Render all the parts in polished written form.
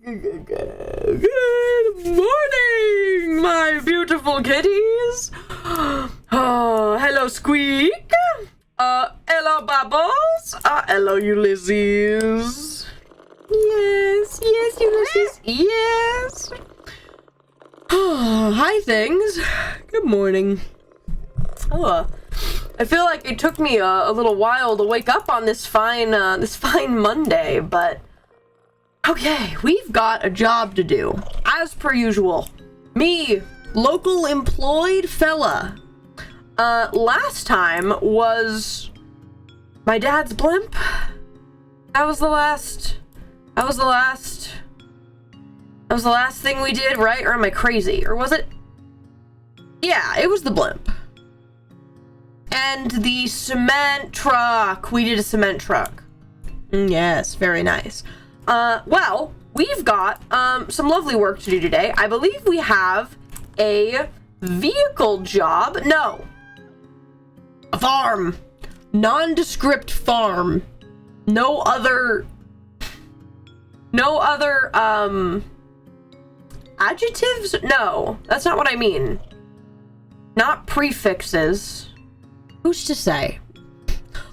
Good morning, my beautiful kitties. Oh, hello, Squeak. Hello, Bubbles. Hello, Ulysses. Yes, Ulysses. Yes. Hi, things. Good morning. I feel like it took me a little while to wake up on this fine Monday, but okay, we've got a job to do, as per usual. Me, local employed fella. Last time was my dad's blimp. That was the last thing we did, right? Or am I crazy? Or was it? Yeah, it was the blimp. And the cement truck. We did a cement truck. Yes, very nice. Well, we've got some lovely work to do today. I believe we have a vehicle job. No. A farm. Nondescript farm. No other adjectives? No, that's not what I mean. Not prefixes. Who's to say?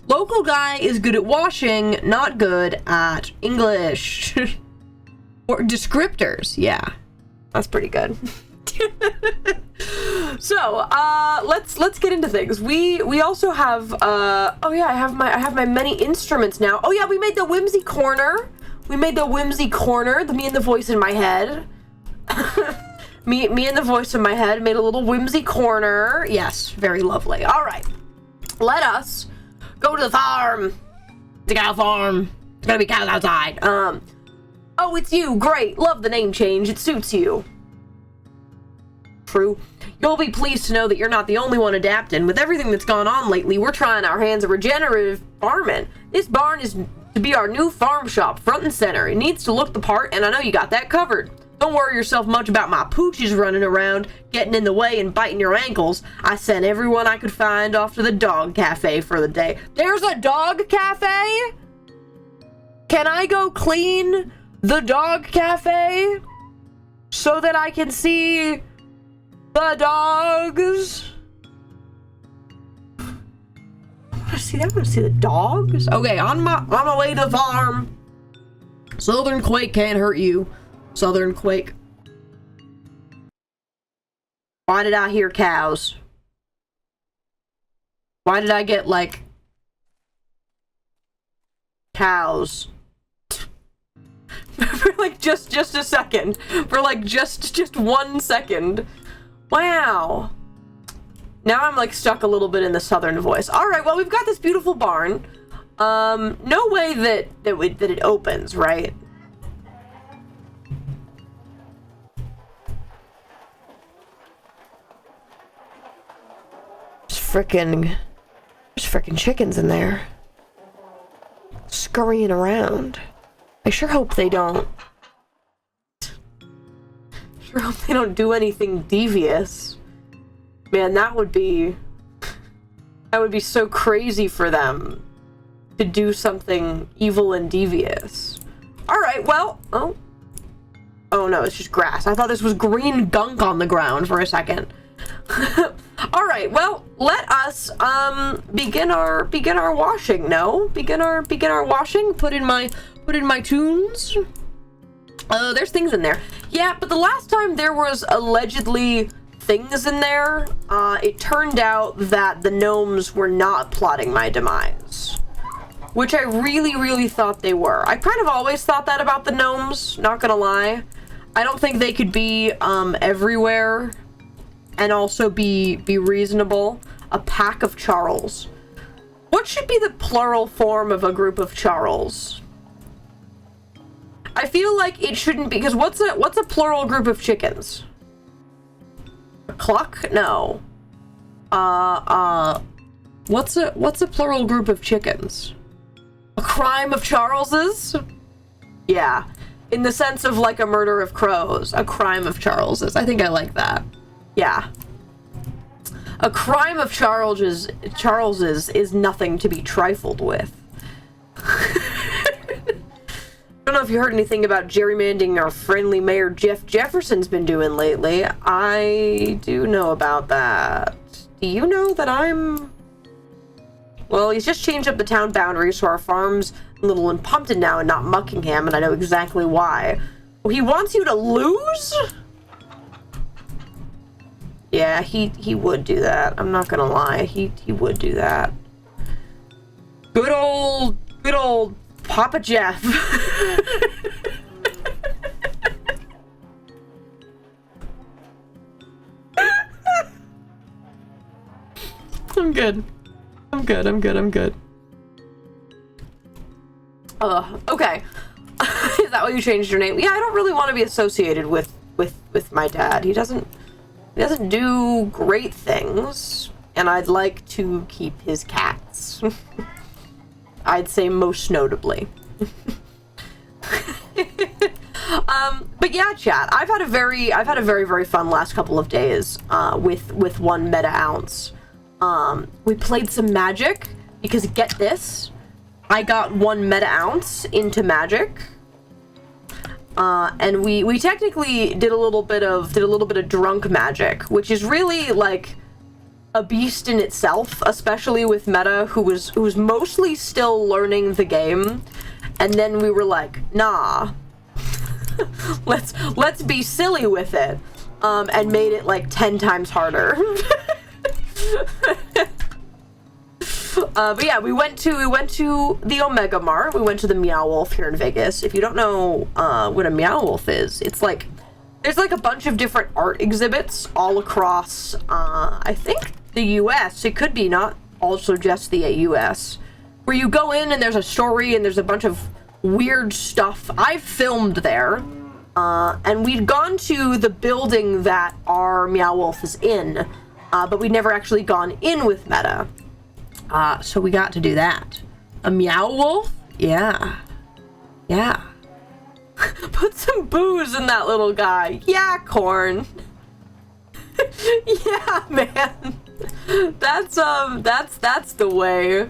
Local guy is good at washing, not good at English. Or descriptors, yeah. That's pretty good. So, let's get into things. We also have oh yeah, I have my many instruments now. Oh yeah, we made the whimsy corner. Me and the voice in my head. me and the voice in my head made a little whimsy corner. Yes, very lovely. All right. Let us go to the farm. The cow farm. There's gonna be cows outside. Oh, it's you. Great. Love the name change. It suits you. True. You'll be pleased to know that you're not the only one adapting. With everything that's gone on lately, we're trying our hands at regenerative farming. This barn is to be our new farm shop, front and center. It needs to look the part, and I know you got that covered. Don't worry yourself much about my poochies running around, getting in the way and biting your ankles. I sent everyone I could find off to the dog cafe for the day. There's a dog cafe? Can I go clean the dog cafe so that I can see the dogs? I want to see the dogs. Okay, on my way to the farm. Southern Quake can't hurt you. Southern Quake. Why did I hear cows? Why did I get, like, cows? For, like, just a second. For, like, just 1 second. Wow. Now I'm, like, stuck a little bit in the southern voice. Alright, well, we've got this beautiful barn. No way that it opens, right? There's frickin' chickens in there. Scurrying around. I sure hope they don't do anything devious. Man, that would be so crazy for them to do something evil and devious. Alright, well, oh no, it's just grass. I thought this was green gunk on the ground for a second. Alright, well, let us begin our washing. No? Begin our washing, put in my tunes. There's things in there. Yeah, but the last time there was allegedly things in there, it turned out that the gnomes were not plotting my demise. Which I really thought they were. I kind of always thought that about the gnomes, not gonna lie. I don't think they could be everywhere and also be reasonable. A pack of Charles. What should be the plural form of a group of Charles? I feel like it shouldn't be, because what's a plural group of chickens? A cluck? No. What's a plural group of chickens? A crime of Charleses? Yeah. In the sense of like a murder of crows. A crime of Charleses. I think I like that. Yeah. A crime of Charleses is nothing to be trifled with. don't know if you heard anything about gerrymandering our friendly Mayor Jeff Jefferson's been doing lately. I do know about that. Do you know that Well, he's just changed up the town boundaries, so our farm's a little in Pumpton now and not Muckingham, and I know exactly why. Well, he wants you to lose? Yeah, he would do that. I'm not gonna lie. He would do that. Good old Papa Jeff. I'm good. Okay. Is that why you changed your name? Yeah, I don't really want to be associated with my dad. He doesn't do great things, and I'd like to keep his cats. I'd say most notably. But yeah, chat. I've had a very very fun last couple of days with 1 meta ounce. We played some Magic because get this, I got 1 meta ounce into Magic. And we technically did a little bit of drunk Magic, which is really like a beast in itself, especially with Meta, who was mostly still learning the game. And then we were like, nah, let's be silly with it, and made it like 10 times harder. But yeah, we went to the Omega Mart. We went to the Meow Wolf here in Vegas. If you don't know what a Meow Wolf is, it's like there's like a bunch of different art exhibits all across I think the US. It could be not also just the US, where you go in and there's a story and there's a bunch of weird stuff. I filmed there, and we'd gone to the building that our Meow Wolf is in, but we'd never actually gone in with Meta. So we got to do that. A Meow Wolf? Yeah. Yeah. Put some booze in that little guy. Yeah, Corn. Yeah, man. That's the way.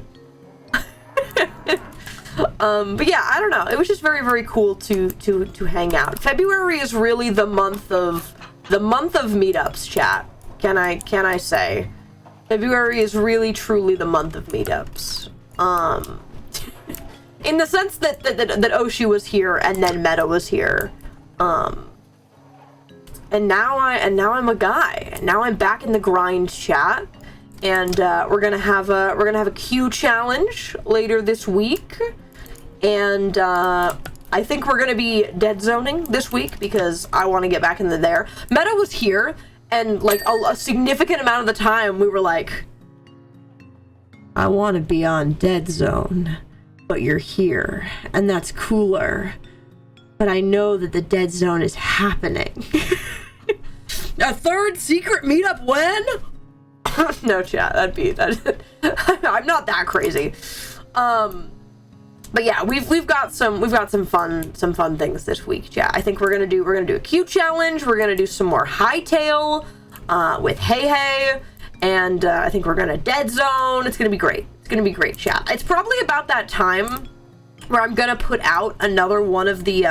But yeah, I don't know. It was just very, very cool to hang out. February is really the month of meetups, chat. Can I say? February is really truly the month of meetups. In the sense that Oshi was here and then Meta was here. And now I'm a guy. And now I'm back in the grind, chat. And we're gonna have a Q challenge later this week. And I think we're gonna be dead zoning this week because I want to get back into there. Meta was here, and like a significant amount of the time we were like, I want to be on dead zone, but you're here, and that's cooler. But I know that the dead zone is happening. A third secret meetup when? No, chat. That'd be that. I'm not that crazy. But yeah, we've got some fun things this week, chat. I think we're gonna do a Q challenge. We're gonna do some more hightail with Hey, and I think we're gonna dead zone. It's gonna be great. It's gonna be great, chat. It's probably about that time where I'm gonna put out another one of the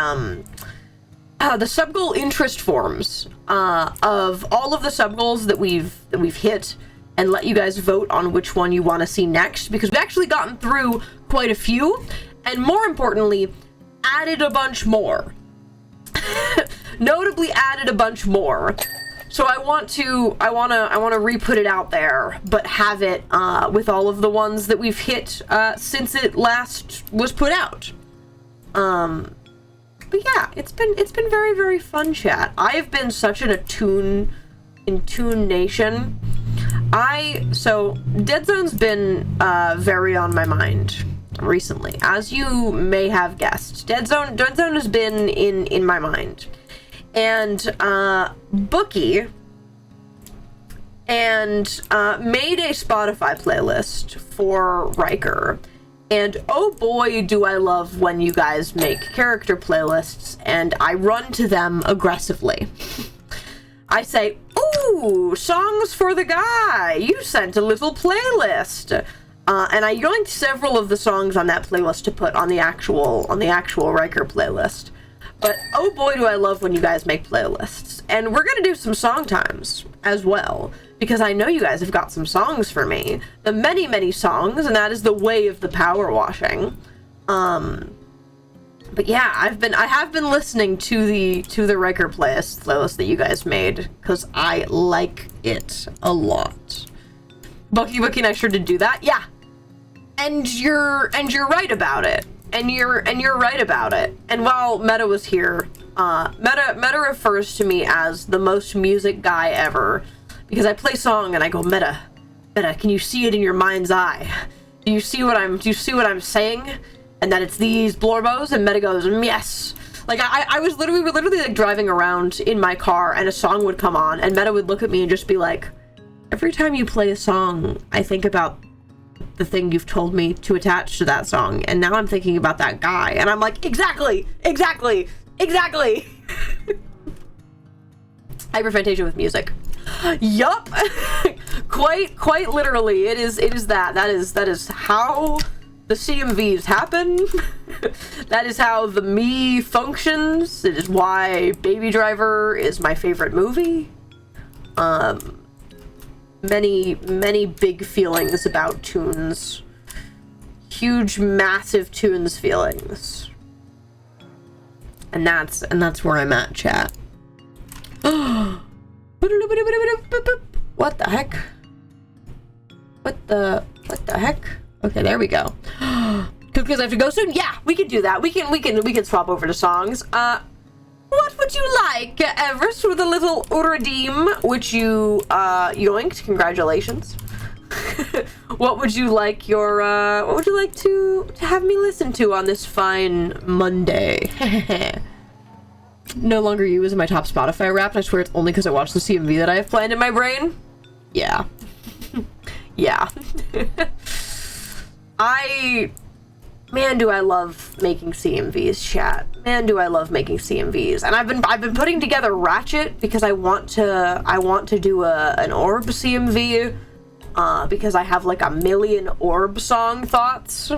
sub-goal interest forms of all of the sub-goals that we've hit, and let you guys vote on which one you want to see next, because we've actually gotten through quite a few, and more importantly, added a bunch more. Notably added a bunch more. So I want to re-put it out there, but have it with all of the ones that we've hit since it last was put out. But yeah, it's been very, very fun, chat. I have been such in Toon Nation. So Dead Zone's been very on my mind recently, as you may have guessed. Dead Zone has been in my mind, and Bookie and made a Spotify playlist for Riker. And oh boy, do I love when you guys make character playlists, and I run to them aggressively. I say, ooh, songs for the guy. You sent a little playlist. And I yoinked several of the songs on that playlist to put on the actual Riker playlist. But oh boy, do I love when you guys make playlists. And we're gonna do some song times as well, because I know you guys have got some songs for me. The many, many songs, and that is the way of the power washing. But yeah, I have been listening to the Riker playlist that you guys made, because I like it a lot. Bucky and I sure did do that. Yeah. And you're right about it. And you're right about it. And while Meta was here, Meta refers to me as the most music guy ever, because I play song and I go, Meta, can you see it in your mind's eye? Do you see what I'm saying? And that it's these blorbos? And Meta goes, yes. Like I was literally like driving around in my car and a song would come on and Meta would look at me and just be like, every time you play a song, I think about the thing you've told me to attach to that song, and now I'm thinking about that guy, and I'm like, exactly. Hyperphantasia with music. Yup. quite literally, it is that is how the CMVs happen. That is how the me functions. It is why Baby Driver is my favorite movie. Many big feelings about tunes. Huge, massive tunes feelings. And that's where I'm at, chat. What the heck? What the heck? Okay, there we go. Because I have to go soon? Yeah, we can do that. We can swap over to songs. What would you like, Everest, for the little redeem, which you, yoinked? Congratulations. What would you like to have me listen to on this fine Monday? No longer you as my top Spotify Wrapped. I swear it's only because I watched the CMV that I have planned in my brain. Yeah. Yeah. Man, do I love making CMVs, chat. Man, do I love making CMVs. And I've been putting together Ratchet because I want to do an orb CMV, because I have like a million orb song thoughts.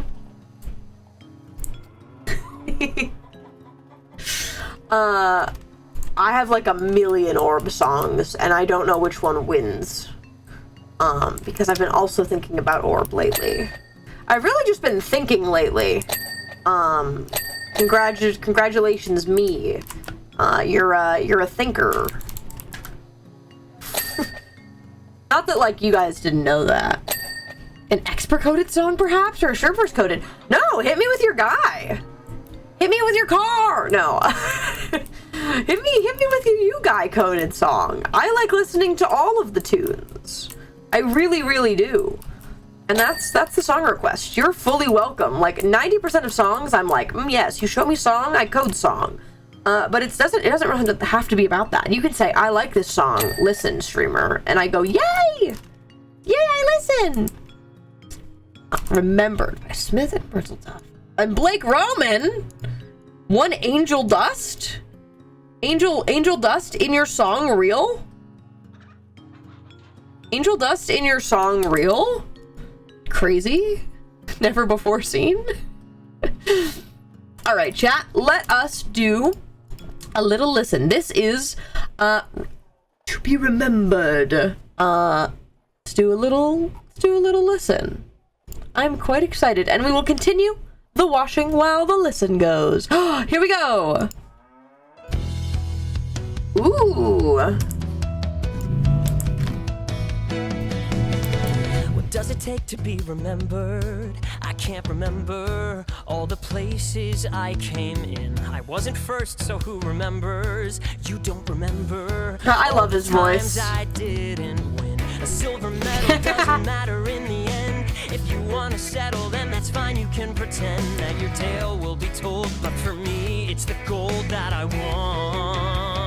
I have like a million orb songs and I don't know which one wins. Because I've been also thinking about orb lately. I've really just been thinking lately. Congratulations, me. You're a thinker. Not that, like, you guys didn't know that. An expert-coded song, perhaps? Or a Sherbert coded? No, hit me with your guy. Hit me with your car. No. hit me with your you guy coded song. I like listening to all of the tunes. I really, really do. And that's the song request. You're fully welcome. Like 90% of songs, I'm like, yes, you show me song, I code song. But it doesn't really have to be about that. You can say, I like this song, listen, streamer, and I go, yay! Yay, I listen! Remembered by Smith and Merzelduff. And Blake Roman! One Angel Dust? Angel Dust in your song real? Angel Dust in your song real? Crazy? Never before seen? Alright, chat, let us do a little listen. This is to be remembered. Let's do a little listen. I'm quite excited, and we will continue the washing while the listen goes. Here we go. Ooh. Does it take to be remembered? I can't remember all the places I came in. I wasn't first, so who remembers? You don't remember. I love his voice. I didn't win. A silver medal doesn't matter in the end. If you want to settle, then that's fine. You can pretend that your tale will be told. But for me, it's the gold that I want.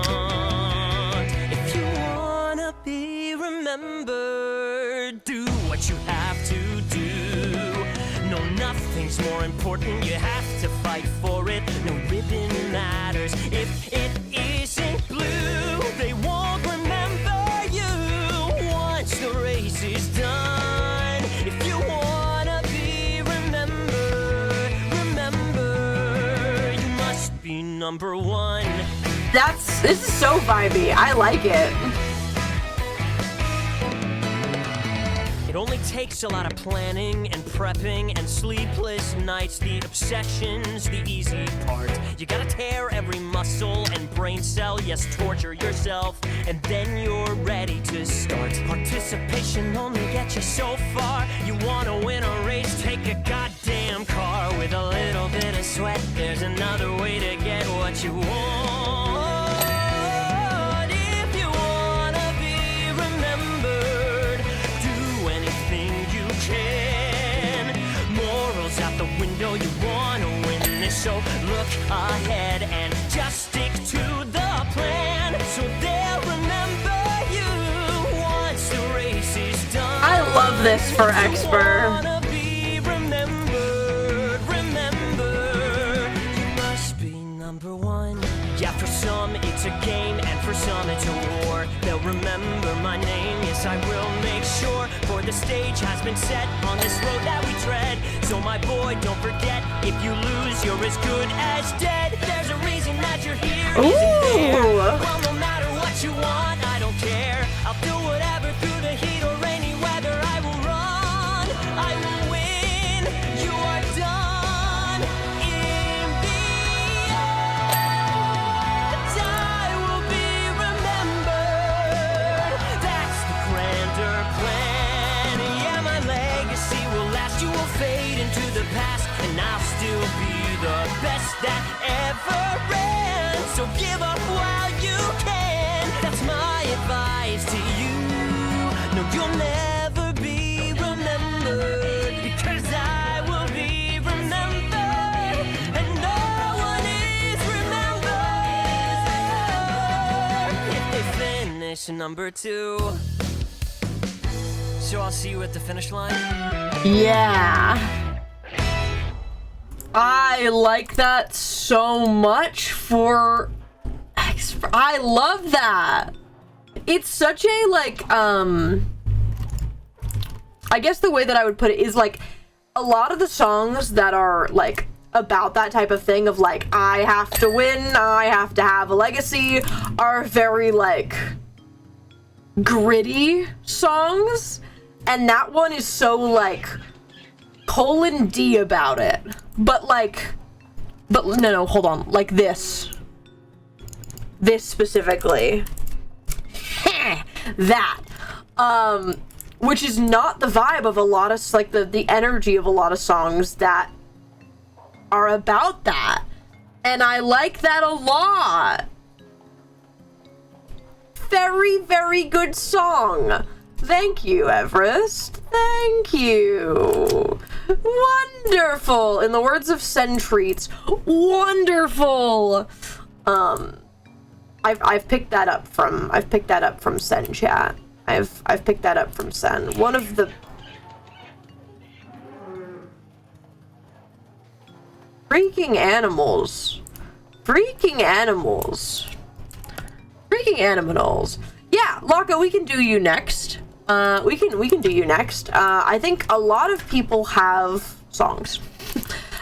If you want to be remembered, do what you have to do. No, nothing's more important. You have to fight for it. No ribbon matters if it isn't blue. They won't remember you once the race is done. If you wanna number one. This is so vibey. I like it. It only takes a lot of planning and prepping and sleepless nights. The obsession's the easy part. You gotta tear every muscle and brain cell. Yes, torture yourself, and then you're ready to start. Participation only gets you so far. You wanna win a race, take a goddamn car. With a little bit of sweat, there's another way to get what you want. If you wanna be remembered, do anything you can. Morals out the window, you wanna win this, so look ahead and just stick to the plan, so they'll remember you once the race is done. I love this for Expert. If you wanna be remembered, remember, you must be number one. Yeah, for some it's a game, and for some it's a war. They'll remember my name, yes I will make sure. For the stage has been set on this road that we tread. So my boy, don't forget, if you lose, you're as good as dead. There's a reason that you're here, isn't there? Well, no matter what you want, I don't care. I'll do whatever through the heat or rainy weather. I will run, I will win. You are done in the end. I will be remembered. That's the grander plan. Yeah, my legacy will last. You will fade into the past, and I'll still be the best that ever ran. So give up while you can. That's my advice to you. No, you'll never be remembered, because I will be remembered, and no one is remembered if they finish number two. So I'll see you at the finish line. Yeah. I like that so much for Expert. I love that. It's such a, like, I guess the way that I would put it is, like, a lot of the songs that are, like, about that type of thing of, like, I have to win, I have to have a legacy, are very, like, gritty songs. And that one is so, like, :D about it. But no, hold on. Like this. This specifically. That. Which is not the vibe of a lot of, like, the energy of a lot of songs that are about that. And I like that a lot. Very, very good song. Thank you, Everest. Thank you. Wonderful. In the words of Sentreats, wonderful. I've picked that up from Sen chat. I've picked that up from Sen. One of the freaking animals. Freaking animals. Yeah, Laka, we can do you next. We can do you next. I think a lot of people have songs.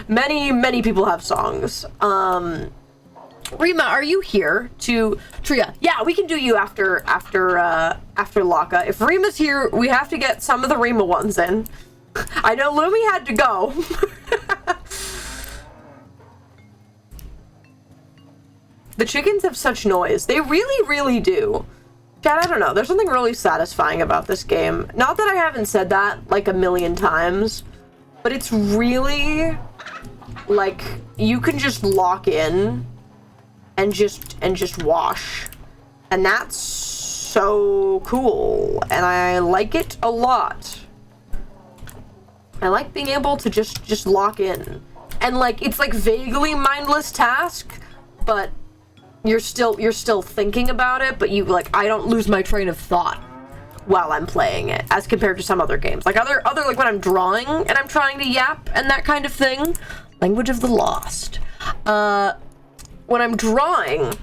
many people have songs. Rima, are you here to Tria? Yeah, we can do you after Laka. If Rima's here, we have to get some of the Rima ones in. I know Lumi had to go. The chickens have such noise. They really, really do. Chad, I don't know. There's something really satisfying about this game. Not that I haven't said that, like, a million times, but it's really, like, you can just lock in and just wash. And that's so cool. And I like it a lot. I like being able to just lock in. And, like, it's, like, vaguely mindless task, but you're still thinking about it, but you, like, I don't lose my train of thought while I'm playing it, as compared to some other games. Like, other like, when I'm drawing and I'm trying to yap and that kind of thing. Language of the Lost. When I'm drawing,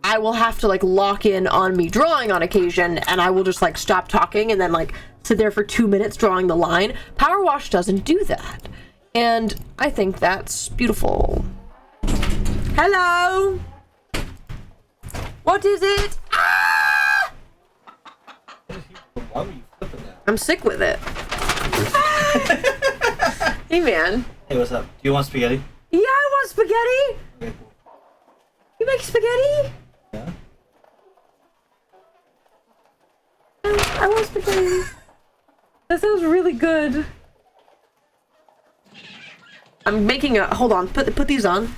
I will have to, like, lock in on me drawing on occasion, and I will just, like, stop talking and then, like, sit there for 2 minutes drawing the line. Powerwash doesn't do that. And I think that's beautiful. Hello? What is it? Ah! Why were you flipping that? I'm sick with it. Hey, man. Hey, what's up? Do you want spaghetti? Yeah, I want spaghetti. Okay, cool. You make spaghetti? Yeah? I want spaghetti. That sounds really good. I'm making a... Hold on. Put these on.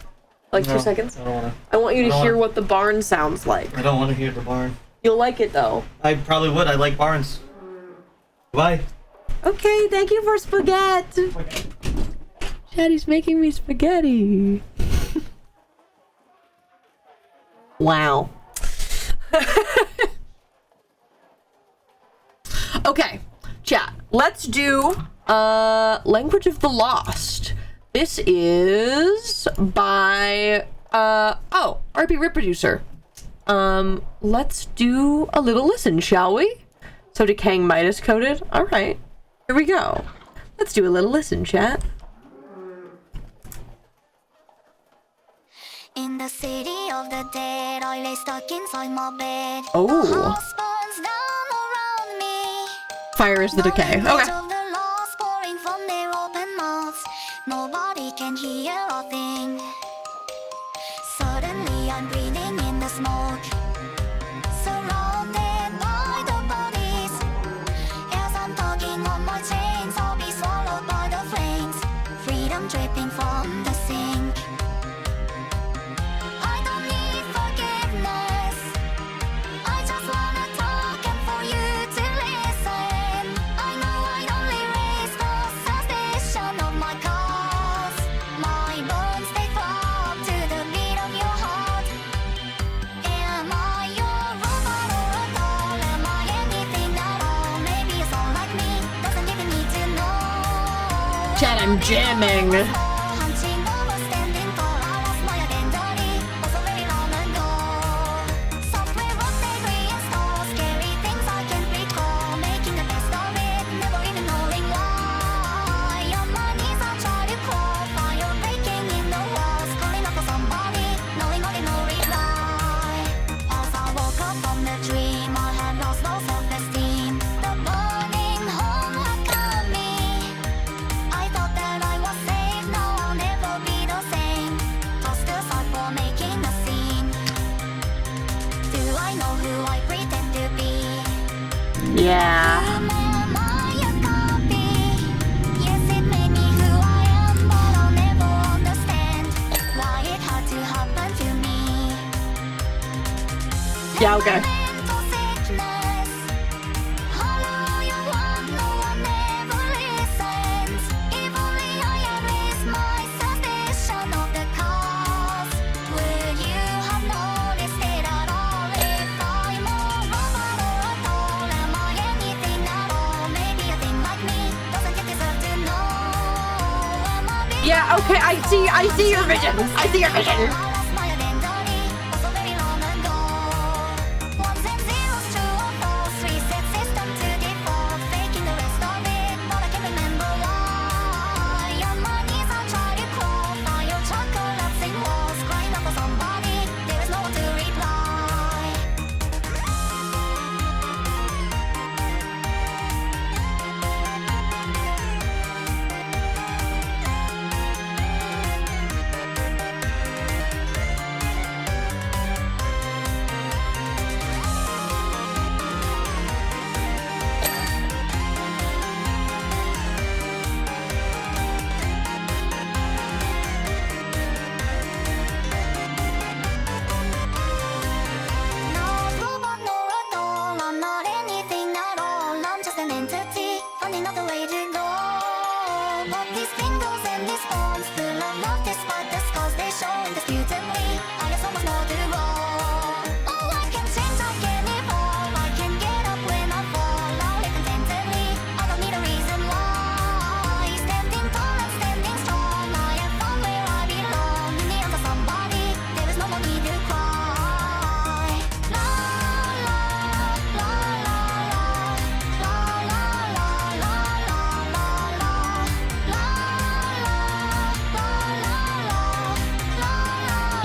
Like No, 2 seconds. I don't wanna. I want you to I don't hear wanna- what the barn sounds like. I don't want to hear the barn. You'll like it, though. I probably would. I like barns. Bye. Okay, thank you for spaghetti. Daddy's making me spaghetti. Wow. Okay, chat. Let's do Language of the Lost. This is by RP Reproducer. Let's do a little listen, shall we? So decaying Midas coded? Alright. Here we go. Let's do a little listen, chat. In the city of the dead, I lay stuck inside my bed. Oh. The house burns down around me. Fire is the decay. Language Okay. of the lost pouring from their open mouths. Nobody can hear a thing. Suddenly I'm breathing in the smoke, surrounded by the bodies. As I'm tugging on my chains, I'll be swallowed by the flames. Freedom dripping from the sink. I don't need forgiveness. I just wanna talk and for you to listen. I know I'd only raise the suspicion of my cause. My bones they throb to the beat of your heart. Am I your robot or a doll? Am I anything at all? Maybe it's all like me, doesn't even need to know. Chat, I'm jamming. Hunching over, standing tall, I lost my identity, was so very long ago. Software was they reinstall, scary things I can't recall, making the best of it, never even knowing why. On my knees I try to crawl, fire breaking in the walls, calling out for somebody, knowing all no reply. As I woke up from the dream, I had lost all self-esteem. The burning home had got me. I thought that I was safe, now I'll never be the same. Tossed aside for making a scene. Do I know who I pretend to be? Yeah. Am I a copy? Yes, it made me who I am, but I'll never understand why it had to happen to me. Yeah, okay. Mental sickness. Hollow you want, no one ever listens. If only I had raised my suspicion of the cause, would you have noticed it at all? If I'm a robot or a doll, am I anything at all? Maybe a thing like me doesn't get deserve to know. Am I big Yeah, okay, I see your vision. I see your vision. I lost my identity, was so very long ago. Ones and zeros, true or false, reset system to default, faking the rest of it, but I can't remember why. On my knees I try to crawl, fire truck collapsing walls, crying out for somebody, there is no one to reply.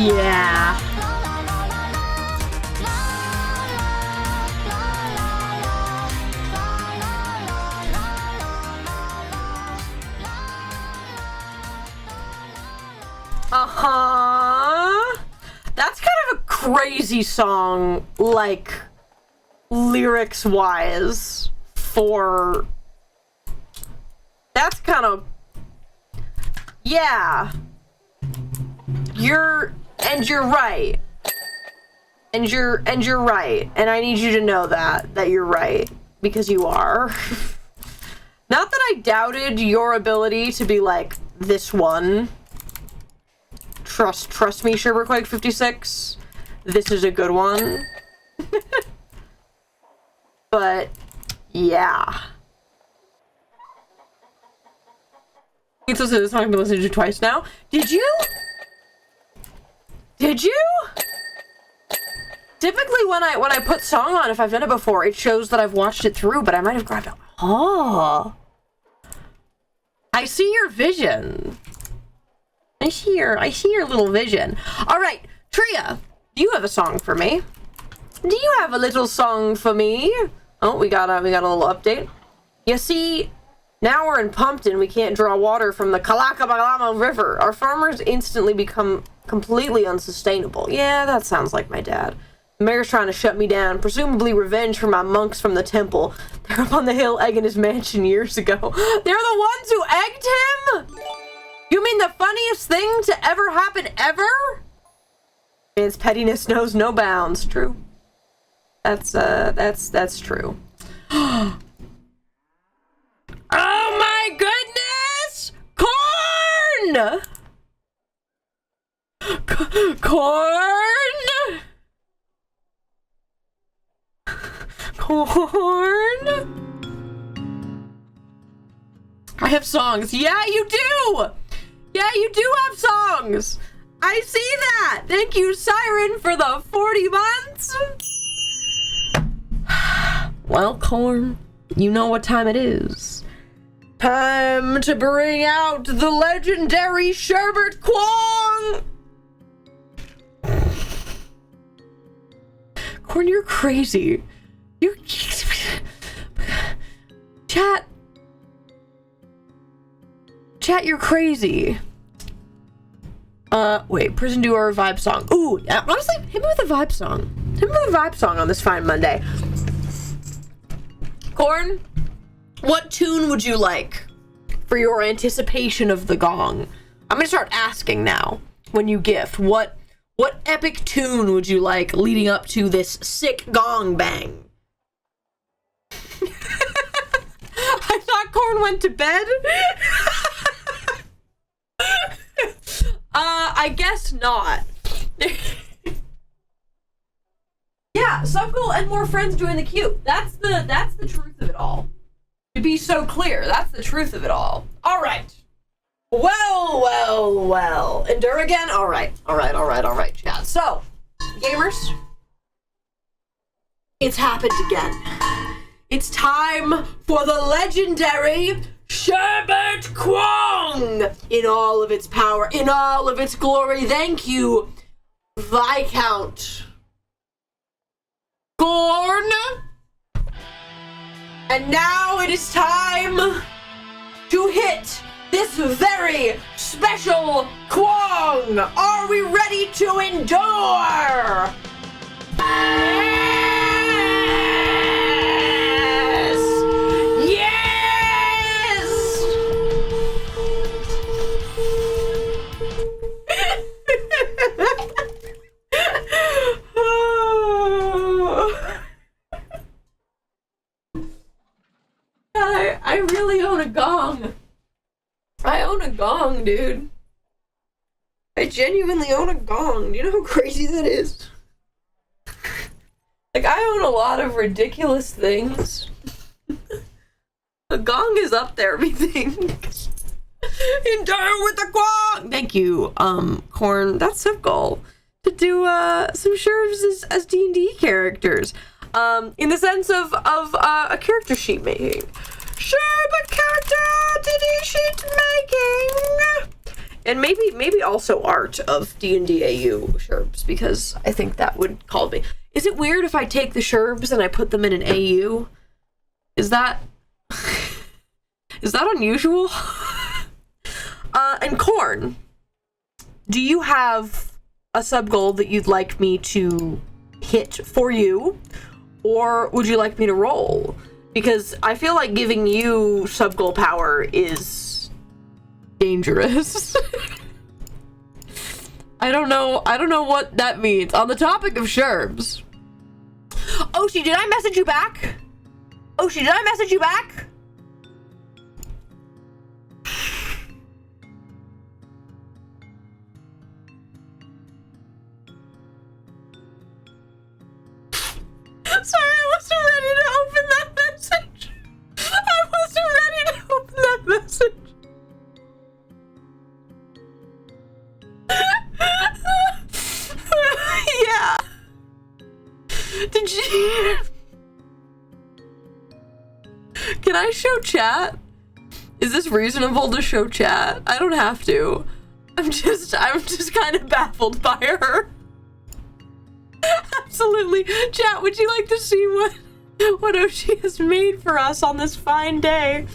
Yeah. Uh-huh. That's kind of a crazy song, like, lyrics-wise, for... That's kind of... Yeah. You're right. And you're right. And I need you to know that you're right. Because you are. Not that I doubted your ability to be like, this one. Trust me, Sherbert 56. This is a good one. But, yeah. It's also this song I've been listening to twice now. Did you? Typically when I put song on, if I've done it before, it shows that I've watched it through, but I might have grabbed it. Oh. I see your vision. I see your little vision. All right, Tria, do you have a song for me? Do you have a little song for me? Oh, we got a little update. You see, now we're in Pumpton. We can't draw water from the Kalakabalama River. Our farmers instantly become completely unsustainable. Yeah, that sounds like my dad. The mayor's trying to shut me down, presumably revenge for my monks from the temple. They're up on the hill egging his mansion years ago. They're the ones who egged him? You mean the funniest thing to ever happen ever? Man's pettiness knows no bounds. True. That's true. Oh my goodness! Corn! Corn! Corn? I have songs. Yeah, you do! Yeah, you do have songs! I see that! Thank you, Siren, for the 40 months! Well, Corn, you know what time it is. Time to bring out the legendary Sherbert Kwong! Corn, you're crazy. You... Chat, you're crazy. Wait, Prison Duo vibe song. Ooh, honestly, hit me with a vibe song. Hit me with a vibe song on this fine Monday. Corn, what tune would you like for your anticipation of the gong? I'm gonna start asking now when you gift. What epic tune would you like leading up to this sick gong bang? I thought Corn went to bed. I guess not. Yeah, Subgoal and more friends join the queue. That's the truth of it all. To be so clear, that's the truth of it all. All right. Well. Endure again? All right, chat. So, gamers, it's happened again. It's time for the legendary Sherbert Kwong in all of its power, in all of its glory. Thank you, Viscount Gorn. And now it is time to hit this very special Kwong. Are we ready to endure? I really own a gong. I own a gong, dude. I genuinely own a gong. Do you know how crazy that is? Like, I own a lot of ridiculous things. A gong is up there, methinks. Endure with the gong! Thank you, Corn. That's so cool. To do, some Sherbs as D&D characters. In the sense of a character sheet making. Sherbert character D&D sheet making! And maybe also art of D&D AU Sherbs, because I think that would call me. Is it weird if I take the Sherbs and I put them in an AU? Is that unusual? And Corn, do you have a sub goal that you'd like me to hit for you, or would you like me to roll? Because I feel like giving you sub goal power is dangerous. I don't know what that means. On the topic of Sherbs. Oshi, did I message you back? Oshi, did I message you back? Sorry, I wasn't ready to open that message. I wasn't ready to open that message. Yeah. Did you... Can I show chat? Is this reasonable to show chat? I don't have to. I'm just kind of baffled by her. Absolutely. Chat, would you like to see what Oshi has made for us on this fine day?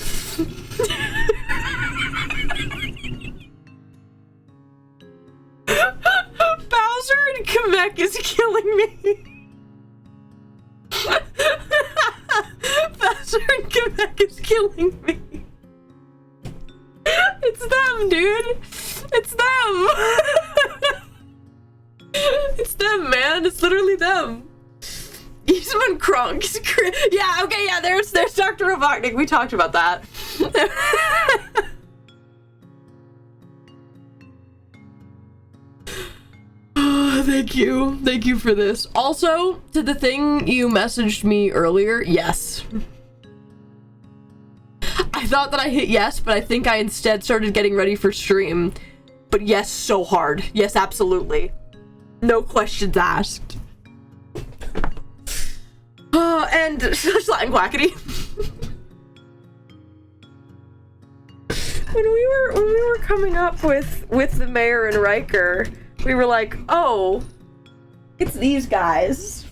Bowser and Kamek is killing me. Bowser and Kamek is killing me. It's them, dude. It's them. It's them, man. It's literally them. Eastman Kronk. Yeah, okay, yeah, there's Dr. Robotnik. We talked about that. Oh, thank you. Thank you for this. Also, to the thing you messaged me earlier, yes. I thought that I hit yes, but I think I instead started getting ready for stream. But yes, so hard. Yes, absolutely. No questions asked. And Latin Quackity. When we were coming up with the mayor and Riker, we were like, oh, it's these guys.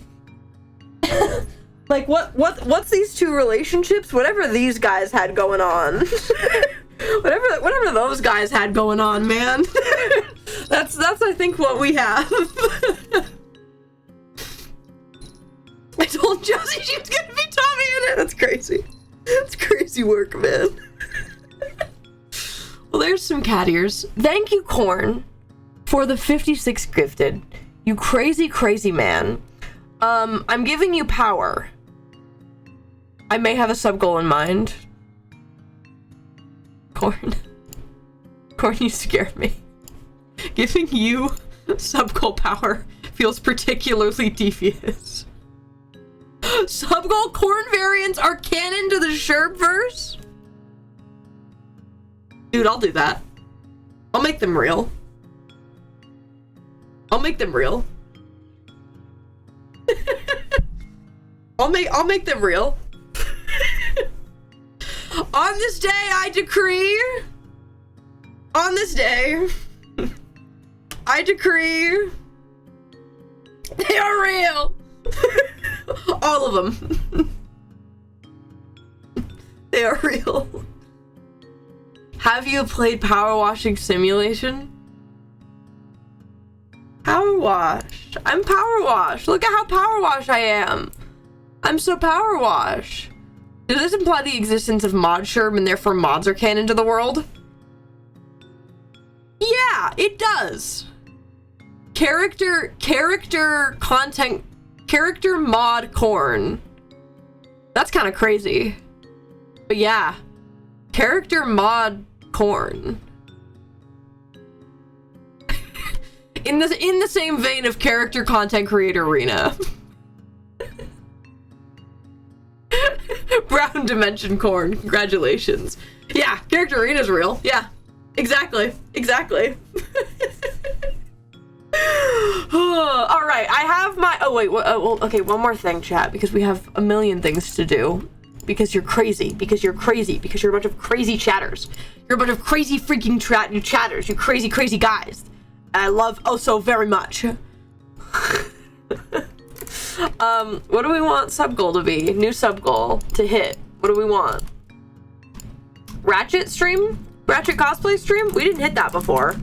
Like, what's these two relationships? Whatever these guys had going on. whatever those guys had going on, man. That's I think what we have. I told Josie she was gonna be Tommy in it. That's crazy. That's crazy work, man. Well, there's some cat ears. Thank you, Corn, for the 56 gifted. You crazy, crazy man. I'm giving you power. I may have a sub goal in mind. Corn, you scared me. Giving you sub goal power feels particularly devious. Sub goal Corn variants are canon to the Sherbverse? Dude, I'll do that. I'll make them real. I'll make them real. I'll make them real. On this day, I decree. On this day, I decree. They are real. All of them. They are real. Have you played Power Washing Simulation? Power Wash. I'm Power Wash. Look at how Power Wash I am. I'm so Power Wash. Does this imply the existence of mod Sherb and therefore mods are canon to the world? Yeah, it does. Character content, character mod Corn. That's kind of crazy. But yeah, character mod Corn. in the same vein of character content creator Arena. Brown Dimension Corn, congratulations. Yeah, character arena's real. Yeah, exactly. All right, I have my. Oh wait, well, okay. One more thing, chat, because we have a million things to do because you're crazy, because you're crazy, because you're a bunch of crazy chatters. You're a bunch of crazy freaking chatters, you crazy, crazy guys. And I love oh so very much. What do we want sub goal to be? New sub goal to hit. What do we want? Ratchet stream? Ratchet cosplay stream? We didn't hit that before.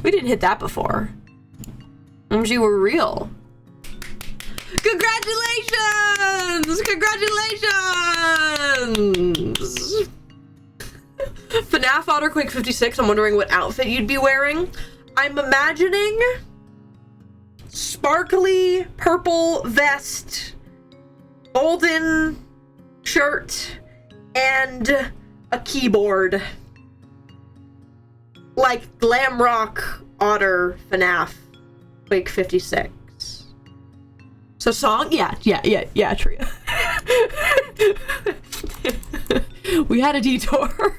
We didn't hit that before. You were real. Congratulations! Congratulations! FNAF Otterquake 56, I'm wondering what outfit you'd be wearing. I'm imagining sparkly purple vest, golden shirt, and a keyboard. Like glam rock otter FNAF Quake 56. So song? Yeah, Tria. We had a detour.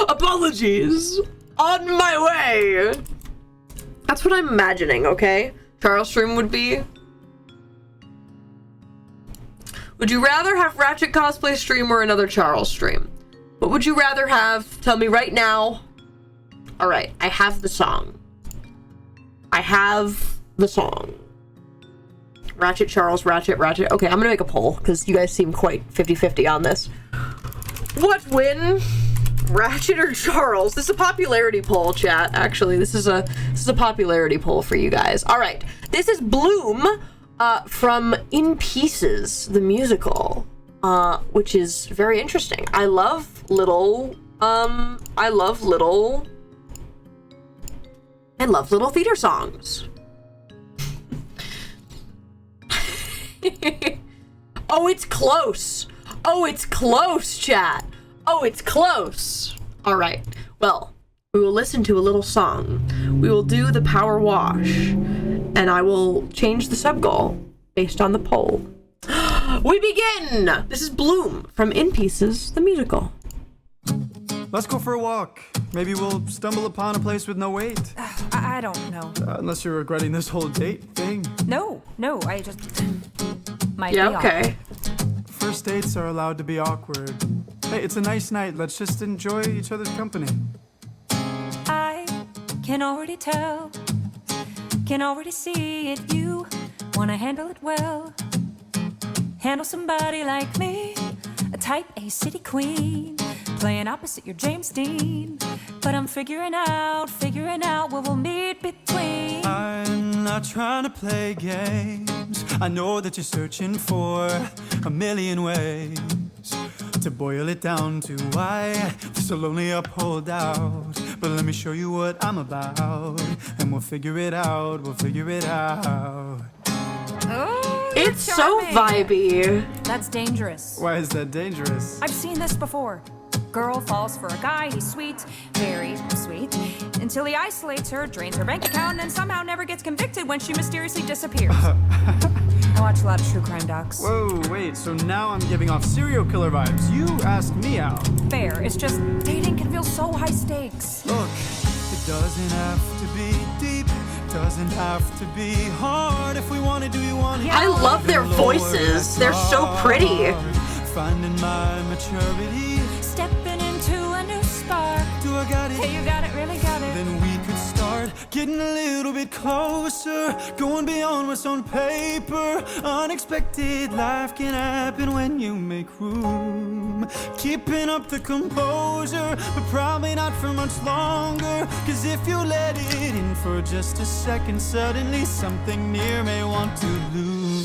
Apologies. On my way. That's what I'm imagining, okay? Charles stream would be. Would you rather have Ratchet cosplay stream or another Charles stream? What would you rather have? Tell me right now. Alright, I have the song. I have the song. Ratchet, Charles, Ratchet. Okay, I'm gonna make a poll, because you guys seem quite 50-50 on this. What win? Ratchet or Charles? This is a popularity poll, chat. Actually, this is a popularity poll for you guys. Alright, this is Bloom from In Pieces, the musical, which is very interesting. I love little theater songs. Oh, it's close. Oh, it's close, chat. Oh, it's close. All right. Well, we will listen to a little song. We will do the power wash, and I will change the sub goal based on the poll. We begin. This is Bloom from In Pieces, the musical. Let's go for a walk. Maybe we'll stumble upon a place with no wait. I don't know. Unless you're regretting this whole date thing. No, I just might Yeah, be okay. First dates are allowed to be awkward. Hey, it's a nice night. Let's just enjoy each other's company. I can already tell, can already see it. You wanna handle it well. Handle somebody like me, a type A city queen, playing opposite your James Dean. But I'm figuring out where we'll meet between. I'm not trying to play games. I know that you're searching for a million ways to boil it down to why you're so lonely up, hold out. But let me show you what I'm about, and we'll figure it out, Oh, you're It's so charming. vibey. That's dangerous. Why is that dangerous? I've seen this before. Girl falls for a guy, he's sweet, very sweet, until he isolates her, drains her bank account, and then somehow never gets convicted when she mysteriously disappears. I watch a lot of true crime docs. Whoa, wait, so now I'm giving off serial killer vibes. You asked me out. Fair, it's just dating can feel so high stakes. Look, it doesn't have to be deep, doesn't have to be hard. If we want to do you want it. I love their voices. They're so pretty. Finding my maturity. Stepping into a new spark. Do I got it? Hey, you got it, really got it. Then we could start getting a little bit closer, going beyond what's on paper. Unexpected life can happen when you make room. Keeping up the composure, but probably not for much longer. Cause if you let it in for just a second, suddenly something near may want to lose.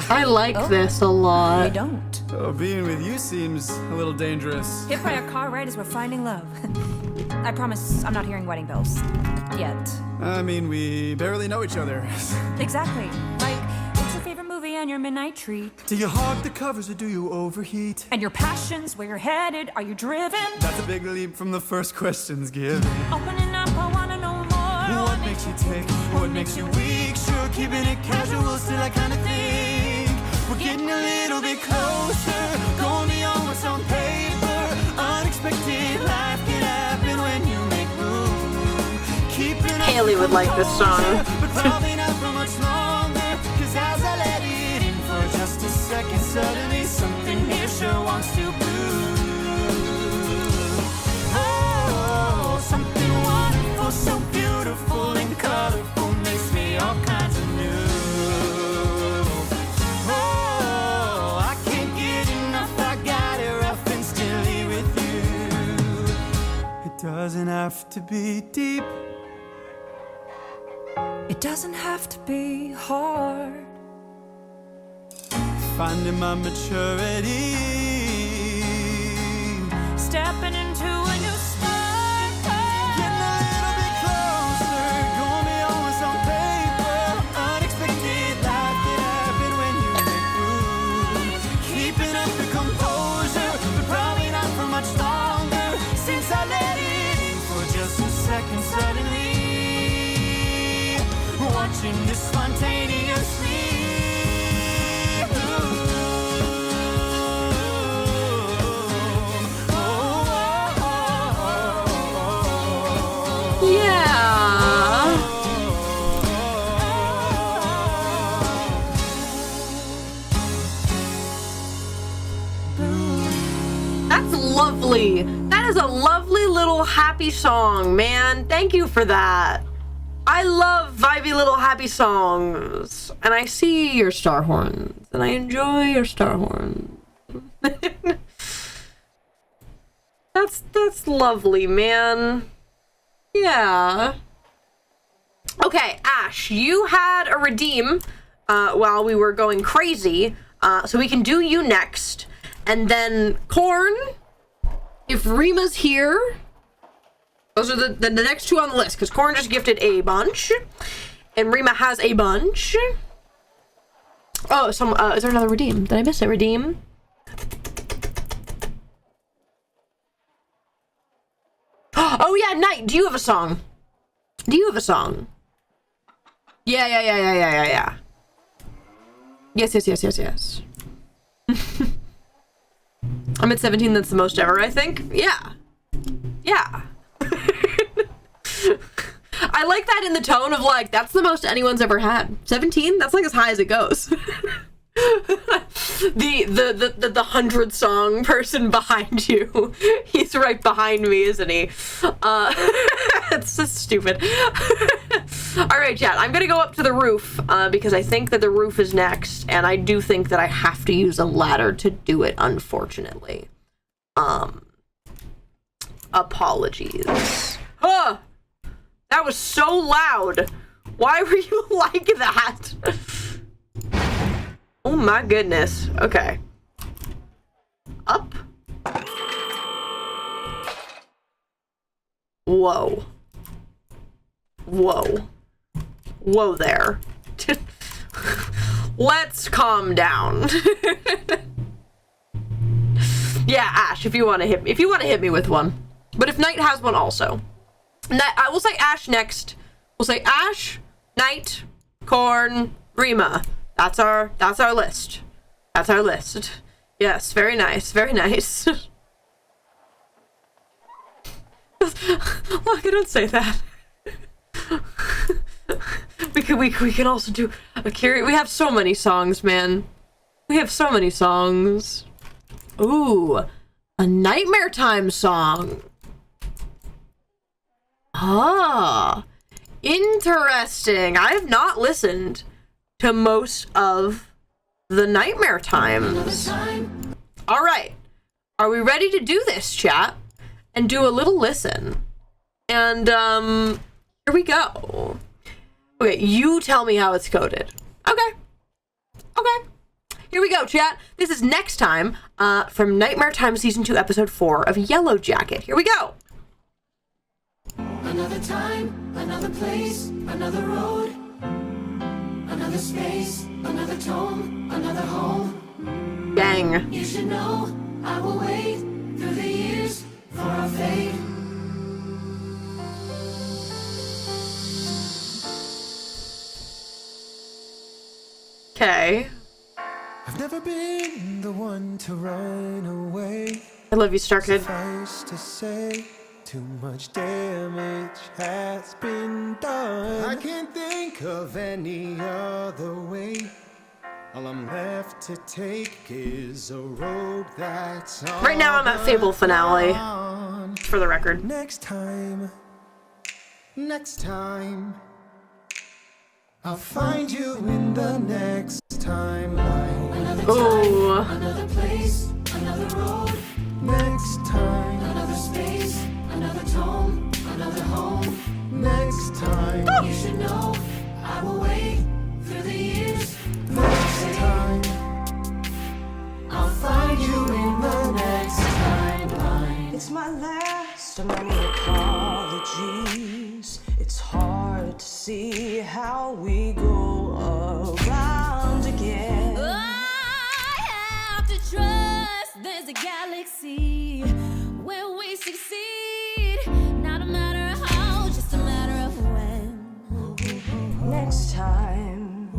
I like this a lot. I don't. Oh, being with you seems a little dangerous. Hit by a car right as we're finding love. I promise I'm not hearing wedding bells. Yet. I mean, we barely know each other. Exactly. Like, what's your favorite movie and your midnight treat? Do you hog the covers or do you overheat? And your passions, where you're headed, are you driven? That's a big leap from the first questions given. Opening up, I wanna know more. What makes you tick? What makes you weak? Sure, keeping it casual, still I kinda think we're getting a little bit closer, going beyond what's on Haley would like this song. But probably not for much longer. 'Cause as I let it in for just a second, suddenly something here sure wants to bloom. Oh, something wonderful, so beautiful and colorful, makes me all kinds of new. Oh, I can't get enough, I got it rough and stilly with you. It doesn't have to be deep. It doesn't have to be hard. Finding my maturity. Stepping into a new start. Getting a little bit closer. Going beyond what's on paper. Unexpected life can happen when you make room. Keeping up the composure, but probably not for much longer. Since I let it in for just a second, suddenly watching this spontaneously. Yeah. That's lovely. That is a lovely little happy song, man. Thank you for that. I love vibey little happy songs. And I see your star horns. And I enjoy your star horns. That's lovely, man. Yeah. Okay, Ash, you had a redeem while we were going crazy. So we can do you next. And then Corn, if Rima's here... Those are the next two on the list, because Corn just gifted a bunch, and Rima has a bunch. Oh, is there another redeem? Did I miss a redeem? Oh yeah, Knight, do you have a song? Do you have a song? Yeah. Yes. I'm at 17, that's the most ever, I think. Yeah. I like that in the tone of like, that's the most anyone's ever had. 17? That's like as high as it goes. The 100 song person behind you. He's right behind me, isn't he? It's so stupid. Alright, chat, I'm gonna go up to the roof, because I think that the roof is next, and I do think that I have to use a ladder to do it, unfortunately. Apologies. Huh! That was so loud! Why were you like that? Oh my goodness. Okay. Up. Whoa. Whoa there. Let's calm down. Yeah, Ash, if you want to hit me with one. But if Knight has one also. I will say Ash next. We'll say Ash, Knight, Corn, Rima. That's our list. That's our list. Yes, very nice. Very nice. Look, don't say that. We can also do a Kiri. We have so many songs, man. We have so many songs. Ooh, a Nightmare Time song. Ah, interesting. I have not listened to most of the Nightmare Times. All right, are we ready to do this, chat? And do a little listen. And here we go. Okay, you tell me how it's coded. Okay. Here we go, chat. This is Next Time from Nightmare Time Season 2, Episode 4 of Yellow Jacket. Here we go. Another time, another place, another road, another space, another tone, another home. Dang. You should know I will wait through the years for our fate. Okay. I've never been the one to run away. I love you, Star Kid. Suffice to say, Too much damage has been done. I can't think of any other way. All I'm left to take is a road that's on. Right now I'm at Fable finale, for the record. Next time, I'll find you in the next timeline. Ooh. Another place, another road, Next time, another space, another tone, another home. next time, You should know I will wait through the years. next time, I'll find you in the next timeline. It's my last of many apologies. It's hard to see how we go around again. I have to trust there's a galaxy where we succeed. Not a matter of how, just a matter of when. Next time,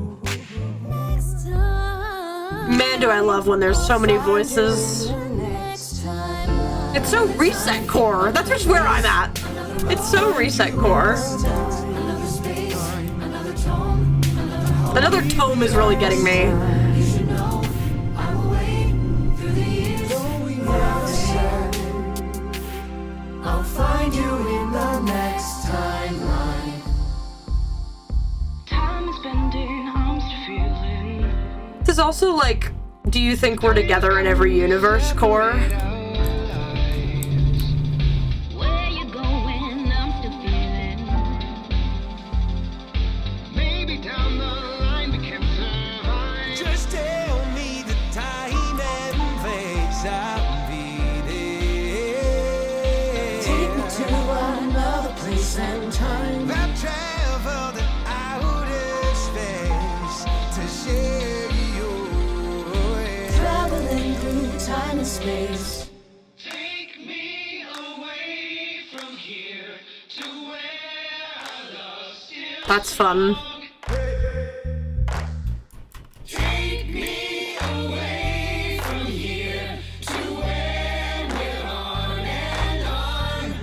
Next time. Man, do I love when there's so many voices. Next time. It's so reset core. That's just where I'm at. It's so reset core. Another space, another tone, another home. Another tome is really getting me. You should know I will wait through the years. I'll find you in the next timeline. time is bending, I'm still feeling. This is also like, do you think we're together in every universe core? Where you going? I'm still feeling. maybe down the line we can survive. Just tell me the time and place, I'll be there. Take me to another place and time. I've traveled the outer space to share your Traveling through time and space. Take me away from here to where I lost you. That's fun. Take me away from here to where we're on and on.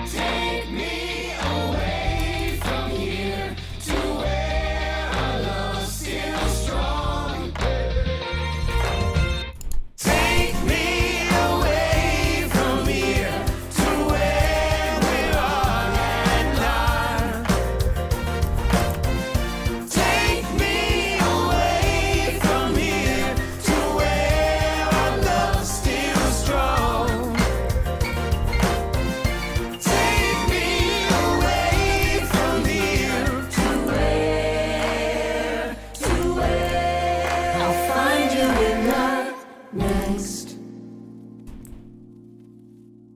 Take me away from here to where our love's still strong. Take me away from here to where we're on and on. Take me away from here to where our love's still strong. Take me away from here to where I'll find you in the next.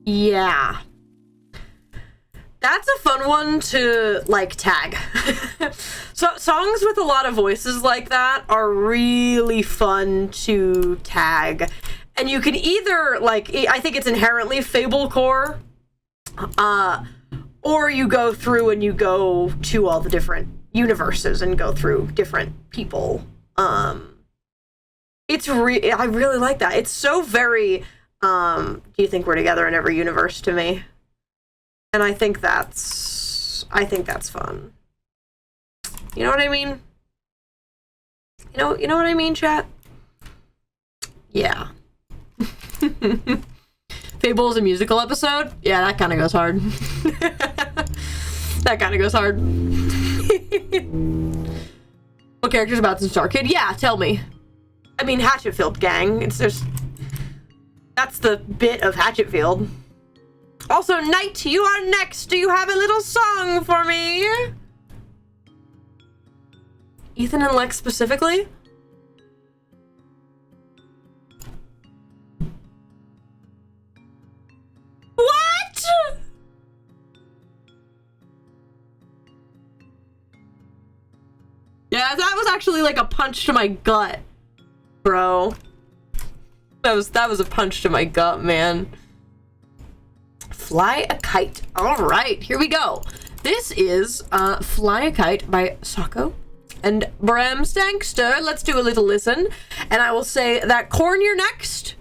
Yeah. That's a fun one to, like, tag. So songs with a lot of voices like that are really fun to tag. And you can either, like, I think it's inherently Fable core, or you go through and you go to all the different universes and go through different people. I really like that. It's so very, do you think we're together in every universe to me? And I think that's fun. You know what I mean? You know what I mean, chat? Yeah. Fable is a musical episode? Yeah, that kind of goes hard. That kind of goes hard. What character's about to Star Kid? Yeah, tell me. I mean, Hatchetfield gang. That's the bit of Hatchetfield. Also, Knight, you are next. Do you have a little song for me? Ethan and Lex specifically? What? Yeah, that was actually like a punch to my gut, bro. That was a punch to my gut, man. Fly a Kite. All right, here we go. This is Fly a Kite by Sako and Bram Stankster. Let's do a little listen. And I will say that Corn, you're next.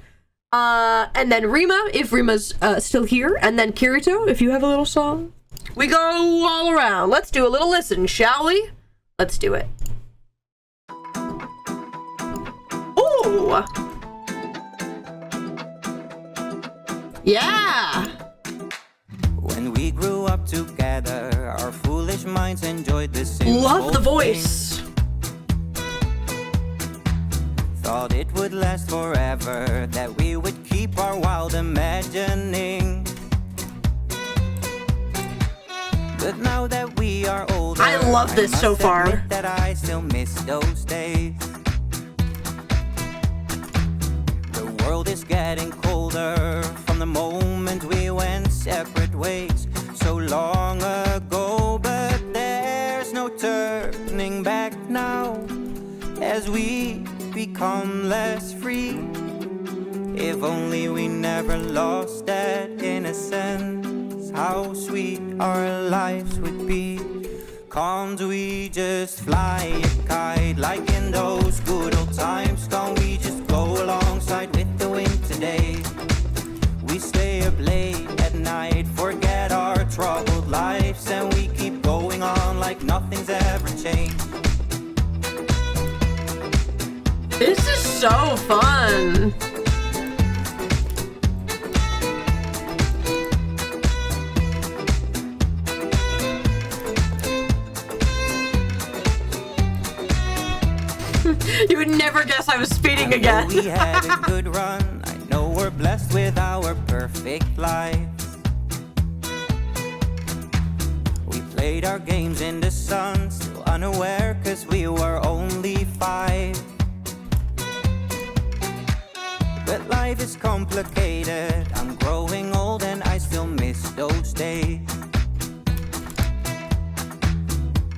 And then Rima, if Rima's still here, and then Kirito, if you have a little song. We go all around. Let's do a little listen, shall we? Let's do it. Ooh! Yeah! When we grew up together, our foolish minds enjoyed the same. Love the voice. Thought it would last forever, that we would keep our wild imagining. But now that we are older, I love this so far. admit that I still miss those days. The world is getting colder from the moment we went separate ways so long ago, but there's no turning back now as we become less free. If only we never lost that innocence, how sweet our lives would be. Can't we just fly a kite like in those good old times? Can't we just go alongside with the wind today? We stay up late at night, forget our troubled lives, and we keep going on like nothing's ever changed. This is so fun. You would never guess I was speeding again. We had a good run. I know we're blessed with our perfect lives. We played our games in the sun, still unaware cause we were only 5. But life is complicated. I'm growing old and I still miss those days.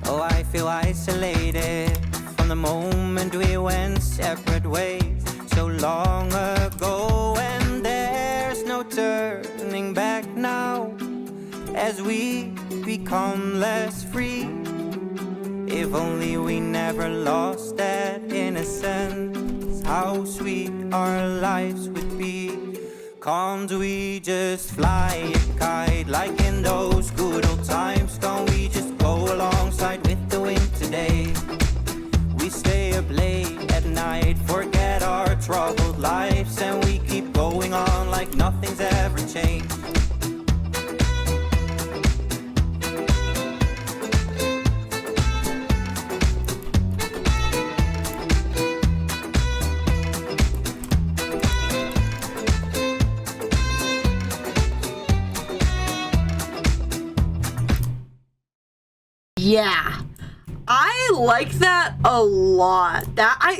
Oh, I feel isolated from the moment we went separate ways so long ago, and there's no turning back now as we become less free. If only we never lost that innocence, how sweet our lives would be. Can't we just fly a kite like in those good old times? Can't we just go alongside with the wind today? We stay up late at night, forget our troubled lives, and we keep going on like nothing's ever changed. Yeah. I like that a lot.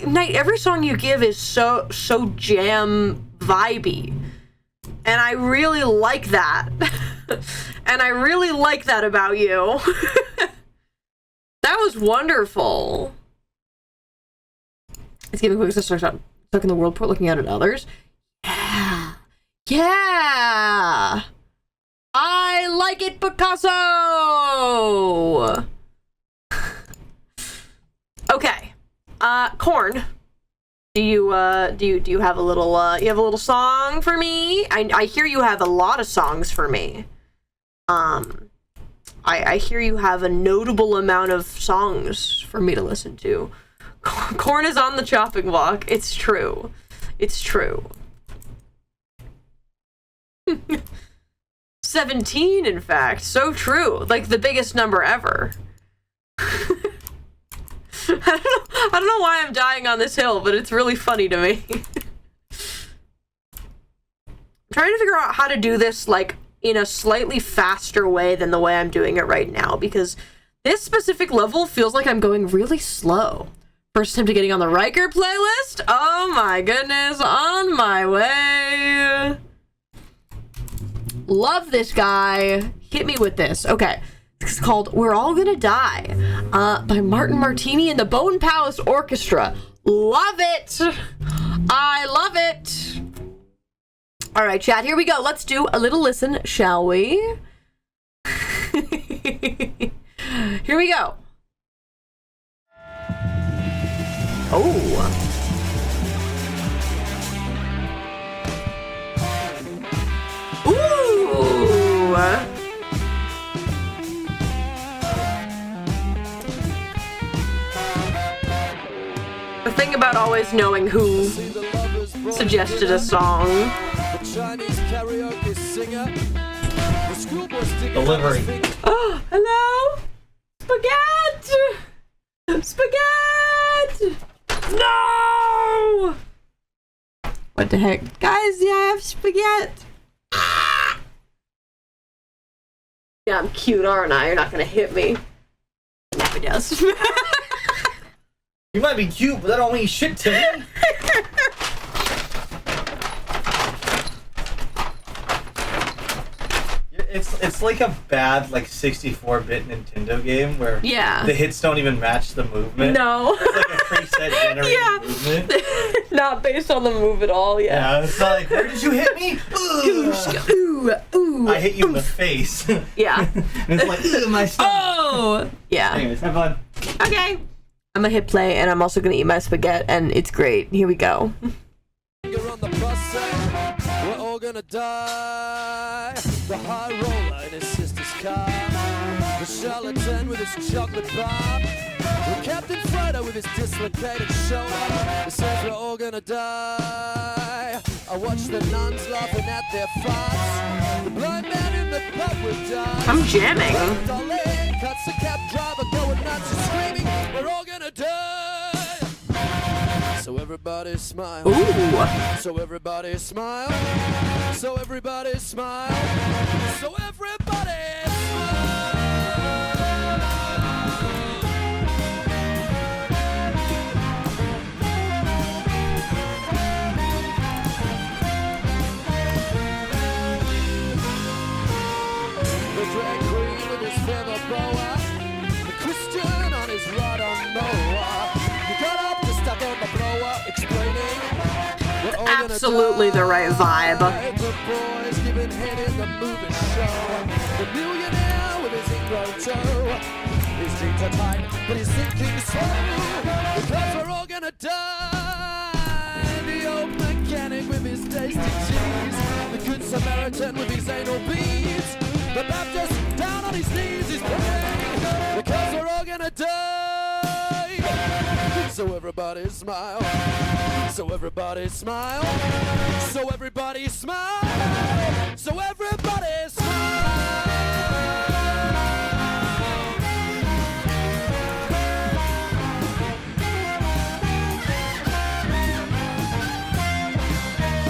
Knight, every song you give is so jam vibey. And I really like that. And I really like that about you. That was wonderful. It's giving quick stuck in the world port looking out at others. Yeah. Yeah. I like it, Picasso. Okay, Corn, do you have a little song for me? I hear you have a lot of songs for me. I hear you have a notable amount of songs for me to listen to. Corn is on the chopping block. It's true. It's true. 17, in fact. So true. Like the biggest number ever. I don't know why I'm dying on this hill, but it's really funny to me. I'm trying to figure out how to do this, like, in a slightly faster way than the way I'm doing it right now, because this specific level feels like I'm going really slow. First attempt to getting on the Riker playlist? Oh my goodness, on my way. Love this guy. Hit me with this. Okay. It's called We're All Gonna Die by Martin Martini and the Bone Palace Orchestra. Love it. I love it. All right, chat, here we go. Let's do a little listen, shall we? Here we go. Oh. The thing about always knowing who suggested a song. Delivery. Oh, hello? Spaghetti! Spaghetti! No! What the heck? Guys, yeah, I have spaghetti. Ah! Yeah, I'm cute, aren't I? You're not gonna hit me. Yeah, he does. You might be cute, but that don't mean shit to me. It's like a bad like 64-bit Nintendo game where Yeah. the hits don't even match the movement. No. It's like a preset generated movement. Not based on the move at all, yeah. Yeah, it's not like, where did you hit me? Ooh, ooh. I hit you in the face. Yeah. And it's like, ugh, my stomach. Oh! Yeah. Anyways, have fun. Okay. I'm gonna hit play and I'm also gonna eat my spaghetti and it's great. Here we go. You're on the bus, we're all gonna die. The high roller in his sister's car, the charlatan with his chocolate bar, the Captain Friday with his dislocated shoulder. It says we're all gonna die. I watch the nuns laughing at their farts. The blind man in the pub will die. I'm jamming. Darlene cuts the cab driver going nuts and screaming. We're all gonna die. So everybody smile. Ooh. So everybody smile. So everybody smile. So everybody the drag queen with his feather boa, the Christian on his rod on mower. You got up to stuck on the blower, explaining we're all gonna Absolutely the right vibe. die. The boys giving head in the movie show. The millionaire with his ingrown toe. His jeans are tight, but he's thinking slow. Because we're all gonna die. The old mechanic with his tasty cheese. The good Samaritan with his anal beads. The Baptist down on his knees is praying. Because we're all gonna die. So everybody smile. So everybody smile. So everybody smile. So everybody smile.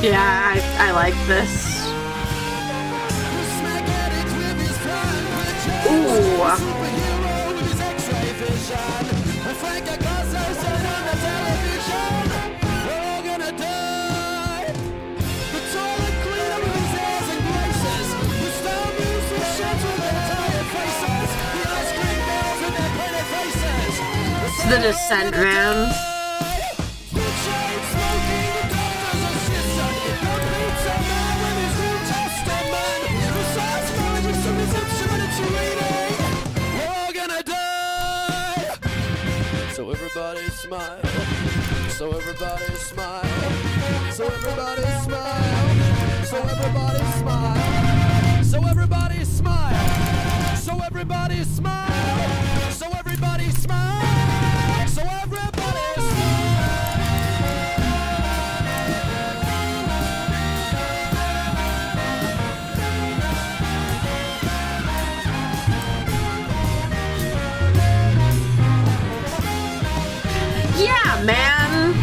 Yeah, I like this. Ooh. It's the Descent man. So everybody smile. So everybody smile. So everybody smile. So everybody smile. So everybody smile. So everybody smile. So everybody smile. So everybody Yeah, man.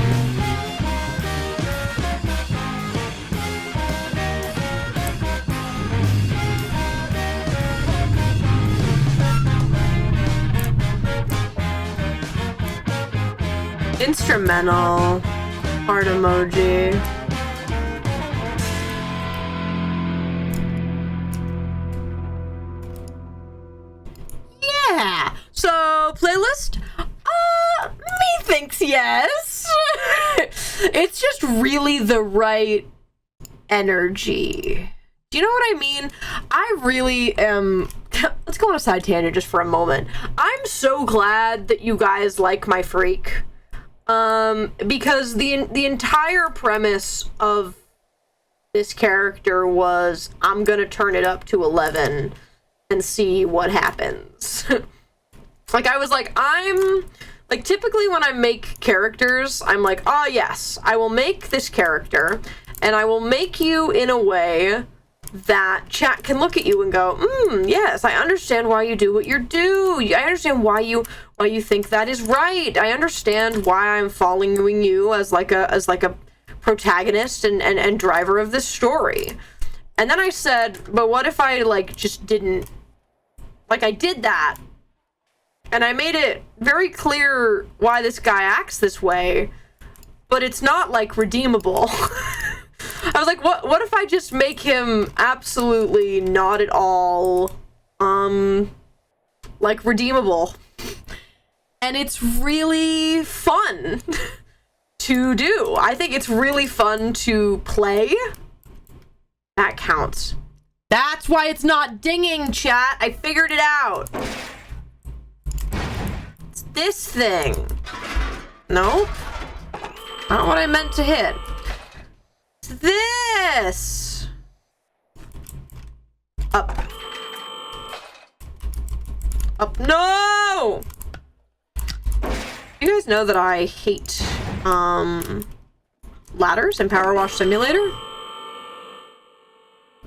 Instrumental. Heart emoji. Yeah. So, playlist? Methinks yes. It's just really the right energy. Do you know what I mean? I really am. Let's go on a side tangent just for a moment. I'm so glad that you guys like my freak. Because the entire premise of this character was I'm gonna turn it up to 11 and see what happens. Like, I was like, I'm Like, typically when I make characters, I'm like, oh yes, I will make this character, and I will make you in a way that chat can look at you and go, yes, I understand why you do what you do. I understand why you think that is right. I understand why I'm following you as like a protagonist and driver of this story. And then I said, but what if I like just didn't, like I did that, and I made it very clear why this guy acts this way, but it's not like redeemable. I was like, what if I just make him absolutely not at all like redeemable? And it's really fun to do. I think it's really fun to play. That counts. That's why it's not dinging, chat. I figured it out. It's this thing. Nope. Not what I meant to hit. It's this. Up. Up. No! You guys know that I hate ladders in Powerwash Simulator?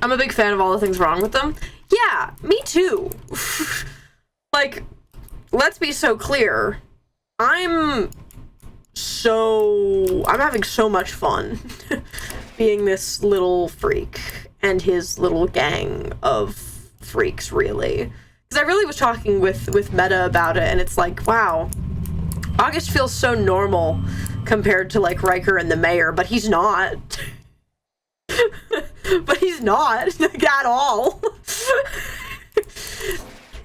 I'm a big fan of all the things wrong with them. Yeah, me too. Like, let's be so clear. I'm having so much fun being this little freak and his little gang of freaks, really. Because I really was talking with Meta about it, and it's like, wow, August feels so normal compared to like Riker and the Mayor, but he's not. But he's not, like, at all.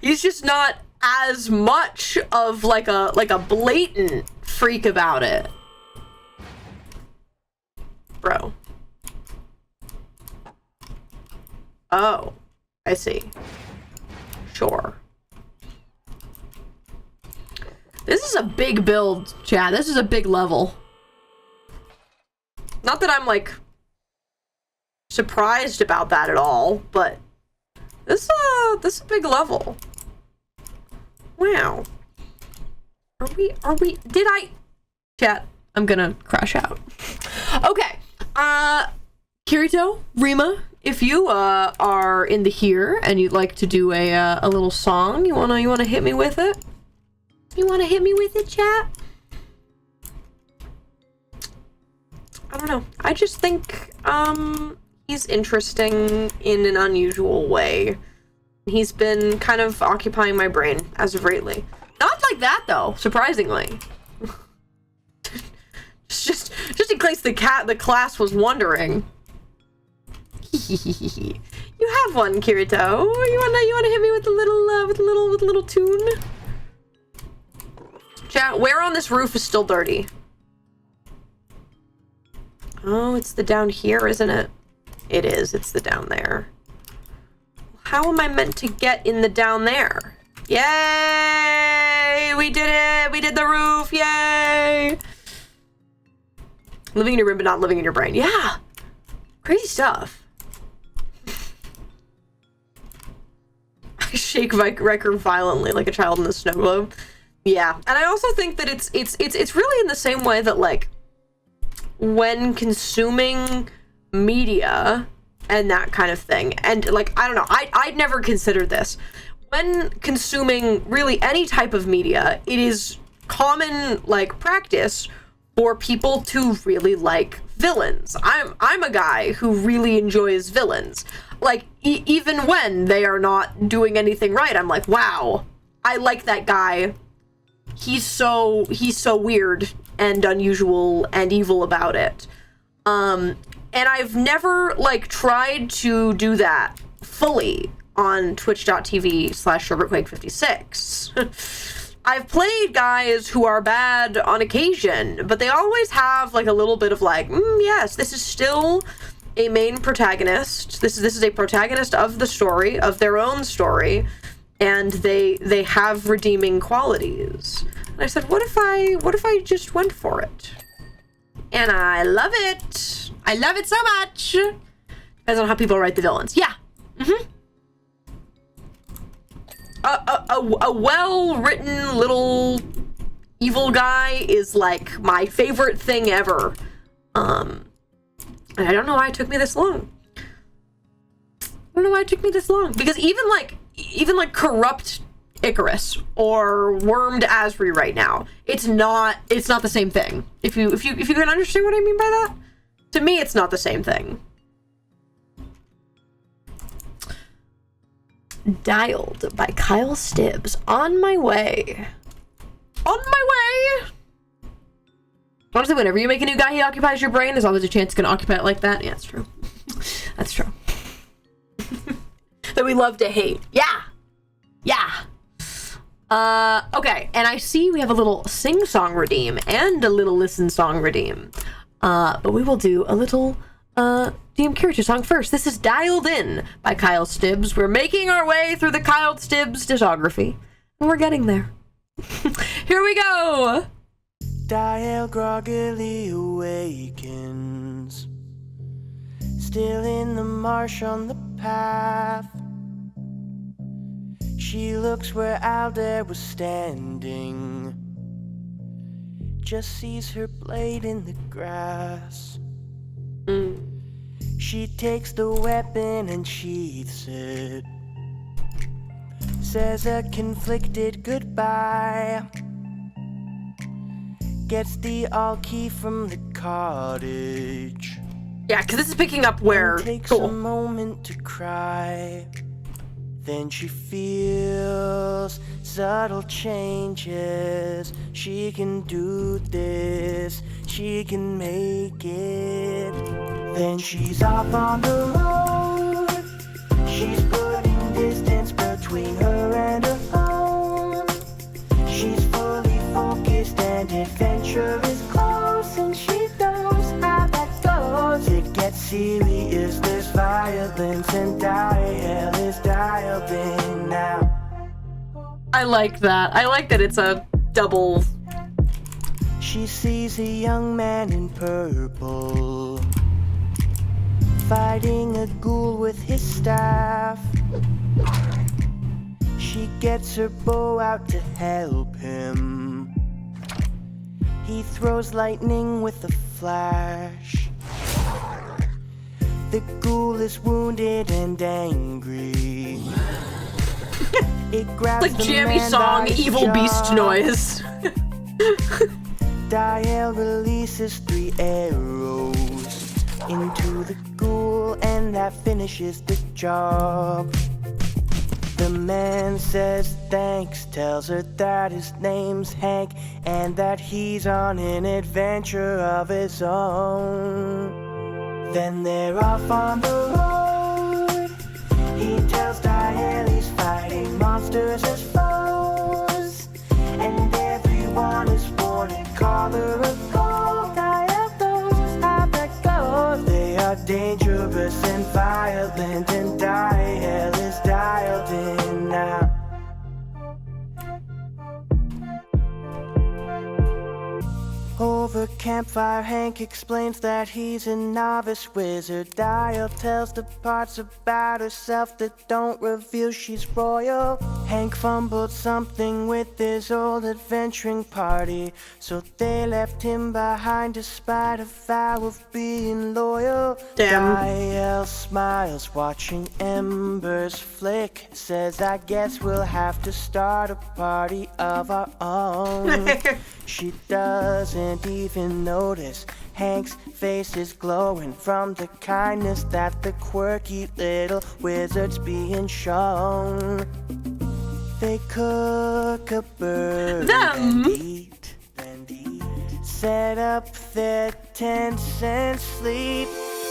He's just not as much of like a blatant freak about it. Bro. Oh, I see. Sure. This is a big build, chat. This is a big level. Not that I'm like surprised about that at all, but this is a big level. Wow. Chat, I'm gonna crash out. Okay. Kirito, Rima, if you are in the here and you'd like to do a little song, you wanna hit me with it? You wanna hit me with it, chat? I don't know. I just think he's interesting in an unusual way. He's been kind of occupying my brain as of lately. Not like that though, surprisingly. just in case the class was wondering. You have one, Kirito. You wanna hit me with a little tune? Chat, where on this roof is still dirty? Oh, it's the down here, isn't it? It is. It's the down there. How am I meant to get in the down there? Yay! We did it! We did the roof! Yay! Living in your room, but not living in your brain. Yeah! Crazy stuff. I shake Riker violently like a child in the snow globe. Yeah. And I also think that it's really in the same way that, like, when consuming media and that kind of thing, and like, I don't know, I'd never considered this. When consuming really any type of media, it is common like practice for people to really like villains. I'm a guy who really enjoys villains. Like, even when they are not doing anything right, I'm like, wow, I like that guy. He's so weird and unusual and evil about it. And I've never like tried to do that fully on twitch.tv/SherbertQuake56. I've played guys who are bad on occasion, but they always have like a little bit of like, yes, this is still a main protagonist. This is a protagonist of the story, of their own story, and they have redeeming qualities. And I said, what if I just went for it? And I love it. I love it so much. Depends on how people write the villains. Yeah. A well-written little evil guy is like my favorite thing ever. And I don't know why it took me this long. Because even like corrupt Icarus or wormed Asri right now, it's not the same thing. If you can understand what I mean by that, to me it's not the same thing. Dialed by Kyle Stibbs. On my way. Honestly, whenever you make a new guy, he occupies your brain. There's always a chance he's gonna occupy it like that. Yeah, that's true. That's true. That we love to hate. Yeah. Okay, and I see we have a little sing-song redeem and a little listen-song redeem. But we will do a little DM character song first. This is Dialed In by Kyle Stibbs. We're making our way through the Kyle Stibbs discography, and we're getting there. Here we go! Dial groggily awakens, still in the marsh on the path. She looks where Aldair was standing, just sees her blade in the grass. She takes the weapon and sheaths it, says a conflicted goodbye, gets the all key from the cottage. Yeah, because this is picking up where... Takes a moment to cry. Then she feels subtle changes. She can do this, she can make it. Then she's off on the road. She's putting distance between her and her home. She's fully focused and adventure is close, and she knows how that goes. It gets serious, there's violence, and Dial is dialed in now. I like that. I like that it's a double. She sees a young man in purple fighting a ghoul with his staff. She gets her bow out to help him. He throws lightning with a flash. The ghoul is wounded and angry. It grabs like jammy song, evil beast noise. Dial releases 3 arrows into the ghoul, and that finishes the job. The man says thanks, tells her that his name's Hank, and that he's on an adventure of his own. Then they're off on the road. He tells Dial he's fighting monsters as foes, and everyone is warned and call her a ghoul. Dial knows how that goes. They are dangerous and violent, and Dial is dialed in now. Over campfire, Hank explains that he's a novice wizard. Dial tells the parts about herself that don't reveal she's royal. Hank fumbled something with his old adventuring party, so they left him behind despite a vow of being loyal. Damn. Dial smiles watching embers flick, says I guess we'll have to start a party of our own. She doesn't even notice Hank's face is glowing from the kindness that the quirky little wizard's being shown. They cook a bird and eat, set up their tents and sleep.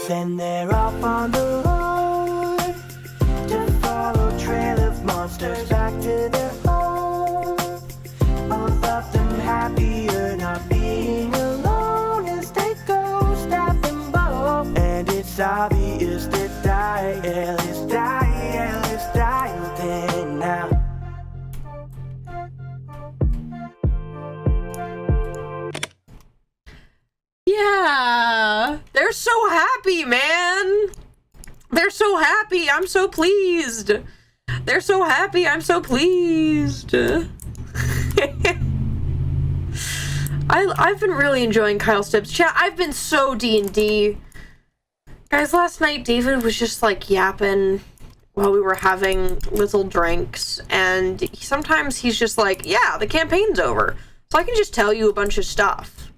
Then they're off on the road to follow trail of monsters back to their home. Both of them happier not being alone as they go, stab them both. And it's obvious that Dial is dialed in now. Yeah, they're so happy, man. They're so happy. I'm so pleased. They're so happy. I'm so pleased. I've been really enjoying Kyle Stibbs' chat. I've been so D&D. Guys, last night David was just like yapping while we were having little drinks, and sometimes he's just like, yeah, the campaign's over, so I can just tell you a bunch of stuff.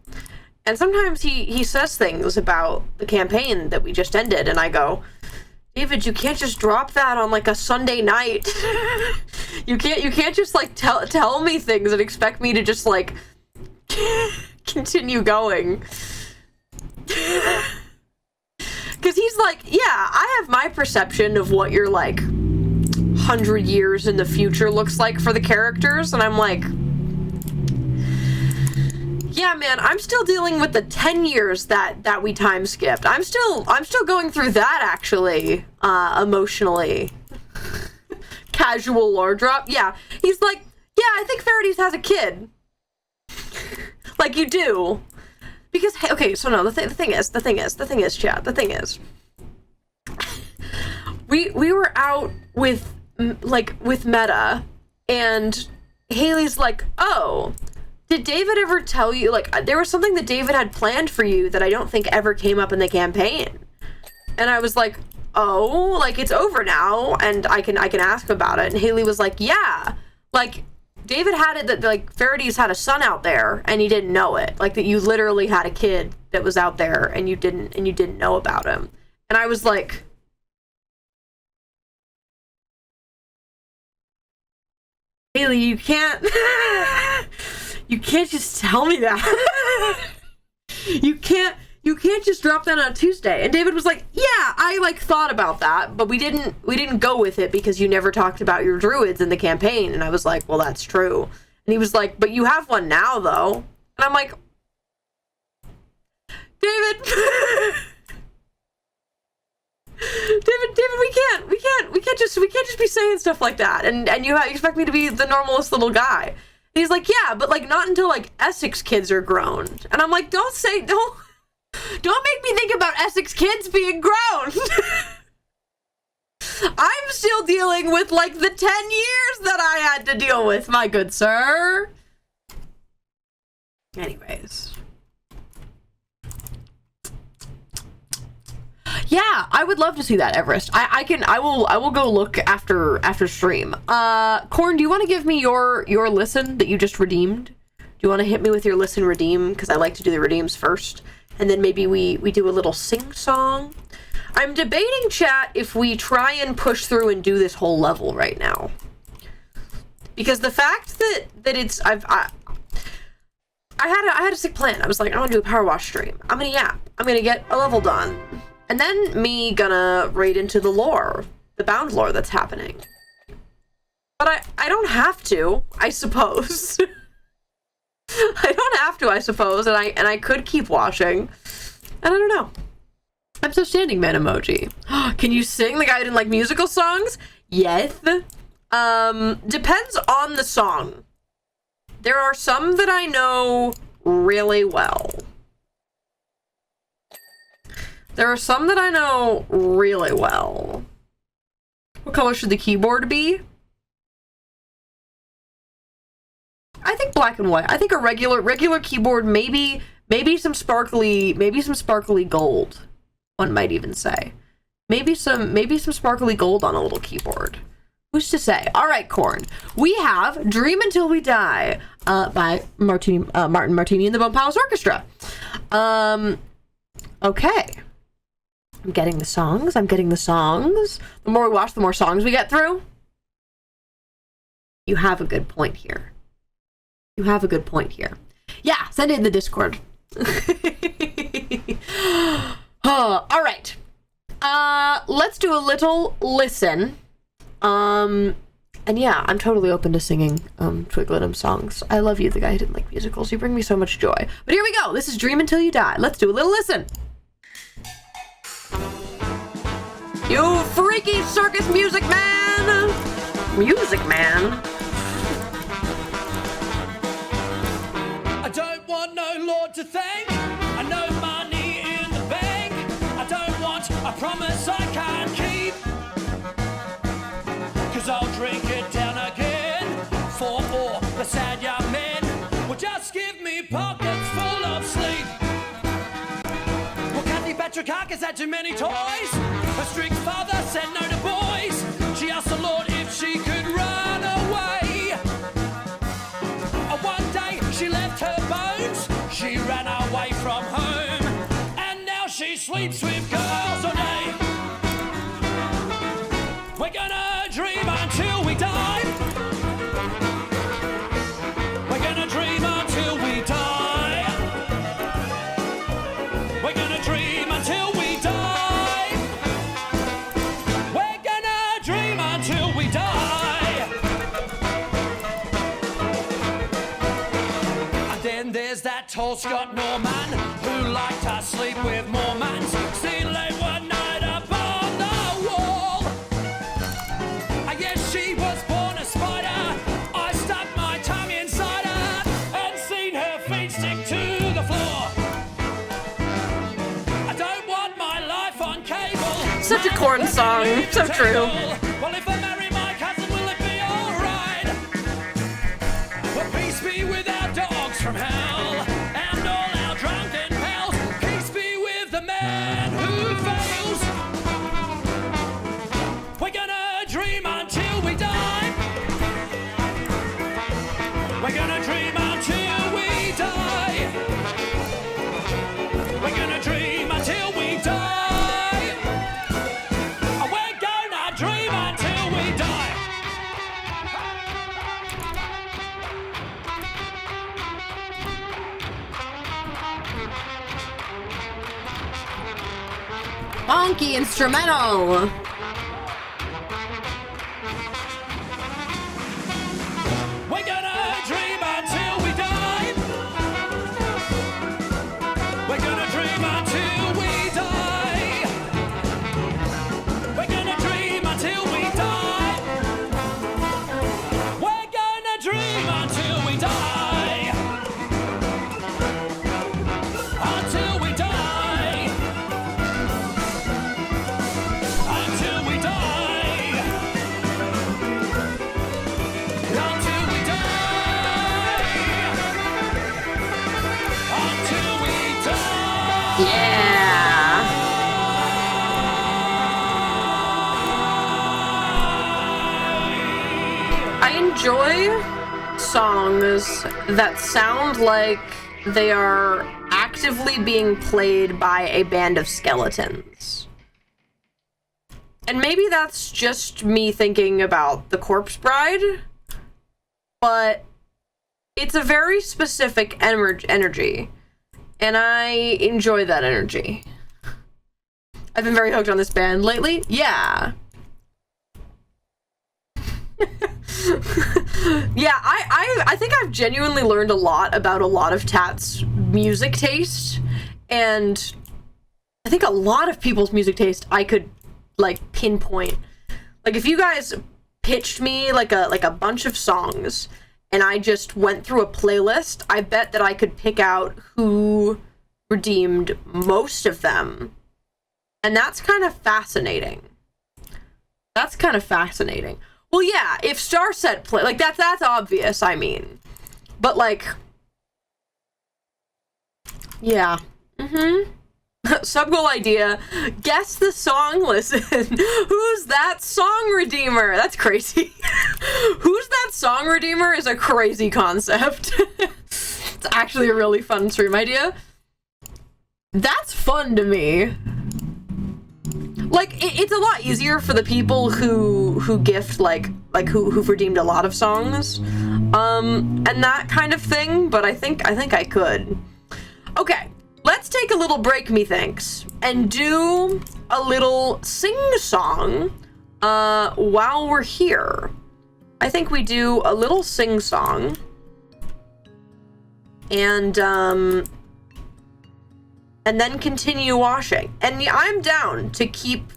And sometimes he says things about the campaign that we just ended, and I go, David, you can't just drop that on like a Sunday night. you can't just like tell me things and expect me to just like continue going. Because he's like, yeah, I have my perception of what your like 100 years in the future looks like for the characters, and I'm like, yeah, man, I'm still dealing with the 10 years that we time skipped. I'm still going through that, actually, emotionally. Casual lore drop. Yeah, he's like, yeah, I think Faraday has a kid. Like you do. Because, okay, so no, the thing is, chat, the thing is, we were out with Meta, and Haley's like, oh, did David ever tell you, like, there was something that David had planned for you that I don't think ever came up in the campaign? And I was like, oh, like, it's over now, and I can ask about it. And Haley was like, yeah, like, David had it that, like, Faraday's had a son out there, and he didn't know it. Like, that you literally had a kid that was out there, and you didn't know about him. And I was like, Haley, you can't just tell me that. You can't just drop that on a Tuesday. And David was like, yeah, I like thought about that, but we didn't go with it because you never talked about your druids in the campaign. And I was like, well, that's true. And he was like, but you have one now though. And I'm like, David, we can't just be saying stuff like that. And you expect me to be the normalest little guy. And he's like, yeah, but like not until like Essex kids are grown. And I'm like, don't make me think about Essex kids being grown. I'm still dealing with like the 10 years that I had to deal with, my good sir. Anyways. Yeah, I would love to see that, Everest. I will go look after stream. Corn, do you want to give me your listen that you just redeemed? Do you want to hit me with your listen redeem? Because I like to do the redeems first. And then maybe we do a little sing-song. I'm debating, chat, if we try and push through and do this whole level right now. Because the fact that it's... I had a sick plan. I was like, I want to do a Powerwash stream. I'm gonna yap. I'm gonna get a level done. And then me gonna raid into the lore. The bound lore that's happening. But I don't have to, I suppose. I don't have to, I suppose, and I could keep watching. And I don't know. I'm so standing man emoji. Can you sing? The guy who didn't like musical songs? Yes. Depends on the song. There are some that I know really well. There are some that I know really well. What color should the keyboard be? I think black and white. I think a regular keyboard, maybe some sparkly gold. One might even say. Maybe some sparkly gold on a little keyboard. Who's to say? All right, Corn. We have "Dream Until We Die" by Martin Martini and the Bone Palace Orchestra. Okay. I'm getting the songs. The more we watch, the more songs we get through. You have a good point here. Yeah, send it in the Discord. All right. Let's do a little listen. And yeah, I'm totally open to singing Twigletum songs. I love you, the guy who didn't like musicals. You bring me so much joy. But here we go. This is "Dream Until You Die." Let's do a little listen. You freaky circus music man! Music man? I don't want no lord to thank. I know money in the bank. I don't want a promise I can't keep. 'Cause I'll drink it down again for the sad young men. Well, just give me pockets Patriarchus had too many toys. Her strict father said no to boys. She asked the Lord if she could run away. One day she left her bones. She ran away from home. And now she sleeps with girls all day. We're gonna dream until we die. We're gonna dream until we die. We're gonna dream until we die. We're gonna dream until we die. And then there's that tall Scott Norman who liked to sleep with Mormons. Seen late one night up on the wall. I guess she was born a spider. I stuck my tongue inside her and seen her feet stick to the floor. I don't want my life on cable. Such a corn song. So true. Well, if I marry my cousin, will it be alright? Well, peace be with our dogs from hell and all our drunken pals. Peace be with the man who fails. We're gonna dream until we die. We're gonna dream until we die. We're gonna dream until we die. We're gonna dream until we die. Funky instrumental. We're gonna dream until we die. We're gonna dream until we die. We're gonna dream until we die. We're gonna dream until we die. Until we die. Until we die. Until we die. Until we die. Yeah. I enjoy songs that sound like they are actively being played by a band of skeletons. And maybe that's just me thinking about The Corpse Bride, but it's a very specific energy, and I enjoy that energy. I've been very hooked on this band lately. Yeah. Yeah, I think I've genuinely learned a lot about a lot of Tat's music taste, and I think a lot of people's music taste I could, like, pinpoint. Like, if you guys pitched me, like a bunch of songs, and I just went through a playlist, I bet that I could pick out who redeemed most of them. And that's kind of fascinating. That's kind of fascinating. Well, yeah, if Starset play, like, that's obvious, I mean. But, like, yeah. Sub-goal idea. Guess the song listen. Who's that song redeemer? That's crazy. Who's that song redeemer is a crazy concept. It's actually a really fun stream idea. That's fun to me. Like, it's a lot easier for the people who gift, like who've redeemed a lot of songs, and that kind of thing, but I think I could. Okay, let's take a little break, methinks, and do a little sing-song, while we're here. I think we do a little sing-song, and then continue washing. And yeah, I'm down to keep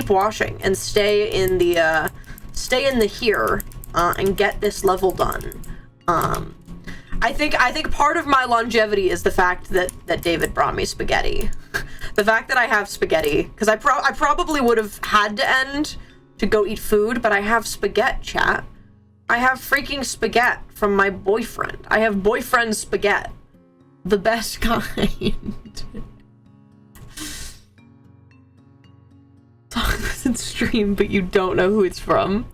washing and stay in the here, and get this level done. I think part of my longevity is the fact that David brought me spaghetti. The fact that I have spaghetti, because I probably would have had to end to go eat food, but I have spaghetti, chat. I have freaking spaghetti from my boyfriend. I have boyfriend spaghetti. The best kind. recent stream, but you don't know who it's from.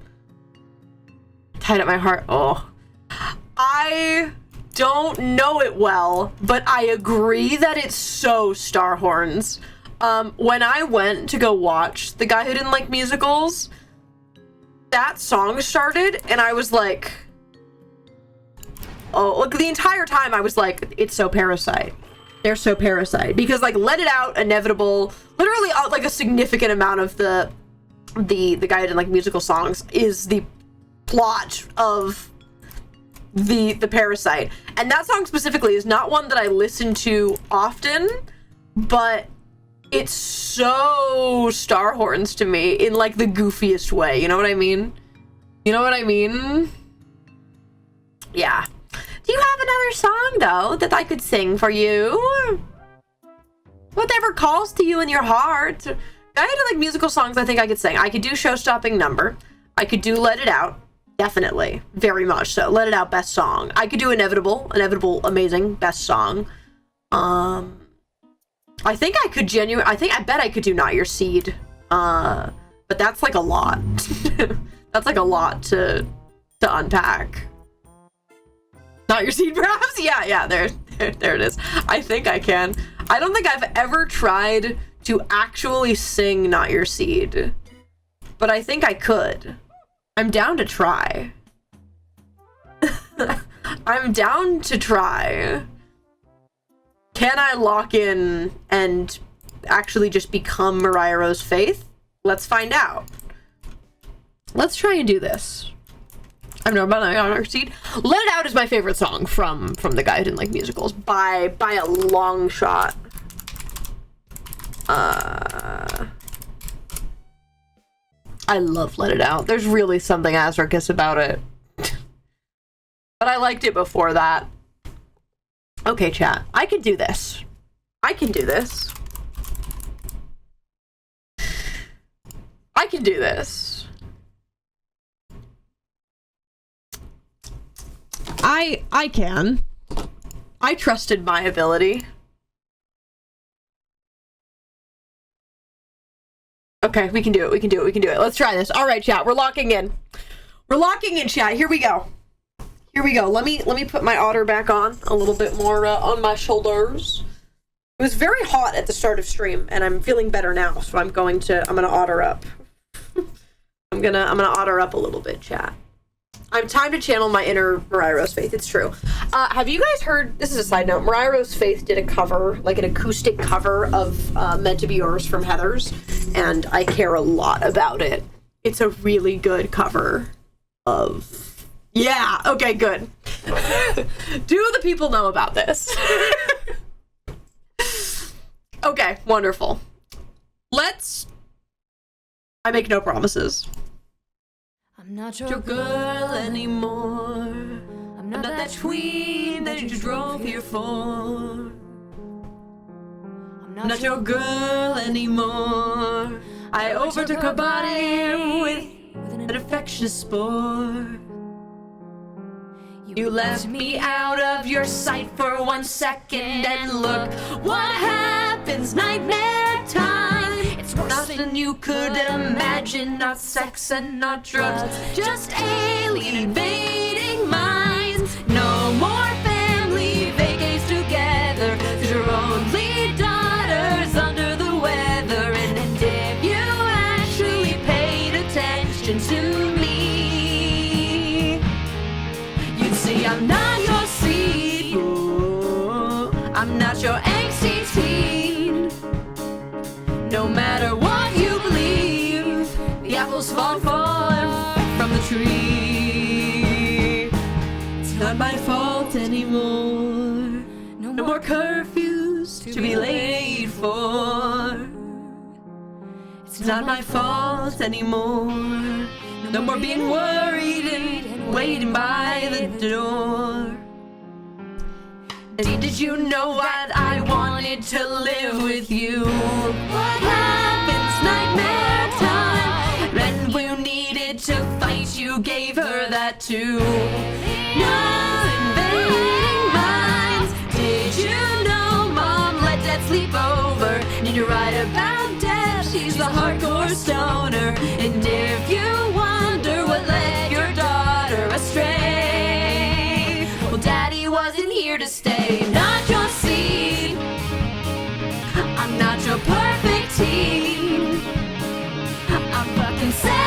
Tied up my heart. Oh. I don't know it well, but I agree that it's so Starhorns. When I went to go watch The Guy Who Didn't Like Musicals, that song started, and I was like, oh, like the entire time I was like, it's so Parasite. They're so Parasite. Because like Let It Out, Inevitable, literally like a significant amount of the Guy Who Didn't Like Musical songs is the plot of the Parasite. And that song specifically is not one that I listen to often, but it's so Starhorns to me in like the goofiest way. You know what I mean? You know what I mean? Yeah. Do you have another song though that I could sing for you? Whatever calls to you in your heart. Guy Who Didn't Like Musical songs I think I could sing. I could do Show-Stopping Number. I could do Let It Out. Definitely. Very much so. Let It Out, best song. I could do Inevitable. Inevitable, amazing. Best song. I think I could I bet I could do Not Your Seed. But that's like a lot. That's like a lot to unpack. Not Your Seed, perhaps? Yeah, there it is. I think I can. I don't think I've ever tried to actually sing Not Your Seed. But I think I could. I'm down to try. I'm down to try. Can I lock in and actually just become Mariah Rose Faith? Let's find out. Let's try and do this. I've never been on our seat. Let It Out is my favorite song from The Guy Who Didn't Like Musicals by a long shot. I love Let It Out. There's really something Azarchus about it. But I liked it before that. Okay, chat. I can do this. I can do this. I can do this. I can. I trusted my ability. Okay, we can do it. We can do it. We can do it. Let's try this. All right, chat. We're locking in. We're locking in, chat. Here we go. Here we go. Let me put my otter back on a little bit more on my shoulders. It was very hot at the start of stream, and I'm feeling better now. So I'm gonna otter up. I'm gonna otter up a little bit, chat. I'm time to channel my inner Mariah Rose Faith. It's true. Have you guys heard? This is a side note. Mariah Rose Faith did a cover, like an acoustic cover of "Meant to Be Yours" from Heathers, and I care a lot about it. It's a really good cover of. Yeah. Okay. Good. Do the people know about this? Okay. Wonderful. I make no promises. I'm not your girl anymore. I'm not that queen that you drove here for. I'm not your girl anymore. I overtook her body with an infectious spore. You left me out of your sight for 1 second, and look what happens, nightmare time. It's worse than you could imagine, not sex and not drugs, just alien invading minds. No more family vacays together, 'cause your only daughter's under the weather. And if you actually paid attention to me, you'd see I'm not your seed. Ooh, I'm not your angsty teen. No matter what you believe, the apples fall far from the tree. It's not my fault anymore. No more curfews to be late for. It's not my fault anymore. No more being worried and waiting by the door. Did you know that I wanted to live with you? What happens, nightmare time? When we needed to fight, you gave her that too. No invading minds. Did you know Mom let Dad sleep over? Did you write about death? he's the hardcore stoner. And if you wonder what led your daughter astray, well, Daddy wasn't here to stay. Not your seed, I'm not your perfect teen. I'm fucking 17.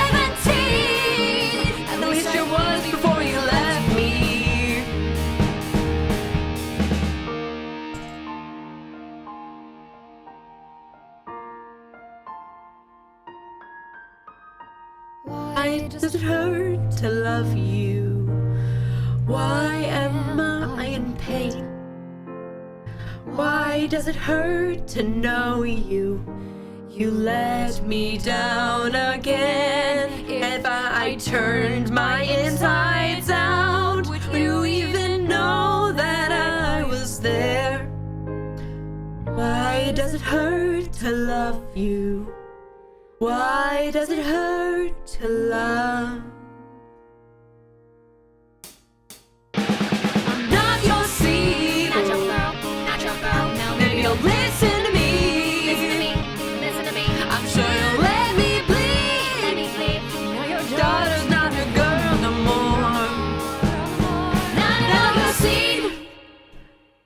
At least you was before you left me. Why does it hurt to love you? Why am I in pain? Why does it hurt to know you? You let me down again. If I turned my insides out, would you even know that I was there? Why does it hurt to love you? Why does it hurt to love? I'm not your seed. Not your girl, not your girl. Now Maybe you'll listen to me. listen to me, listen to me. I'm sure you'll let me bleed. Let me sleep. Now your Daughter's not your girl no more. Not your seed,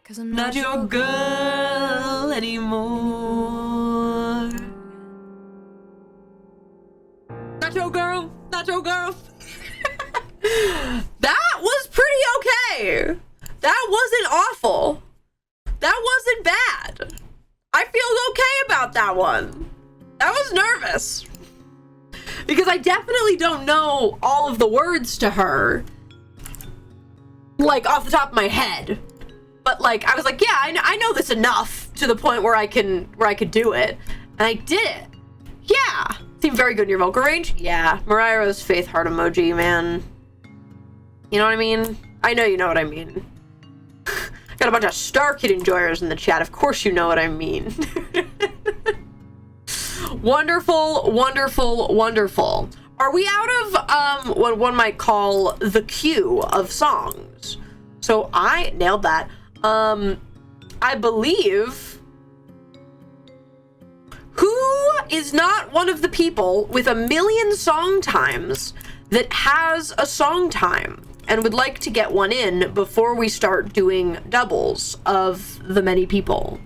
'cause I'm not your girl anymore. Not your girl, not your girl. That was pretty okay. That wasn't awful. That wasn't bad. I feel okay about that one. I was nervous. Because I definitely don't know all of the words to her. Like, off the top of my head. But, like, I was like, yeah, I know this enough to the point where I could do it. And I did it. Yeah. Seemed very good in your vocal range. Yeah. Mariah Rose Faith heart emoji, man. You know what I mean? I know you know what I mean. Got a bunch of Star Kid enjoyers in the chat. Of course you know what I mean. Wonderful, wonderful, wonderful. Are we out of what one might call the queue of songs? So I nailed that. I believe... Who is not one of the people with 1 million song times that has a song time and would like to get one in before we start doing doubles of the many people?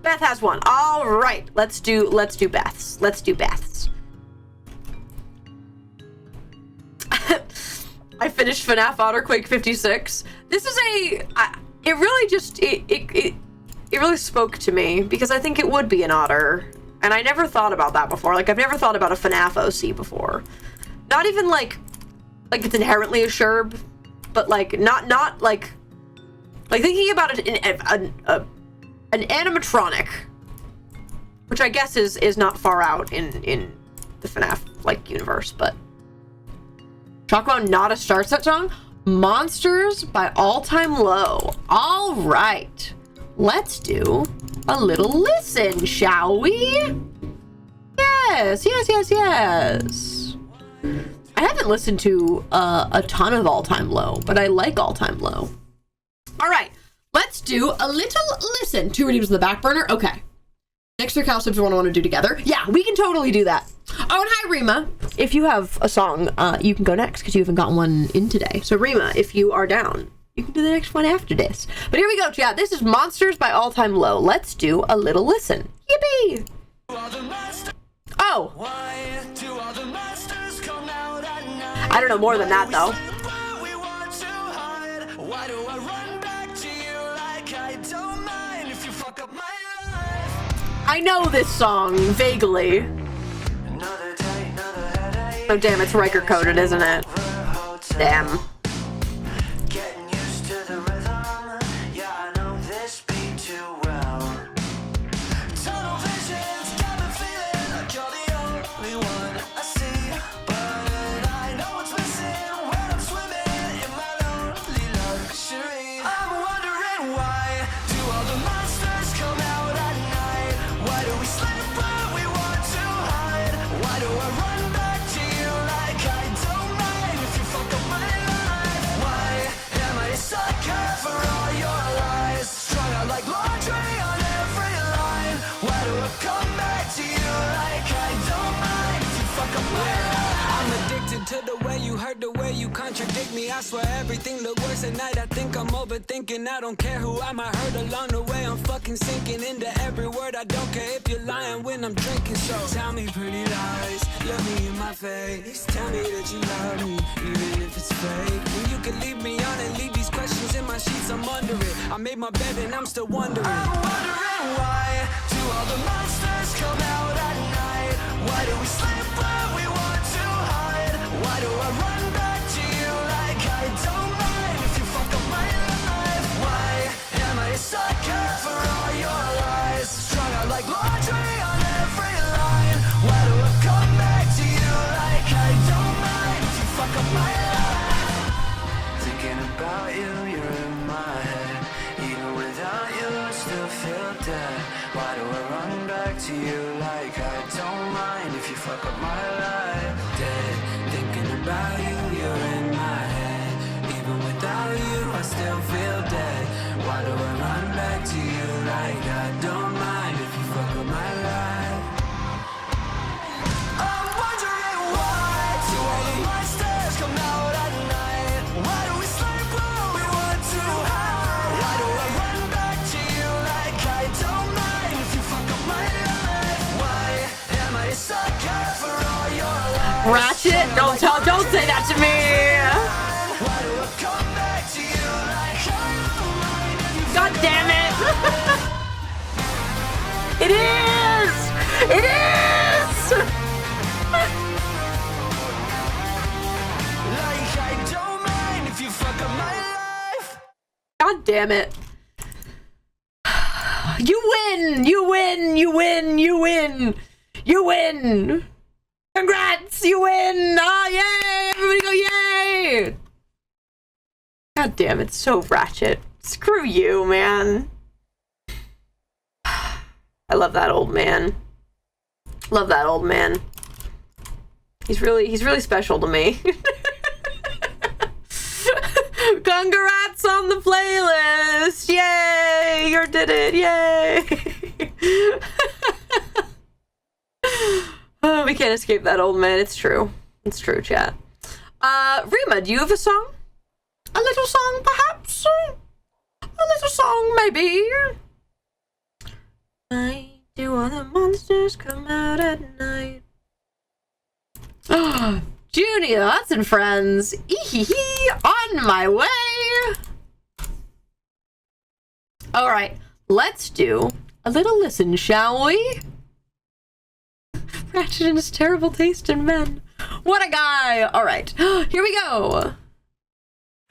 Beth has one. All right, let's do Beth's. Let's do Beth's. I finished FNAF Otterquake 56. This is it really just it really spoke to me because I think it would be an otter. And I never thought about that before. Like, I've never thought about a FNAF OC before. Not even like it's inherently a Sherb, but like not like thinking about it in an animatronic, which I guess is not far out in the FNAF like universe, but talk about not a Star Set song. Monsters by All Time Low. All right. Let's do a little listen, shall we? Yes, yes, yes, yes. I haven't listened to a ton of All Time Low, but I like All Time Low. All right, let's do a little listen. 2 redeems in the back burner. Okay. Next 3 cow subs we want to do together. Yeah, we can totally do that. Oh, and hi, Rima. If you have a song, you can go next because you haven't gotten one in today. So, Rima, if you are down, you can do the next one after this. But here we go, chat. This is Monsters by All Time Low. Let's do a little listen. Yippee! Oh! I don't know more than that, though. I know this song, vaguely. Oh, damn, it's Riker coded, isn't it? Damn. I'm addicted to the way you hurt, the way you contradict me. I swear everything look worse at night. I think I'm overthinking. I don't care who I might hurt along the way. I'm fucking sinking into every word. I don't care if you're lying when I'm drinking. So tell me pretty lies, look me in my face. Tell me that you love me, even if it's fake. When you can leave me on and leave these questions in my sheets, I'm under it. I made my bed and I'm still wondering. I'm wondering why do all the monsters come out at night? Why do we sleep when we want to hide? Why do I run back to you like I don't mind if you fuck up my life? Why am I a sucker for all your lies? Strung out like laundry on every line. Why do I come back to you like I don't mind if you fuck up my life? Thinking about you, you're in my head. Even without you, I still feel dead. Why do I run back to you like I don't mind if you fuck up my life? Dead, thinking about you, you're in my head. Even without you, I still feel dead. Why do I run back to you like I don't mind if you fuck up my life? I'm wondering why do all the monsters come out at night? Why do we sleep when we want to hide? Why do I run back to you like I don't mind if you fuck up my life? Why am I a sucker for all your lies? Ratchet, don't say that to me. Why do I come back to you like I don't mind if you God damn it. It is. It is. like I don't mind if you fuck up my life? God damn it. You win. You win. You win. You win. You win. Congrats. You win. Oh, yay. Everybody go yay. God damn it. So ratchet. Screw you, man. I love that old man. Love that old man. He's really special to me. Congrats on the playlist! Yay! You did it! Yay! Oh, we can't escape that old man. It's true. It's true, chat. Rima, do you have a song? A little song, perhaps? A little song, maybe? Why do all the monsters come out at night? Junior, that's and friends. Eehee, on my way. Alright, let's do a little listen, shall we? Ratchet and his terrible taste in men. What a guy! Alright, here we go.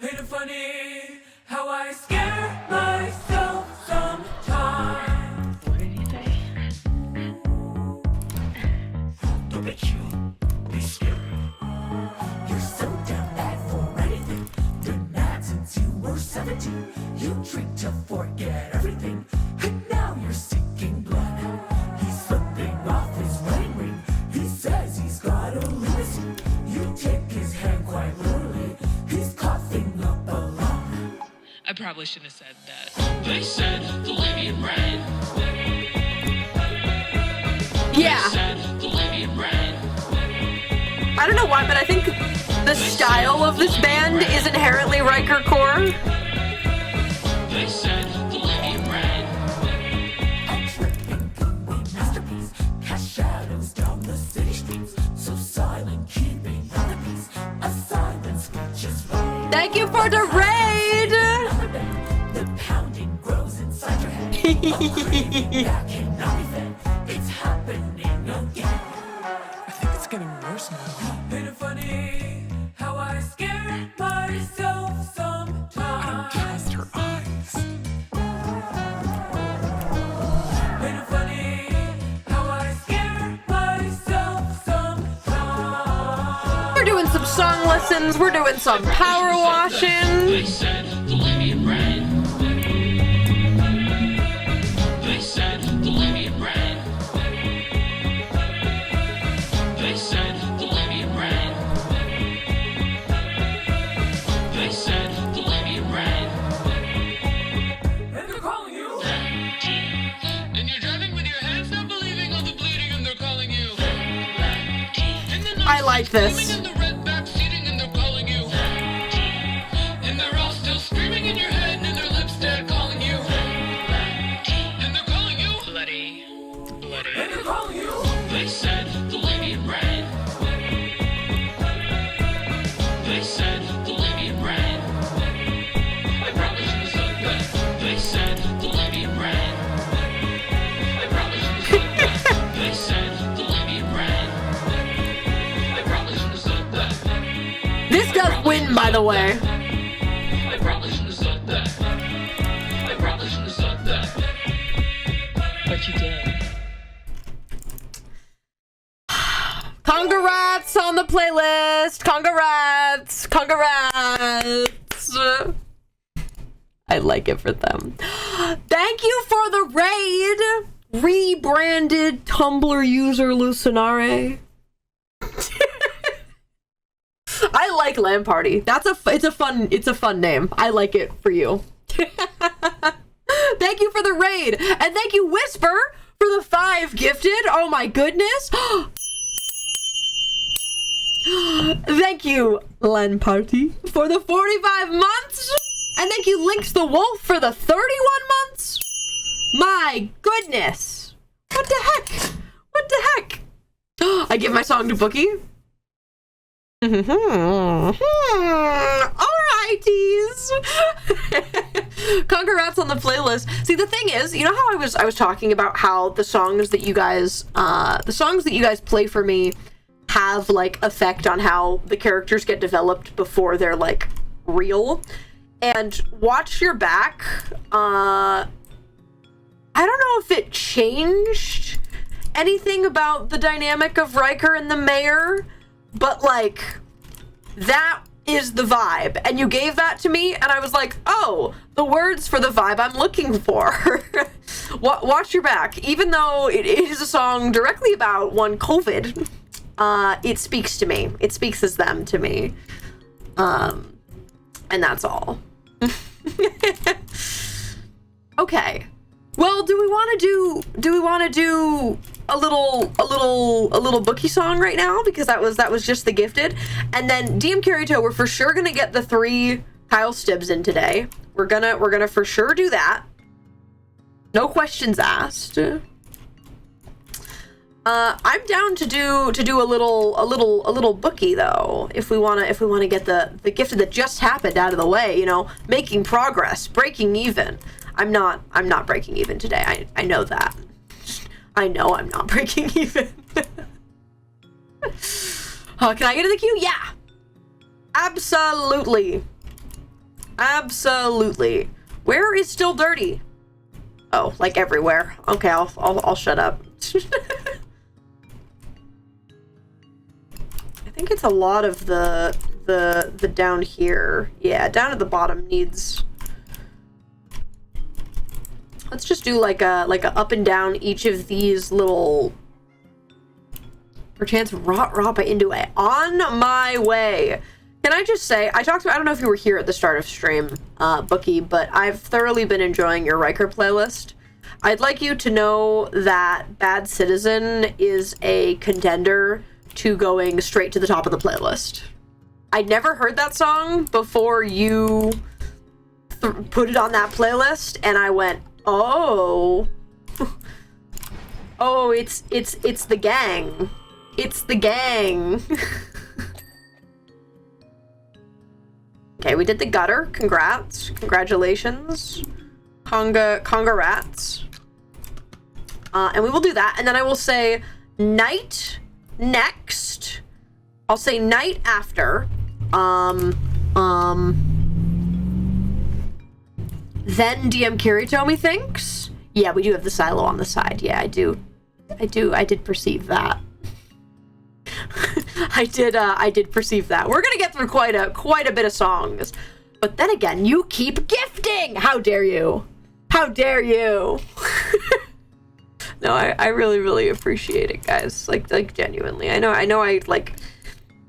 Ain't it funny how I scare myself sometimes? What did you say? Don't be cute, be scared. You're so damn bad for anything. Been mad since you were 17. You drink to forget everything. And now you're seeking blood. He's slipping off his wedding ring. He says he's got a limousine. You take his hand quite literally. He's coughing up a lung. I probably shouldn't have said that. They said the lady in red. Yeah. They said the lady in red. I don't know why, but I think the style of this band is inherently Riker core. They said the lady in red. A tripping gooey masterpiece. Cast shadows down the city streets. So silent, keeping on the peace. A silence which is right. Thank you for the raid! The pounding grows inside your head. That cannot be fed. It's happening again. I think it's getting worse now. Ain't it funny how I scare myself sometimes? I don't trust her eyes. Ain't it funny how I scare myself sometimes? We're doing some song lessons, we're doing some power washing. They said the lady in red. They said the lady in red. They said the lady in red. They said the lady in red. And they're calling you. And you're driving with your hands not believing all the bleeding and they're calling you. I like this. In the red back seating and they're calling you. And they're all still screaming in your head and their lips they're calling you. And they're calling you bloody. And they're calling you. They said the lady in red. They said the lady in red. I probably should have said that. They said the lady in red. I probably should have said that. They said the lady in red. I probably should have said that. This does win, by the way. I probably should have said that. I probably should have said that. But you did. Congrats on the playlist. Congrats. Congrats. I like it for them. Thank you for the raid. Rebranded Tumblr user Lucinare. I like LAN Party. It's a fun name. I like it for you. Thank you for the raid. And thank you, Whisper, for the 5 gifted. Oh my goodness. Thank you, LAN Party, for the 45 months. And thank you, Lynx the Wolf, for the 31 months. My goodness. What the heck? What the heck? I give my song to Bookie. Alrighties. Congrats on the playlist. See, the thing is, you know how I was talking about how the songs that you guys play for me have like effect on how the characters get developed before they're like real. And Watch Your Back, I don't know if it changed anything about the dynamic of Riker and the mayor, but like that is the vibe, and you gave that to me and I was like, oh, the words for the vibe I'm looking for. Watch Your Back, even though it is a song directly about COVID, it speaks to me. It speaks as them to me. And that's all. Okay. Well, do we want to do a little Bookie song right now, because that was just the gifted, and then DM Kirito, we're for sure gonna get the 3 Kyle Stibbs in today. We're gonna for sure do that. No questions asked. I'm down to do a little Bookie though, if we wanna get the gifted that just happened out of the way, you know, making progress, breaking even. I'm not breaking even today. I know that. I know I'm not breaking even. Can I get in the queue? Yeah. Absolutely. Absolutely. Where is Still Dirty? Oh, like everywhere. Okay, I'll shut up. I think it's a lot of the down here. Yeah, down at the bottom needs. Let's just do like a up and down each of these little. Perchance rot into a on my way. Can I just say, I don't know if you were here at the start of stream, Bookie, but I've thoroughly been enjoying your Riker playlist. I'd like you to know that Bad Citizen is a contender to going straight to the top of the playlist. I'd never heard that song before you put it on that playlist, and I went, oh. Oh, it's the gang. It's the gang. Okay, we did the gutter. Congrats. Congratulations. Congrats. And we will do that. And then I will say night next. I'll say night after. Then DM Kirito, methinks. Yeah, we do have the silo on the side. Yeah, I did perceive that. I did perceive that. We're gonna get through quite a bit of songs. But then again, you keep gifting! How dare you? How dare you? No, I really, really appreciate it, guys. Like genuinely. I know I like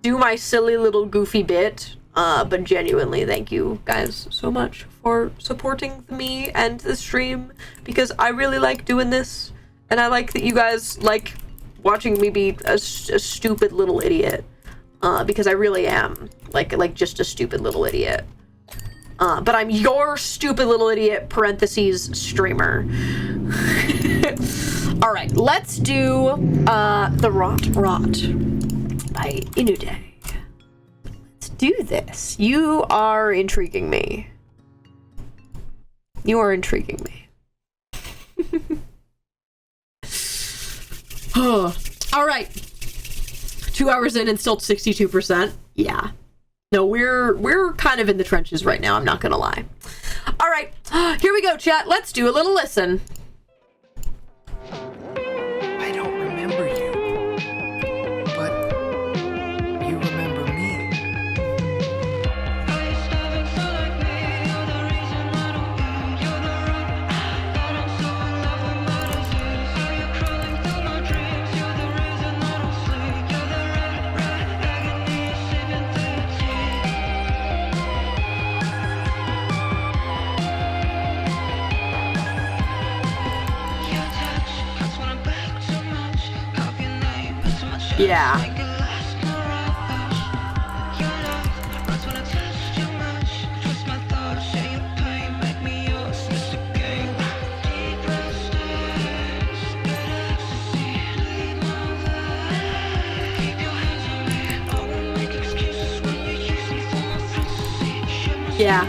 do my silly little goofy bit, but genuinely, thank you guys so much for supporting me and the stream, because I really like doing this, and I like that you guys like watching me be a stupid little idiot. because I really am like just a stupid little idiot. But I'm your stupid little idiot (parentheses streamer). All right, let's do the Rot by Inude. Let's do this. You are intriguing me. You are intriguing me. All right. 2 hours in and still 62%. Yeah. No, we're kind of in the trenches right now, I'm not gonna lie. All right, here we go, chat. Let's do a little listen. I don't remember you, but you remember me. Yeah. Yeah.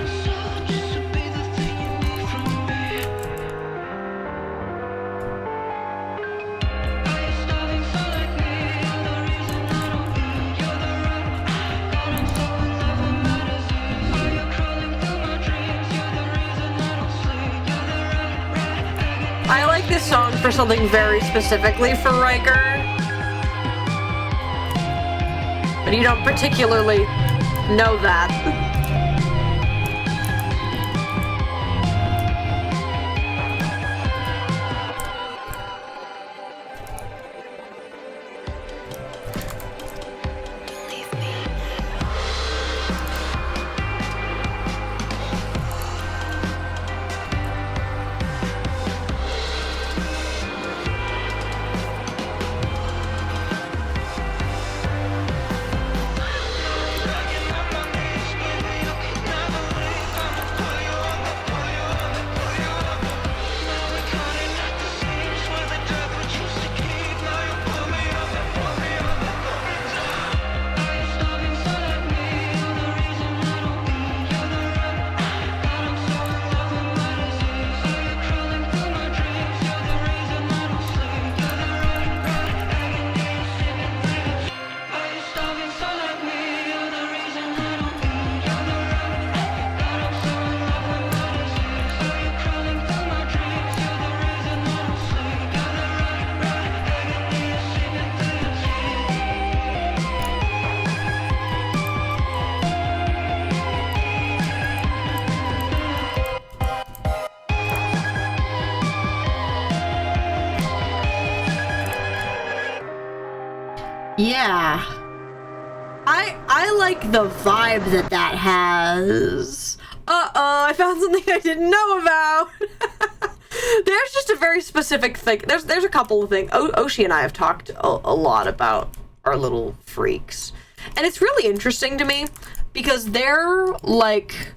I like this song for something very specifically for Riker. But you don't particularly know that. Yeah. I like the vibe that has. Uh-oh, I found something I didn't know about. There's just a very specific thing. There's a couple of things. Oshi and I have talked a lot about our little freaks. And it's really interesting to me because their, like,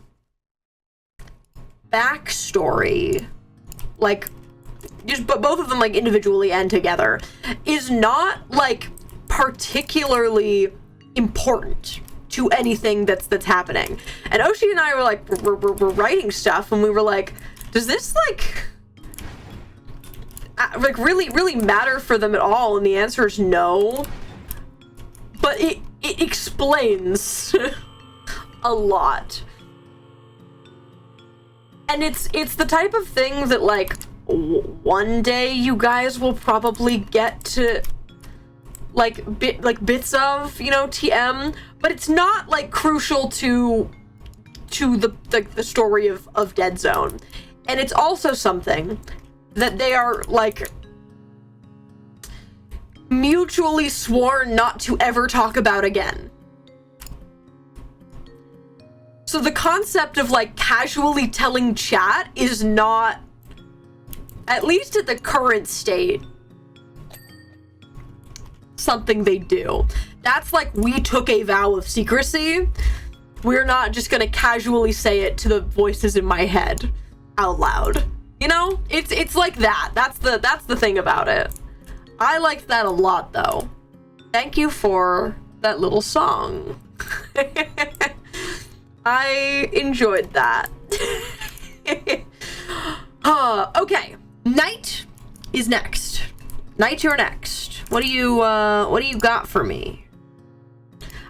backstory, like, just but both of them, like, individually and together, is not, like, particularly important to anything that's happening. And Oshi and I were like, we're writing stuff, and we were like, does this like really matter for them at all? And the answer is no. But it explains a lot. And it's the type of thing that, like, one day you guys will probably get to bits of, you know, TM, but it's not like crucial to the story of Dead Zone. And it's also something that they are, like, mutually sworn not to ever talk about again. So the concept of, like, casually telling chat is not, at least at the current state, something they do. That's like, we took a vow of secrecy. We're not just gonna casually say it to the voices in my head out loud. You know? It's like that. That's the thing about it. I liked that a lot, though. Thank you for that little song. I enjoyed that. Okay. Night is next. Night, you're next. What do you got for me?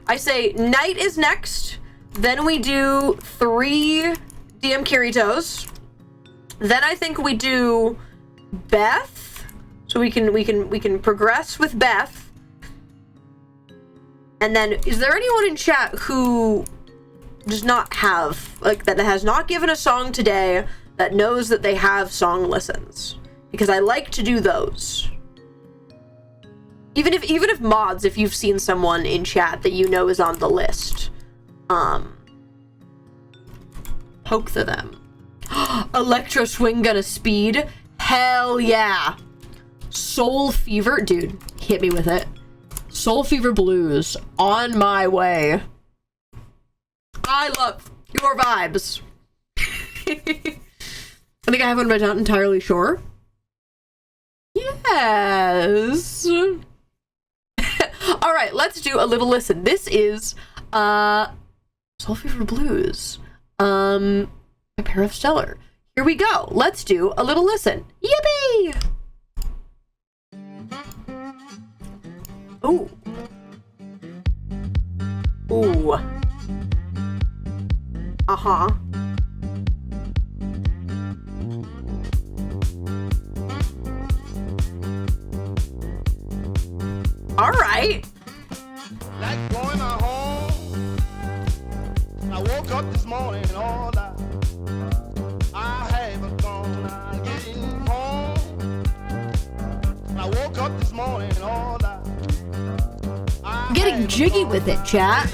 I say Night is next. Then we do 3 DM Kiritos. Then I think we do Beth. So we can progress with Beth. And then is there anyone in chat who does not have, like, that has not given a song today that knows that they have song listens? Because I like to do those. Even if mods, if you've seen someone in chat that you know is on the list, poke to them. Electro Swing Gonna Speed? Hell yeah. Soul Fever, dude, hit me with it. Soul Fever Blues, on my way. I love your vibes. I think I have one, but I'm not entirely sure. Yes. All right, let's do a little listen. This is Soul Fever Blues. A Pair of Stellar. Here we go. Let's do a little listen. Yippee! Ooh. Ooh. Uh-huh. All right. Like going home. I woke up this morning all that I haven't gone getting home. I woke up this morning all that Getting jiggy with it, chat.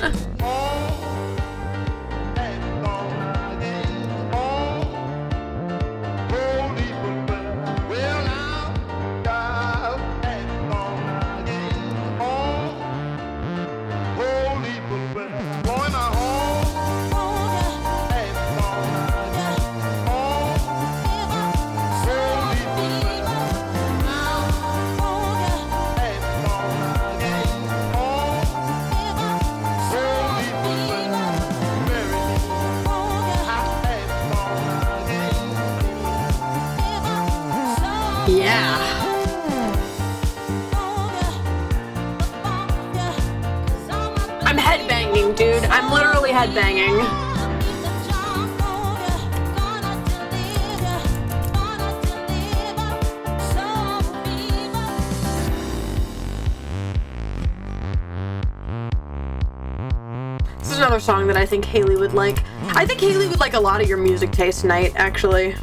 Yeah. I'm headbanging, dude. I'm literally headbanging. This is another song that I think Haley would like. I think Haley would like a lot of your music taste tonight, actually.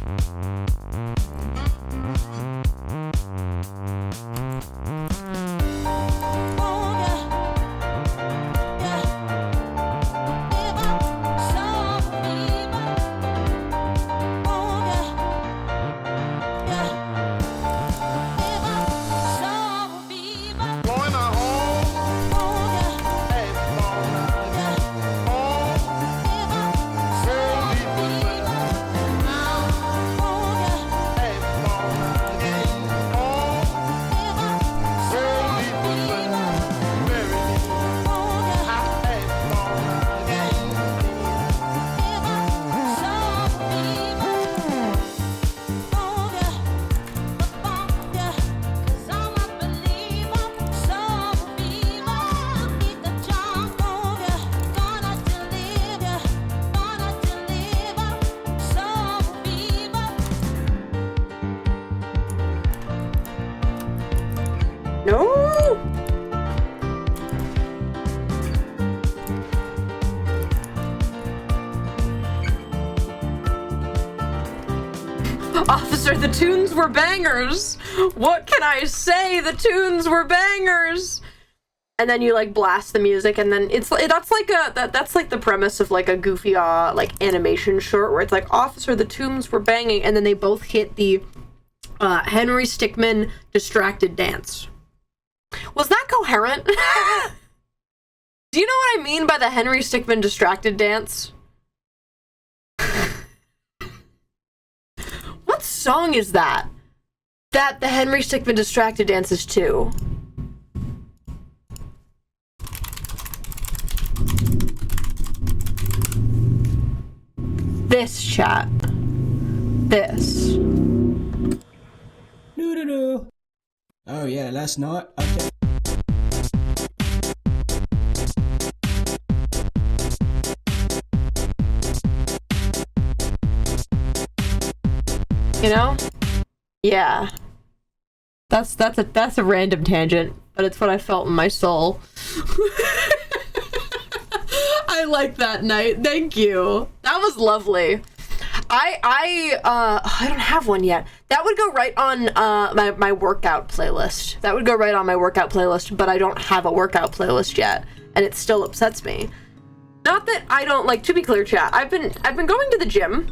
No! Officer, the tunes were bangers! What can I say? The tunes were bangers! And then you like blast the music, and then that's like the premise of like a goofy like animation short where it's like, Officer, the tunes were banging, and then they both hit the Henry Stickmin distracted dance. Was that coherent? Do you know what I mean by the Henry Stickmin distracted dance? What song is that? That the Henry Stickmin distracted dance is to? This, chat. This. Doo-doo-doo. Oh yeah, last night. Okay. You know? Yeah. That's a random tangent, but it's what I felt in my soul. I like that night. Thank you. That was lovely. I don't have one yet. That would go right on my workout playlist. That would go right on my workout playlist, but I don't have a workout playlist yet, and it still upsets me. Not that I don't, like, to be clear, chat, I've been going to the gym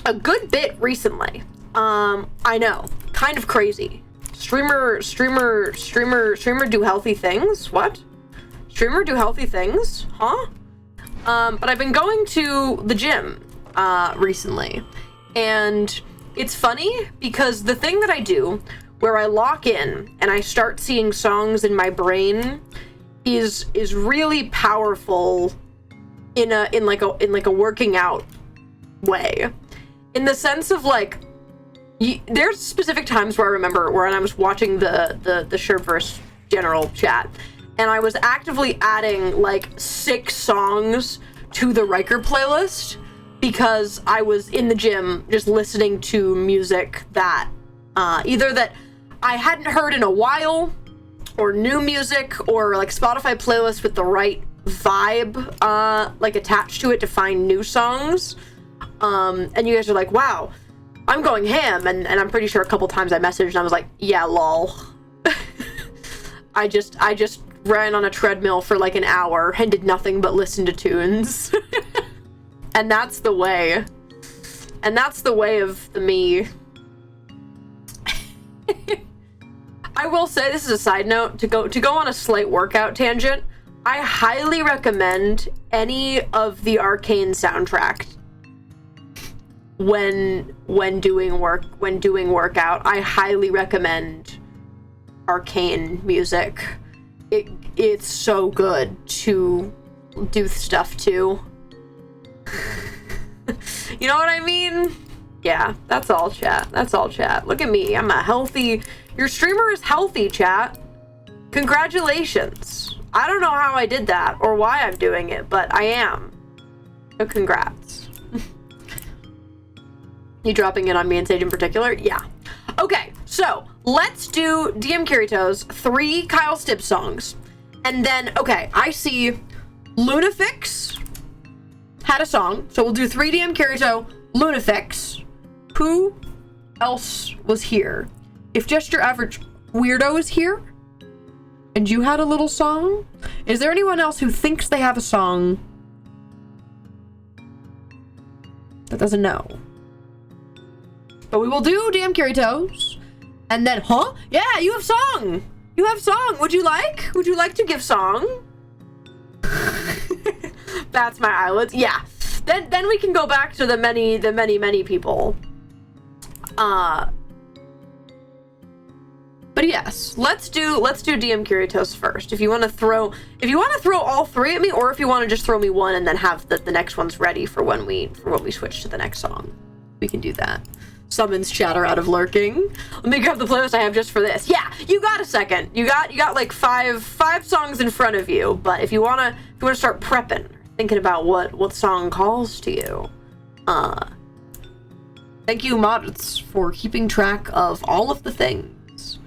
a good bit recently. I know, kind of crazy. Streamer do healthy things? What? Streamer do healthy things? Huh? But I've been going to the gym recently, and it's funny because the thing that I do where I lock in and I start seeing songs in my brain is really powerful in like a working out way, in the sense of like there's specific times where I remember when I was watching the Sherbert general chat, and I was actively adding like 6 songs to the Riker playlist because I was in the gym just listening to music that either that I hadn't heard in a while, or new music, or like Spotify playlist with the right vibe like attached to it to find new songs. And you guys are like, wow, I'm going ham, and I'm pretty sure a couple times I messaged and I was like, yeah, lol. I just ran on a treadmill for like an hour and did nothing but listen to tunes. And that's the way. And that's the way of the me. I will say, this is a side note, to go on a slight workout tangent, I highly recommend any of the Arcane soundtrack when doing workout. I highly recommend Arcane music. It's so good to do stuff to. You know what I mean? Yeah, that's all, chat. That's all, chat. Look at me. I'm a healthy... Your streamer is healthy, chat. Congratulations. I don't know how I did that or why I'm doing it, but I am. So congrats. You dropping in on me and Sage in particular? Yeah. Okay, so let's do DM Kirito's 3 Kyle Stibb songs. And then, okay, I see Lunafix had a song. So we'll do 3 DM Kirito, Lunafix. Who else was here? If just your average weirdo is here and you had a little song, is there anyone else who thinks they have a song that doesn't know? But we will do DM Kirito's, and then, huh? Yeah, you have song. You have song. Would you like? Would you like to give song? That's my eyelids. Yeah. Then we can go back to the many people. But yes, let's do DM Kirito's first. If you want to throw all 3 at me, or if you want to just throw me one and then have the next ones ready for when we switch to the next song, we can do that. Summons chatter out of lurking. Let me grab the playlist I have just for this. Yeah, you got a second. You got like five songs in front of you. But if you wanna start prepping, thinking about what song calls to you, thank you, mods, for keeping track of all of the things.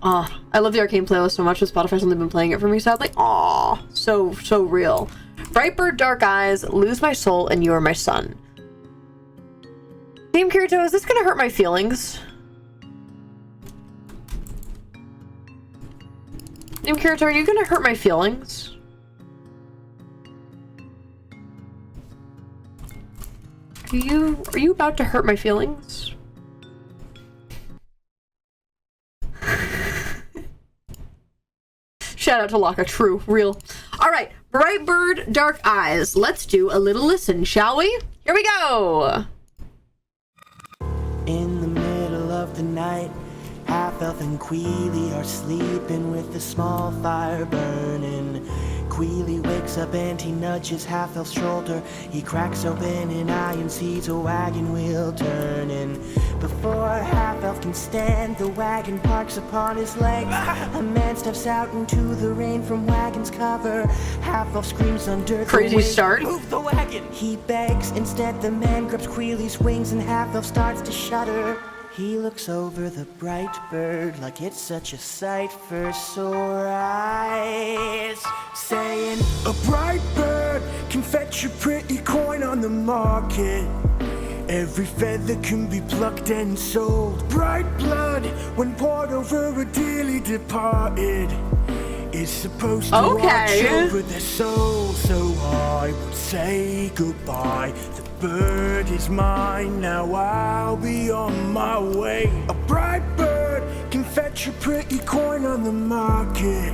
I love the Arcane playlist so much, but Spotify's only been playing it for me, sadly. Aw, so real. Brightbird, Dark Eyes, Lose My Soul, and You Are My Sun. DM Kirito, is this gonna hurt my feelings? DM Kirito, are you gonna hurt my feelings? Are you about to hurt my feelings? Shout out to Laka. True. Real. All right. Bright Bird, Dark Eyes. Let's do a little listen, shall we? Here we go. In the middle of the night, Half-Elf and Queely are sleeping with a small fire burning. Queely wakes up and he nudges Half-Elf's shoulder. He cracks open an eye and sees a wagon wheel turning. Before Half-Elf can stand, the wagon parks upon his legs. A man steps out into the rain from wagon's cover. Half-Elf screams under Crazy the wind, start. "Move the wagon!" He begs. Instead, the man grabs Queely's wings and Half-Elf starts to shudder. He looks over the bright bird like it's such a sight for sore eyes, saying, A bright bird can fetch a pretty coin on the market. Every feather can be plucked and sold. Bright blood, when poured over a dearly departed, is supposed to watch over their soul. So I would say goodbye. The bird is mine, now I'll be on my way. A bright bird can fetch a pretty coin on the market.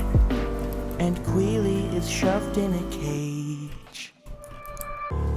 and Queely is shoved in a cage.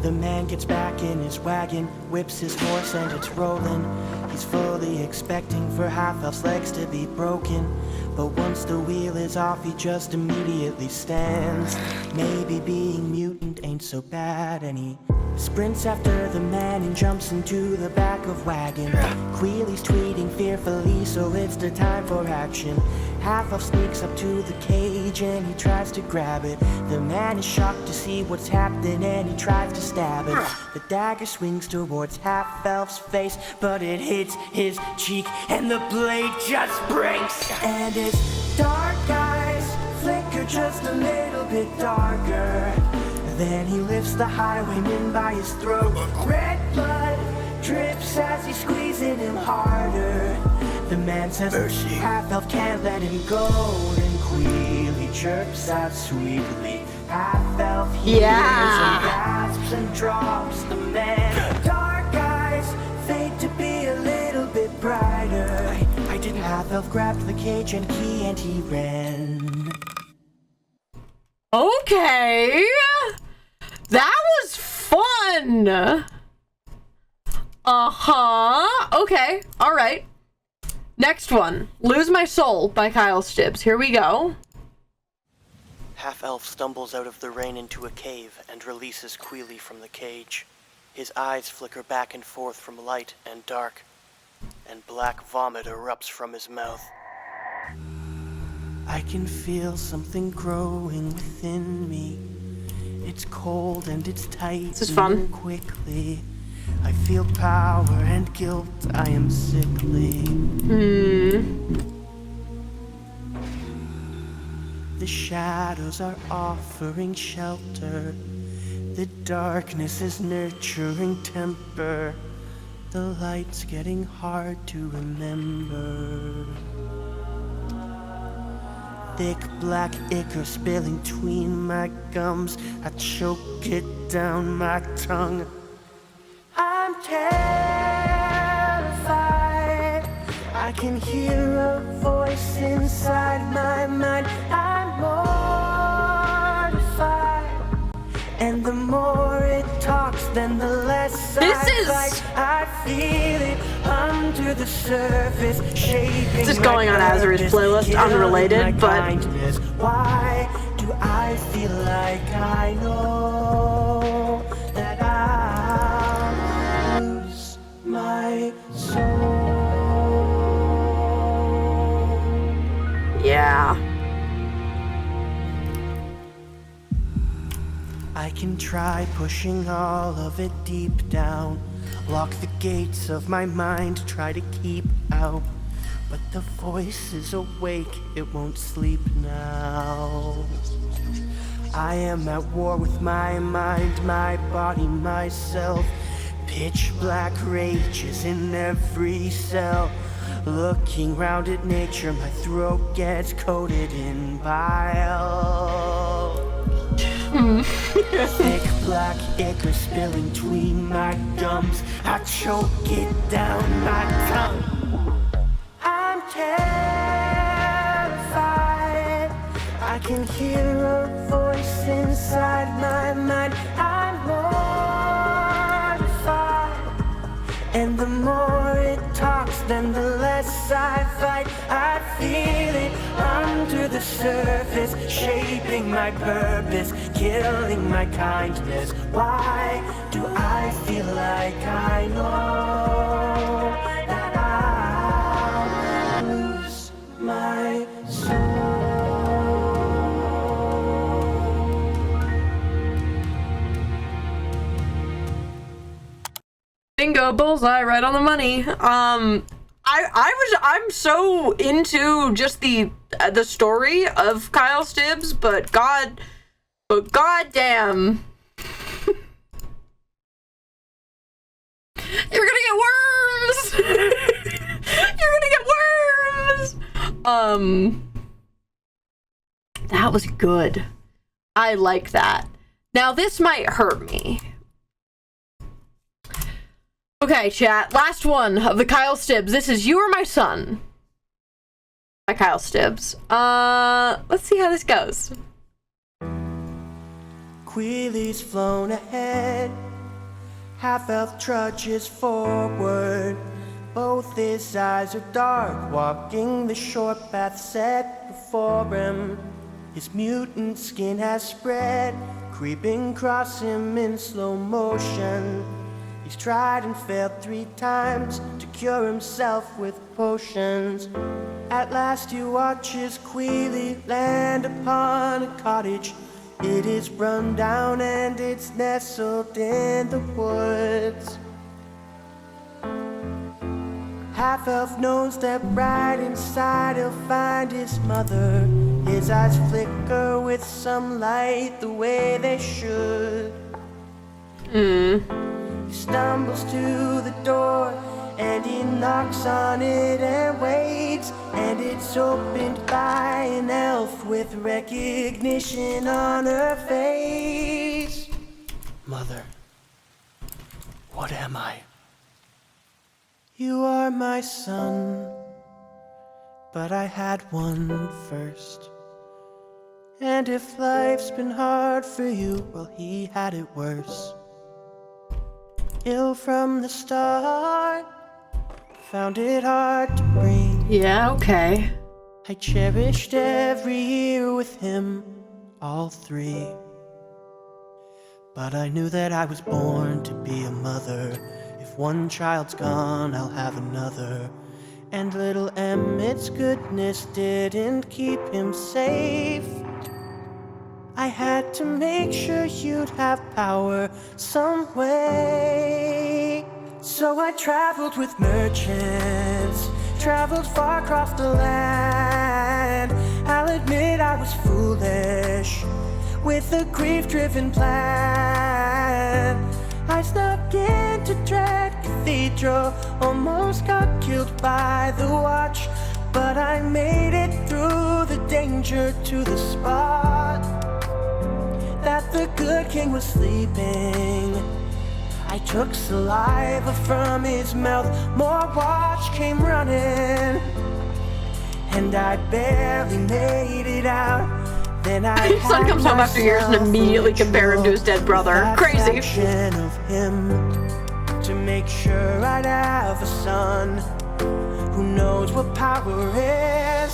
The man gets back in his wagon, whips his horse and it's rolling. He's fully expecting for Half-Elf's legs to be broken, but once the wheel is off he just immediately stands. Maybe being mutant ain't so bad, and he sprints after the man and jumps into the back of wagon. Queely's tweeting fearfully, so it's the time for action. Half-Elf sneaks up to the cage and he tries to grab it. The man is shocked to see what's happening and he tries to stab it. The dagger swings towards Half-Elf's face, but it hits his cheek and the blade just breaks. And his dark eyes flicker just a little bit darker. Then he lifts the highwayman by his throat. Red blood drips as he's squeezing him harder. The man says, "Mercy." Half-Elf can't let him go. And Queely chirps out sweetly. Half-Elf hears and gasps and drops the man. Dark eyes fade to be a little bit brighter. I didn't. Half-Elf grabbed the cage and he ran. Okay. That was fun. Okay. All right. Next one. Lose My Soul by Kyle Stibbs. Here we go. Half-Elf stumbles out of the rain into a cave and releases Queely from the cage. His eyes flicker back and forth from light and dark, and black vomit erupts from his mouth. I can feel something growing within me. It's cold and it's tight. This is fun. Quickly. I feel power and guilt. I am sickly. The shadows are offering shelter. The darkness is nurturing temper. The light's getting hard to remember. Thick black ichor spilling between my gums. I choke it down my tongue. I'm terrified. I can hear a voice inside my mind. I'm mortified. And the more it talks, then the less I bite. I feel it under the surface, shaping. This is going on Azur's playlist, unrelated, but why do I feel like I know that I'll lose my soul? yeah. I can try pushing all of it deep down, lock the gates of my mind, try to keep out, but the voice is awake, it won't sleep now. I am at war with my mind, my body, myself. Pitch black rages in every cell. Looking round at nature, my throat gets coated in bile. Thick black ichor spilling between my gums. I choke it down my tongue. I'm terrified. I can can hear a voice inside my mind. I'm mortified, and the more it talks, then the less I fight. I feel it under the surface, shaping my purpose, killing my kindness. Why do I feel like I know that I'll lose my soul? Bingo, bullseye, right on the money. I'm so into just the story of Kyle Stibbs, but goddamn, you're gonna get worms. You're gonna get worms. That was good. I like that. Now this might hurt me. Okay, chat. Last one of the Kyle Stibbs. This is You Are My Son by Kyle Stibbs. Let's see how this goes. Queely's flown ahead, half-elf trudges forward. Both his eyes are dark, walking the short path set before him. His mutant skin has spread, creeping across him in slow motion. He's tried and failed 3 times to cure himself with potions. At last he watches Queely land upon a cottage. It is run down and it's nestled in the woods. Half-elf knows that right inside he'll find his mother. His eyes flicker with some light the way they should. He stumbles to the door and he knocks on it and waits, and it's opened by an elf with recognition on her face. Mother, what am I? You are my son, but I had one first. And if life's been hard for you, well, he had it worse. Ill from the start, found it hard to breathe. Yeah, okay. I cherished every year with him, all 3. But I knew that I was born to be a mother. If one child's gone, I'll have another. And little Emmett's goodness didn't keep him safe. I had to make sure you'd have power some way. So I traveled with merchants, traveled far across the land. I'll admit I was foolish with a grief-driven plan. I snuck into Dread Cathedral, almost got killed by the watch, but I made it through the danger to the spot that the good king was sleeping. I took saliva from his mouth, more watch came running, and I barely made it out. Then His son comes home after years and immediately compare him to his dead brother. Crazy. Of him to make sure I'd have a son who knows what power is.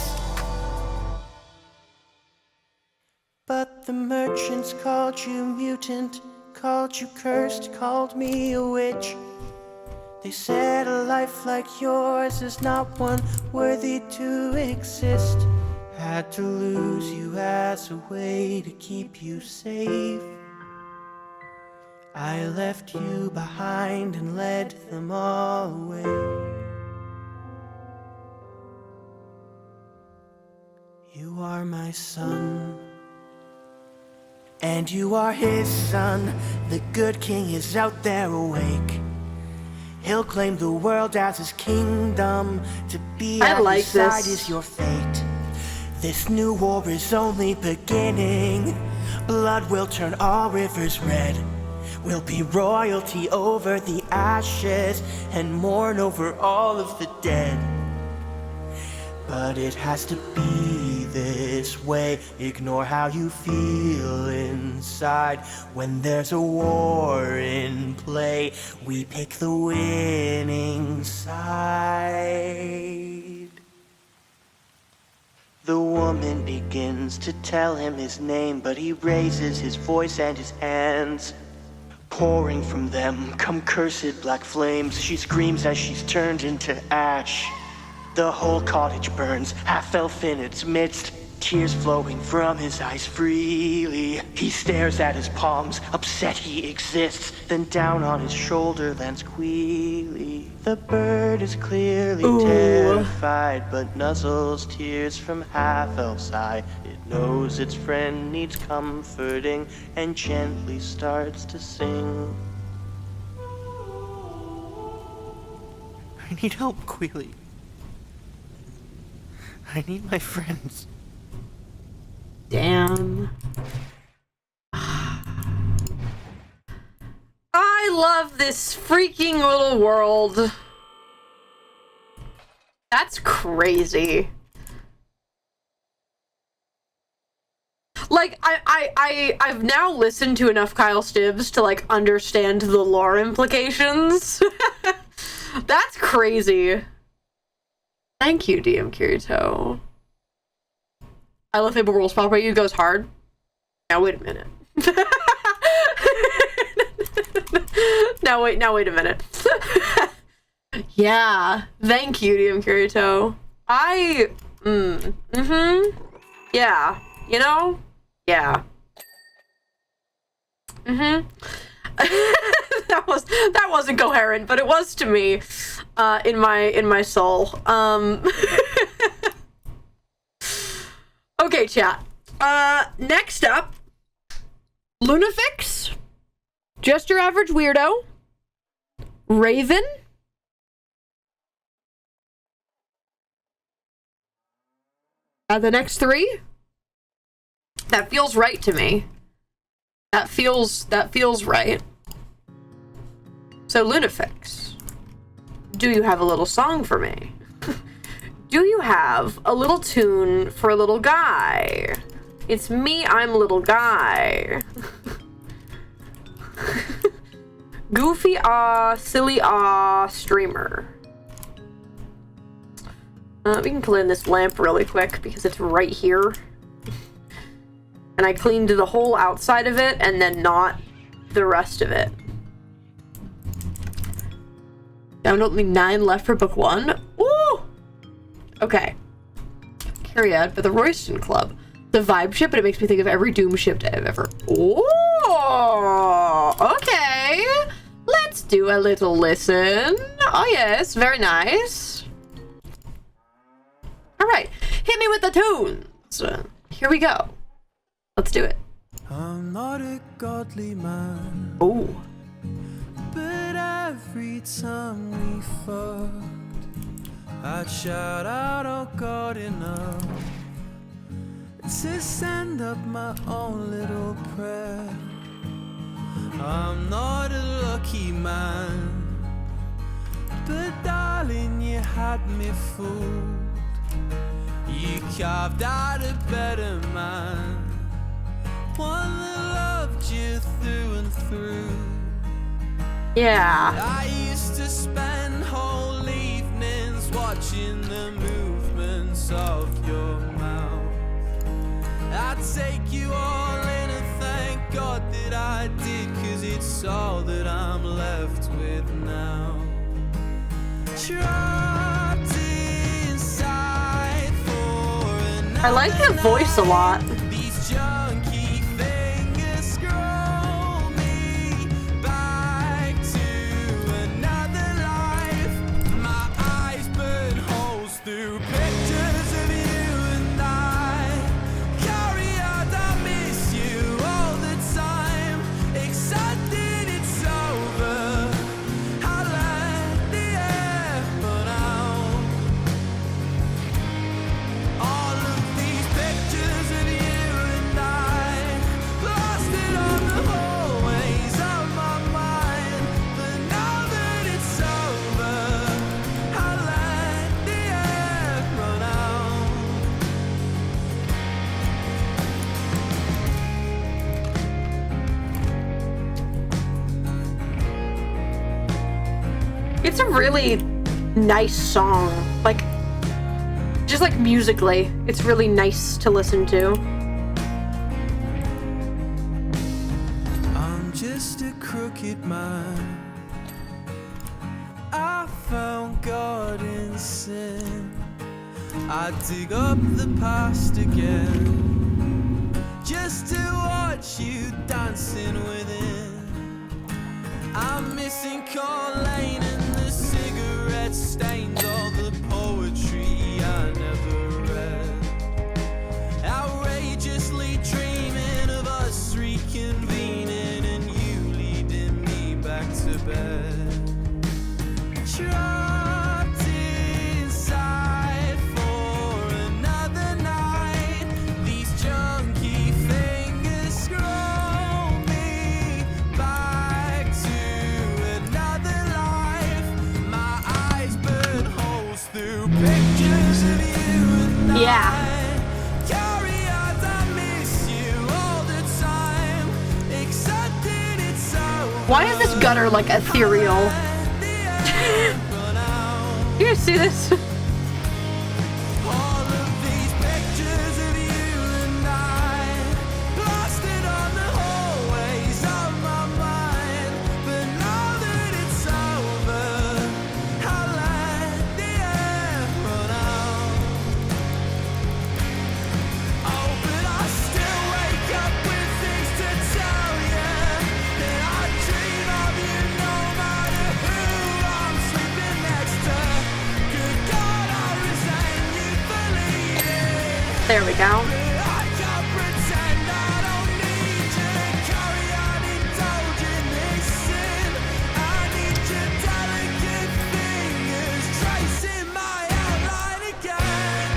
But the merchants called you mutant, called you cursed, called me a witch. They said a life like yours is not one worthy to exist. Had to lose you as a way to keep you safe. I left you behind and led them all away. You are my son, and you are his son. The good king is out there awake. He'll claim the world as his kingdom. To be at his side is your fate. This new war is only beginning. Blood will turn all rivers red. We'll be royalty over the ashes and mourn over all of the dead. But it has to be this way. Ignore how you feel inside. When there's a war in play, we pick the winning side. The woman begins to tell him his name, but he raises his voice and his hands. Pouring from them come cursed black flames. She screams as she's turned into ash. The whole cottage burns, half elf in its midst. Tears flowing from his eyes freely. He stares at his palms, upset he exists. Then down on his shoulder lands Queely. The bird is clearly terrified, but nuzzles tears from half-elf's eye. It knows its friend needs comforting and gently starts to sing. I need help, Queely. I need my friends. Damn. I love this freaking little world. That's crazy. Like, I've now listened to enough Kyle Stibbs to, like, understand the lore implications. That's crazy. Thank you, DM Kirito. I love Fable Rules Pop You goes hard. Now wait a minute. now wait a minute. Yeah. Thank you, DM Kirito. Yeah. You know? Yeah. That wasn't coherent, but it was to me, in my soul. Okay, chat. Next up, Lunafix, just your average weirdo, Raven, the next three. That feels right to me. That feels right. So Lunafix, do you have a little song for me? Do you have a little tune for a little guy? It's me, I'm little guy. Goofy silly streamer. We can clean this lamp really quick because it's right here. And I cleaned the whole outside of it and then not the rest of it. Down only 9 left for book 1. Woo! Okay. Carry out for the Royston Club. The vibe ship, but it makes me think of every Doom ship I've ever. Oh, okay. Let's do a little listen. Oh yes, very nice. All right, hit me with the tunes. Here we go. Let's do it. I'm not a godly man. Oh. But every time we fucked, I'd shout out, oh God, enough, to send up my own little prayer. I'm not a lucky man, but darling, you had me fooled. You carved out a better man, one that loved you through and through. Yeah. I used to spend whole evenings watching the movements of your mouth. I'd take you all in and thank God that I did, 'cause it's all that I'm left with now. Trapped inside for another I like her voice a lot. These junky fingers scroll me back to another life. My eyes burn holes through pictures of you and I. Carry out, I miss you all the time. Excited it's over. I let the air burn out. All of these pictures of you really nice song. Like, just like musically, it's really nice to listen to. I'm just a crooked man. I found God in sin. I dig up the past again, just to watch you dancing within. I'm missing Colleen and the cigarette stains, all the poetry I never read. Outrageously dreaming of us reconvening and you leading me back to bed. Trapped inside for another night. These junky fingers scroll me back to another life. My eyes burn holes through pictures of you and I. Carry on, I miss you all the time. Accepting it's over. Why is this gutter like ethereal? You guys see this? All of these pictures of you and I, blasted on the hallways of my mind. But now that it's over, I let the air run out. Oh, but I still wake up with things to tell you, that I dream of you no matter who I'm sleeping next to. Good God, I resent you for leaving. There we go. I can't pretend I don't need you to carry on indulging this sin. I need your delicate fingers tracing my outline again.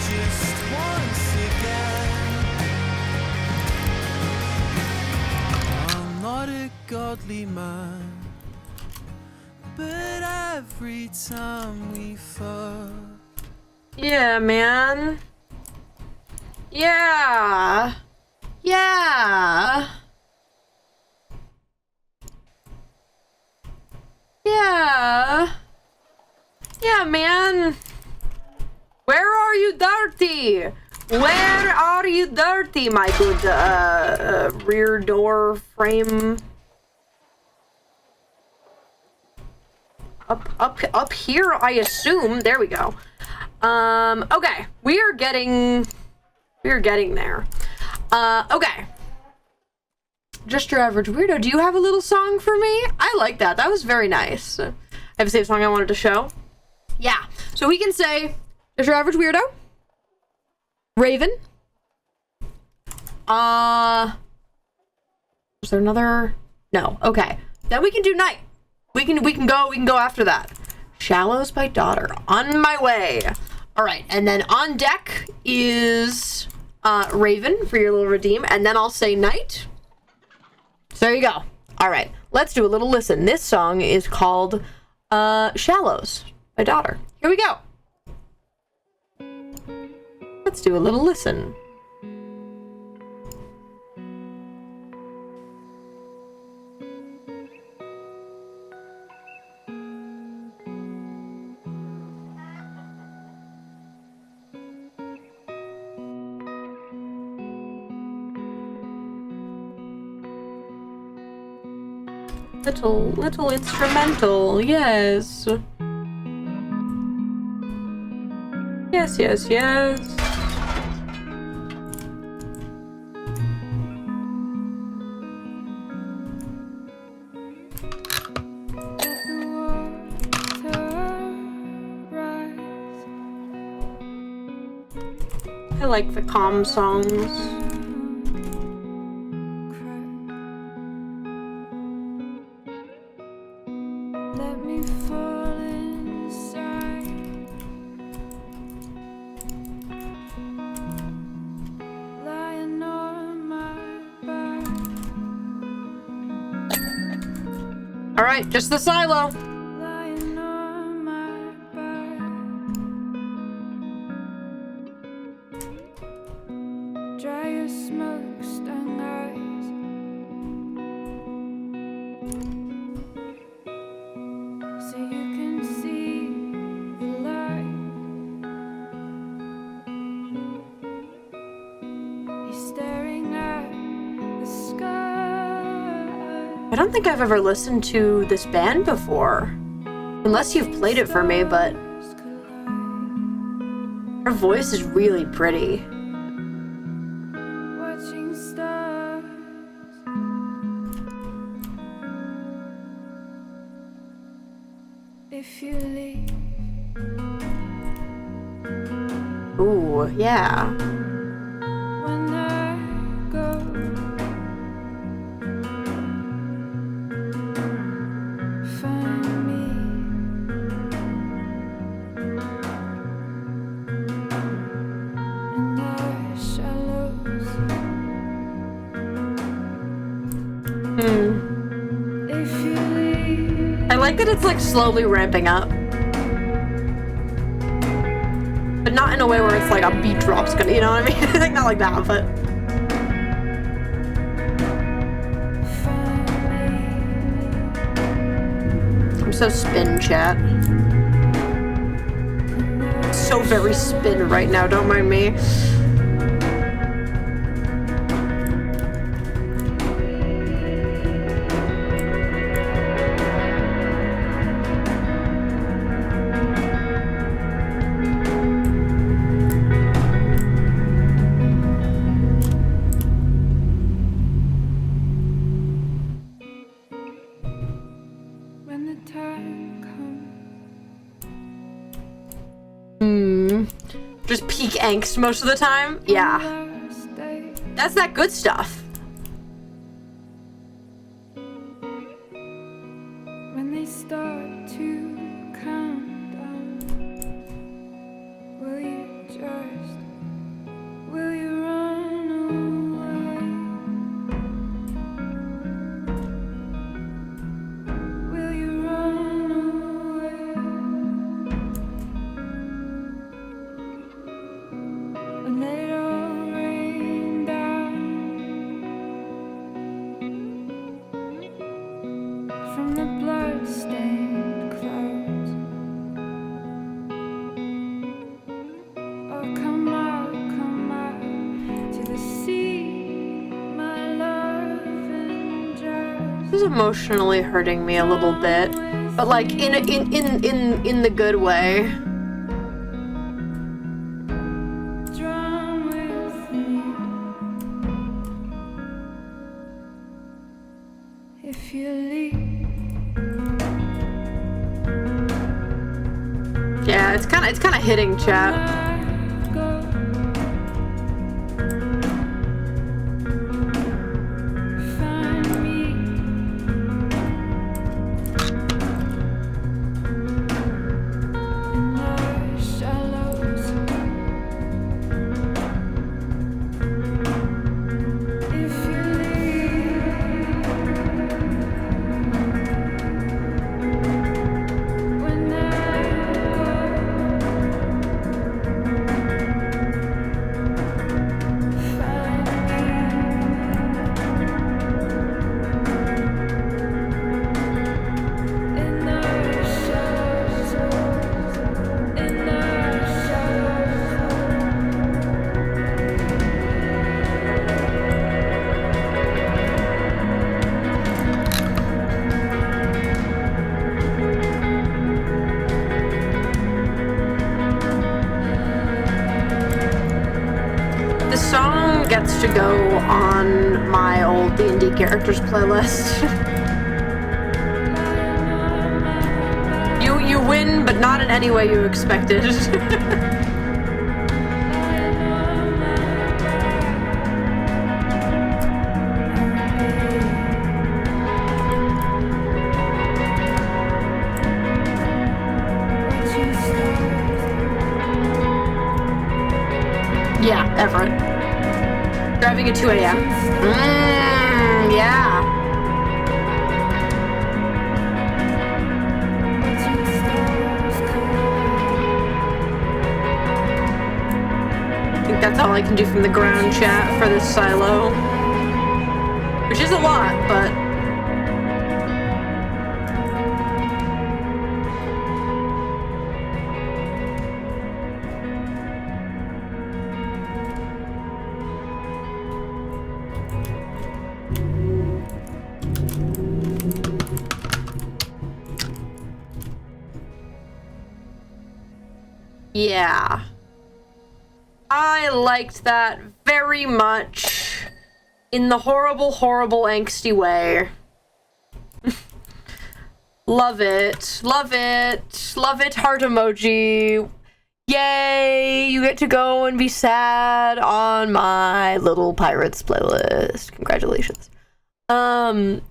Just once again. I'm not a godly man, but every time we fuck, Yeah, man. Yeah. Yeah. Yeah. Yeah, man. Where are you, dirty? Where are you, dirty, my good rear door frame? Up here, I assume. There we go. Okay. We are getting there. Okay. Just Your Average Weirdo. Do you have a little song for me? I like that. That was very nice. I have a save song I wanted to show. Yeah. So we can say, Just Your Average Weirdo. Raven. Is there another? No. Okay. Then we can do Night. We can go after that. Shallows by Daughter. On my way. All right, and then on deck is Raven for your little redeem, and then I'll say Night. So there you go. All right, let's do a little listen. This song is called Shallows by Daughter. Here we go. Let's do a little listen. Little instrumental, yes. Yes. I like the calm songs. Alright, just the silo. Dry your smoke-stung eyes. think I've ever listened to this band before. Unless you've played it for me, but her voice is really pretty. Watching stars. If you leave, Ooh, yeah. when I go, find me. In the shallows. If you leave, I like that it's like slowly ramping up. But not in a way where it's like a beat drop's gonna, you know what I mean? Like not like that, but I'm so spin, chat. So very spin right now, don't mind me. when the time comes. Just peak angst most of the time? Yeah. That's that good stuff. When they start to count down, will you just, will you run away? Will you run away? When they don't rain down from the blood-stained clouds. Oh, come out to the sea, my love and just. This is emotionally hurting me a little bit, but like in the good way. Drown with me if you leave. Yeah, it's kind of hitting, chat. Find me in the shallows. If you leave, when I The song gets to go on my old D&D characters playlist. You win, but not in any way you expected. Yeah, Everett. Driving at 2 a.m. Yeah. I think that's all I can do from the ground, chat, for this silo. Which is a lot, but... Yeah. I liked that very much. In the horrible, horrible, angsty way. Love it. Love it. Love it, heart emoji. Yay! You get to go and be sad on my Little Pirates playlist. Congratulations. When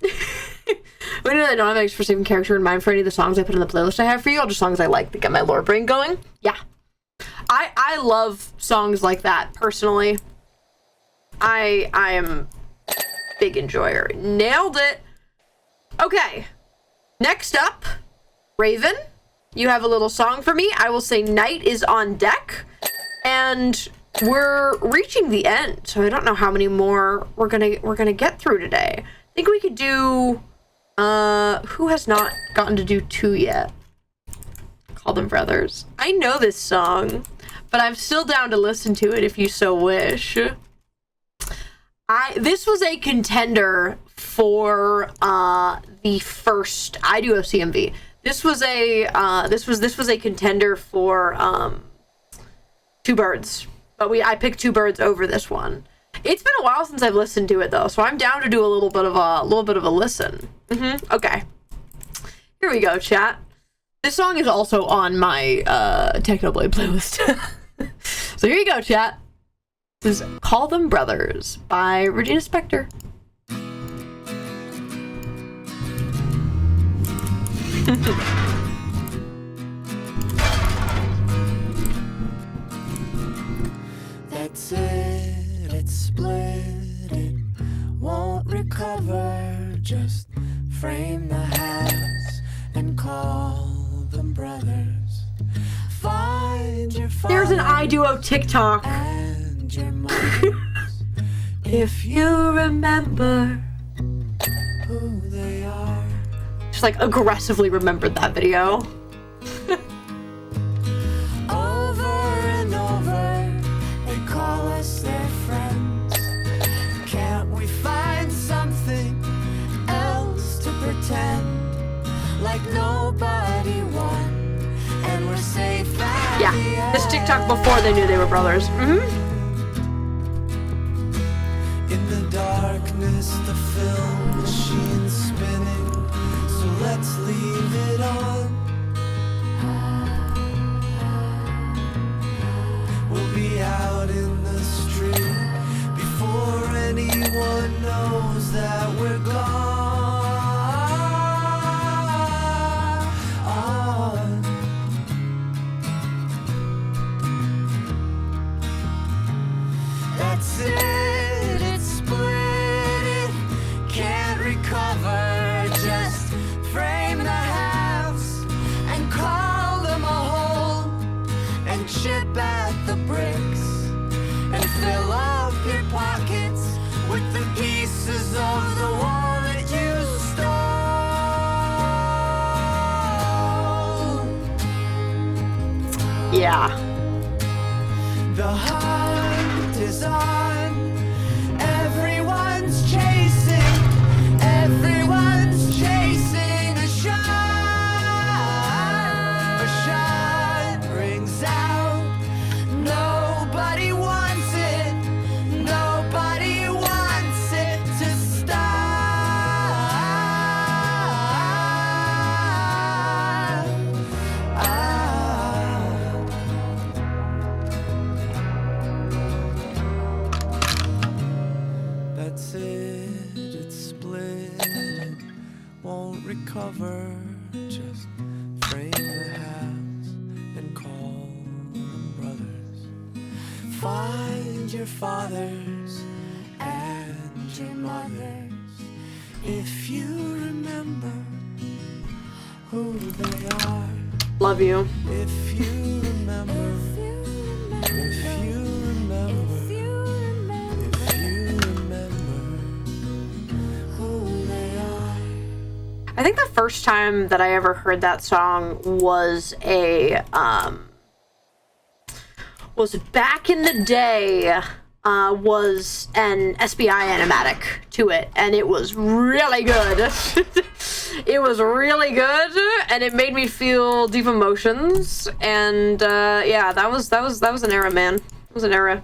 I don't have an specific character in mind for any of the songs I put in the playlist I have for you, all just songs I like to get my lore brain going. Yeah. I love songs like that, personally. I am a big enjoyer. Nailed it! Okay. Next up, Raven. You have a little song for me. I will say night is on deck. And we're reaching the end, so I don't know how many more we're gonna get through today. I think we could do who has not gotten to do 2 yet? Call Them Brothers. I know this song, but I'm still down to listen to it if you so wish. This was a contender for the first I do OCMV. This was a contender for 2 Birds, but I picked 2 Birds over this one. It's been a while since I've listened to it though, so I'm down to do a little bit of a listen. Okay, here we go, chat. This song is also on my Technoblade playlist. So here you go, chat. This is Call Them Brothers by Regina Spektor. That's it, it's split, it won't recover. Just frame the house and call them brothers. Find your father. There's an iDuo TikTok. And your mothers. If you remember who they are. Just like aggressively remembered that video. Over and over, they call us their friends. Can't we find something else to pretend? Like nobody won, and we're safe at Yeah, this TikTok before they knew they were brothers. In the darkness, the film machine's spinning. So let's leave it on. We'll be out in the street before anyone knows that we're gone. That's it, it's split, can't recover. Just frame the house and call them a whole, and chip at the bricks and fill up your pockets with the pieces of the wall that you stole. Yeah. The hunt is on. Everyone's chasing. Everyone's chasing a shot. A shot rings out. Nobody wants it. Nobody wants it to stop. That's it, it's split, it won't recover. Just frame the house and call them brothers. Find your fathers and your mothers. If you remember who they are. Love you. If you remember. If you remember. I think the first time that I ever heard that song was back in the day was an SBI animatic to it, and it was really good. It was really good, and it made me feel deep emotions. And yeah, that was an era, man. It was an era.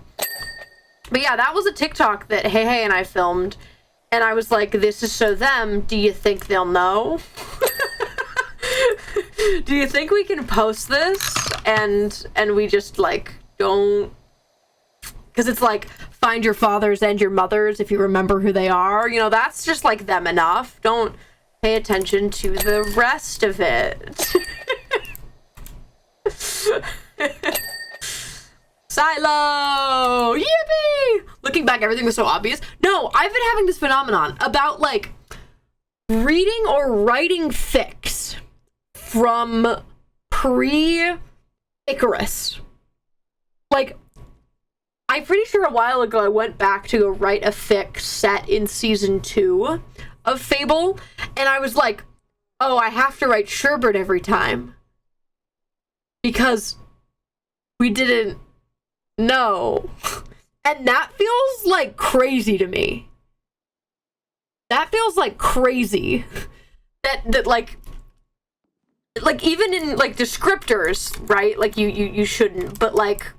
But yeah, that was a TikTok that Hey and I filmed, and I was like, "This is so them. Do you think they'll know? Do you think we can post this?" And we just like don't. Because it's like, find your fathers and your mothers if you remember who they are. You know, that's just like them enough. Don't pay attention to the rest of it. Silo! Yippee! Looking back, everything was so obvious. No, I've been having this phenomenon about like reading or writing fics from pre-Icarus. Like, I'm pretty sure a while ago I went back to go write a fic set in season 2 of Fable, and I was like, oh, I have to write Sherbert every time. Because we didn't know. And that feels like crazy to me. That feels like crazy. That like even in like descriptors, right? Like you shouldn't, but like,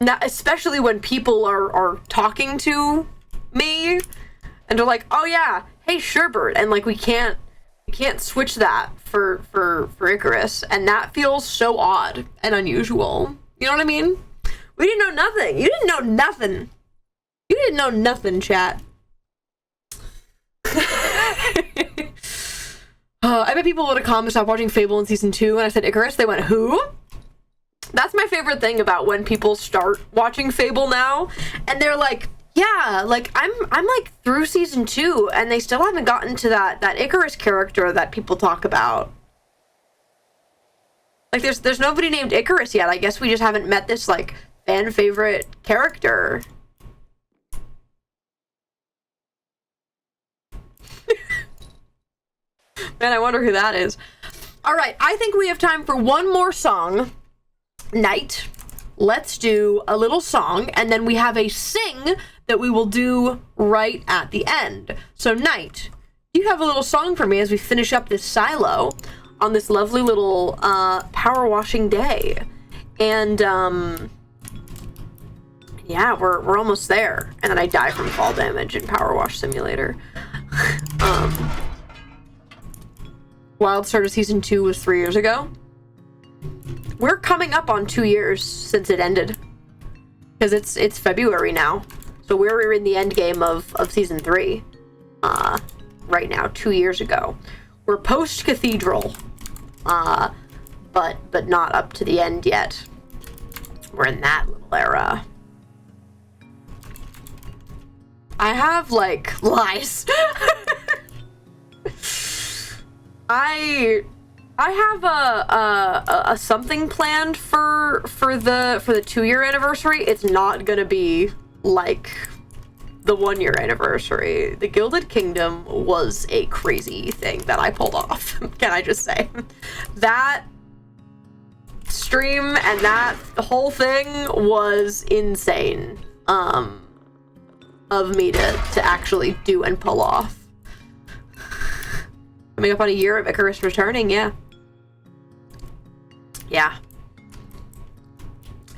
not, especially when people are talking to me and they're like, oh yeah, hey Sherbert, and like we can't switch that for Icarus, and that feels so odd and unusual. You know what I mean? We didn't know nothing. You didn't know nothing. You didn't know nothing, chat. I bet people would have commented, stop watching Fable in season 2, and I said Icarus, they went, who? That's my favorite thing about when people start watching Fable now, and they're like, yeah, like I'm like through season 2, and they still haven't gotten to that Icarus character that people talk about. Like there's nobody named Icarus yet. I guess we just haven't met this like fan favorite character. Man, I wonder who that is. All right, I think we have time for one more song. Night. Let's do a little song, and then we have a sing that we will do right at the end. So, Night, you have a little song for me as we finish up this silo on this lovely little power washing day. And yeah, we're almost there. And then I die from fall damage in Powerwash Simulator. Wildstarter Season 2 was 3 years ago. We're coming up on 2 years since it ended. Because it's February now. So we're in the end game of Season 3. Right now, 2 years ago. We're post-Cathedral. But not up to the end yet. We're in that little era. I have, like, lies. I have a something planned for the 2-year anniversary. It's not gonna be like the 1-year anniversary. The Gilded Kingdom was a crazy thing that I pulled off. Can I just say that stream and that whole thing was insane. Of me to actually do and pull off. Coming up on a year of Icarus returning, yeah. Yeah.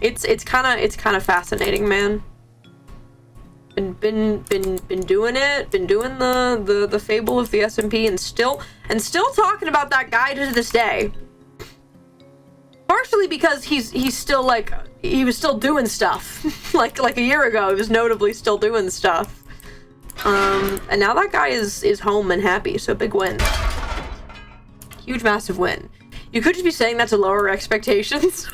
It's kind of fascinating, man. Been doing it, been doing the Fable of the SMP, and still talking about that guy to this day. Partially because he's still like, he was still doing stuff. like a year ago, he was notably still doing stuff. And now that guy is home and happy, so big win. Huge, massive win. You could just be saying that to lower expectations.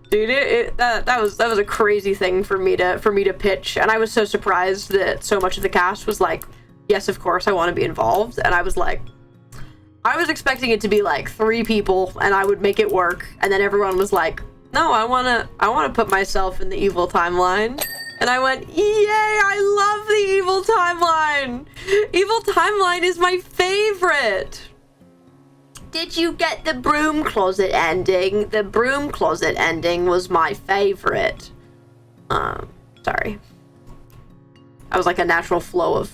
Dude, that was a crazy thing for me to pitch, and I was so surprised that so much of the cast was like, yes, of course, I want to be involved, and I was like, I was expecting it to be like 3 people, and I would make it work, and then everyone was like, no, I wanna put myself in the evil timeline. And I went, yay, I love the evil timeline. Evil timeline is my favorite. Did you get the broom closet ending? The broom closet ending was my favorite. Sorry. I was like a natural flow of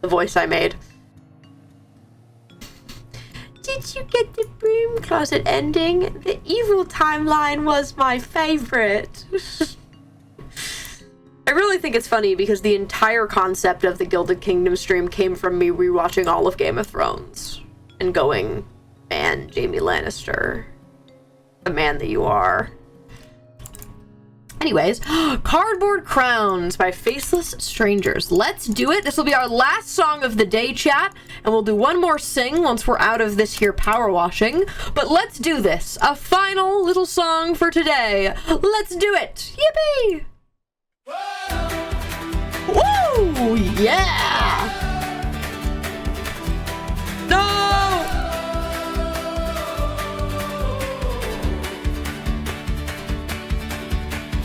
the voice I made. Did you get the broom closet ending? The evil timeline was my favorite. I really think it's funny because the entire concept of the Gilded Kingdom stream came from me rewatching all of Game of Thrones and going, man, Jaime Lannister, the man that you are. Anyways, Cardboard Crowns by Faceless Strangers. Let's do it. This will be our last song of the day, chat, and we'll do one more sing once we're out of this here power washing. But let's do this. A final little song for today. Let's do it. Yippee! Woo! Yeah! No!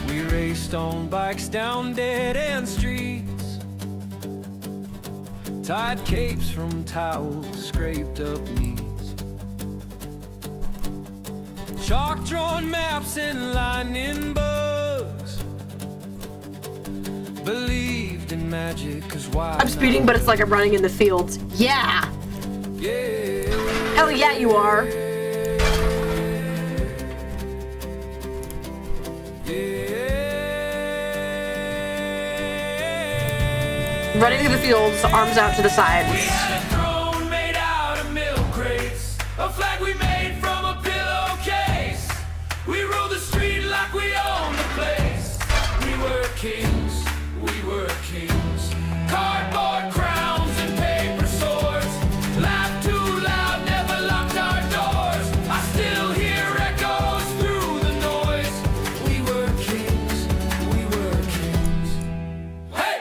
We raced on bikes down dead-end streets, tied capes from towels, scraped up knees, chalk-drawn maps and lightning bugs. Believed in magic, 'cause why? I'm speeding, but it's like I'm running in the fields. Yeah! Hell yeah, you are! Running through the fields, arms out to the sides. We had a throne made out of milk crates, a flag we made from a pillowcase. We ruled the street like we owned the place. We were kings, we were kings. Cardboard crowns and paper swords. Laughed too loud, never locked our doors. I still hear echoes through the noise. We were kings, we were kings. Hey!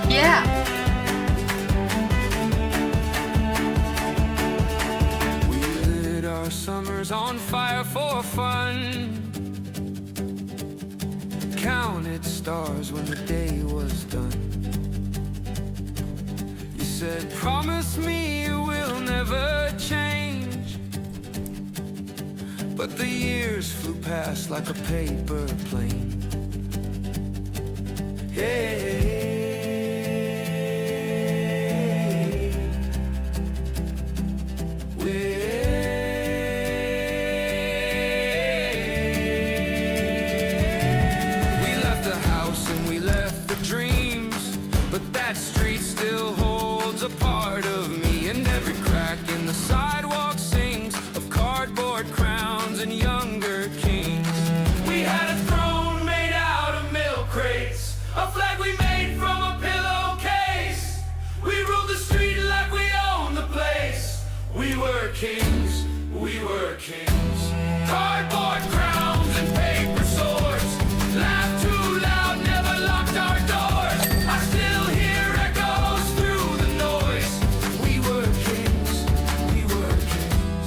Yeah. We lit our summers on fire for fun. Counted stars when the day was done. You said, promise me you will never change. But the years flew past like a paper plane. We left the house and we left the dreams, but that street still holds a part of me, and every crack in the sidewalk sings of cardboard crowns and younger kings. We had a throne made out of milk crates, a flag we made from a pillowcase. We ruled the street like we owned the place. We were kings, we were kings. Cardboard crowns and paper swords. Laughed too loud, never locked our doors. I still hear echoes through the noise. We were kings, we were kings.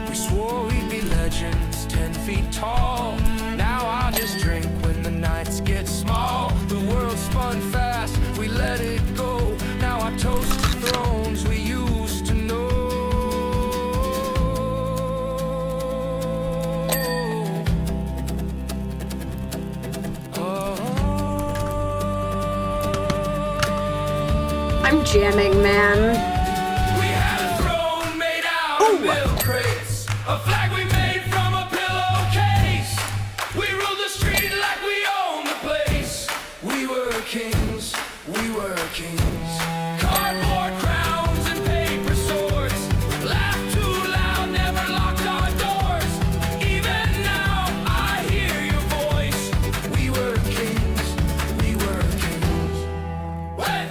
We swore we'd be legends, 10 feet tall. Now I just drink when the nights get small. The world spun fast, we let it go. Now I toast the thrones we used to know. I'm jamming, man. We had a throne made out of milk crates, a flag we made from a pillowcase. We ruled the street like we owned the place. We were kings, we were kings. Cardboard crowns and paper swords. Laughed too loud, never locked our doors. Even now I hear your voice. We were kings, we were kings. What?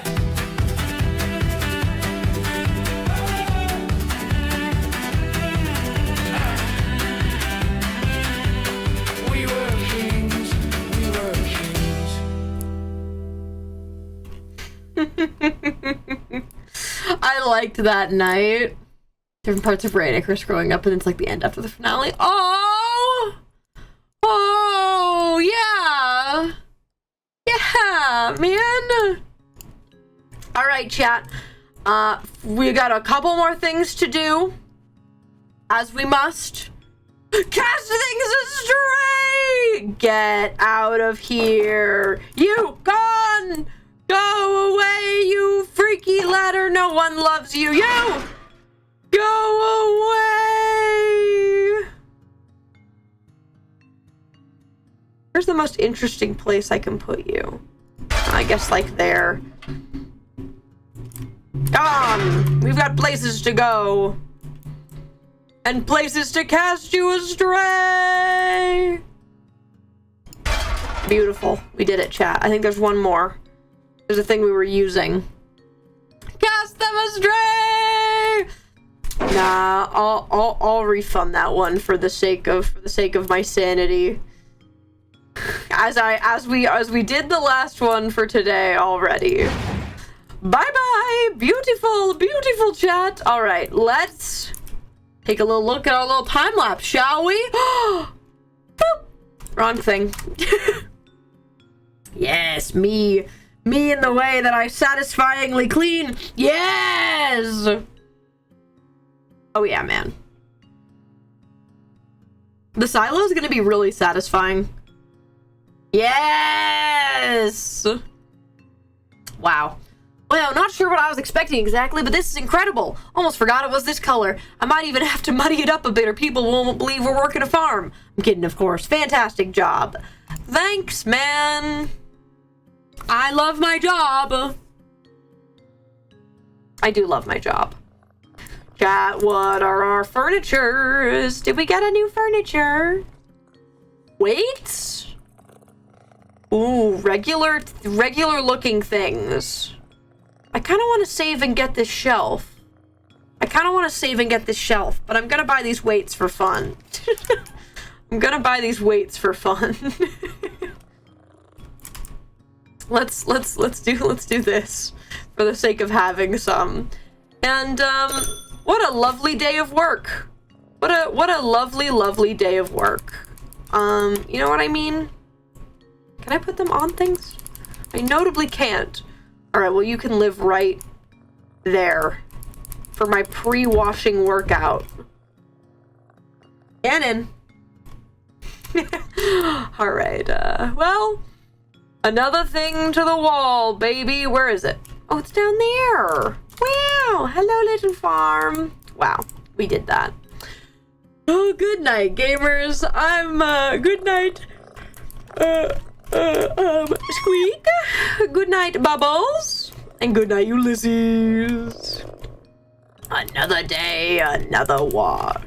We were kings, we were kings. liked that night. Different parts of Ray and Icarus growing up, and it's like the end after the finale. Oh! Oh, yeah! Yeah, man! Alright, chat. We got a couple more things to do. As we must. Cast things astray! Get out of here! You gone! Go away, you freaky ladder! No one loves you! You! Go away! Where's the most interesting place I can put you? I guess like there. Gone! We've got places to go. And places to cast you astray! Beautiful. We did it, chat. I think there's one more. There's a thing we were using. Cast them astray! Nah, I'll refund that one for the sake of my sanity. As we did the last one for today already. Bye-bye! Beautiful, beautiful chat. Alright, let's take a little look at our little time lapse, shall we? Boop! Wrong thing. Yes, me in the way that I satisfyingly clean. Yes! Oh yeah, man. The silo is gonna be really satisfying. Yes! Wow. Well, not sure what I was expecting exactly, but this is incredible. Almost forgot it was this color. I might even have to muddy it up a bit or people won't believe we're working a farm. I'm kidding, of course. Fantastic job. Thanks, man. I love my job. I do love my job. Chat, what are our furnitures? Did we get a new furniture? Weights? Ooh, regular looking things. I kind of want to save and get this shelf. But I'm gonna buy these weights for fun. Let's do this for the sake of having some. And what a lovely day of work. What a lovely day of work. You know what I mean? Can I put them on things? I notably can't. Alright, well you can live right there for my pre-washing workout. Cannon. Alright, well, another thing to the wall, baby. Where is it? Oh, it's down there. Wow, hello little farm. Wow, we did that. Oh, good night, gamers. Good night. Squeak. Good night, Bubbles. And good night, Ulysses. Another day, another wash.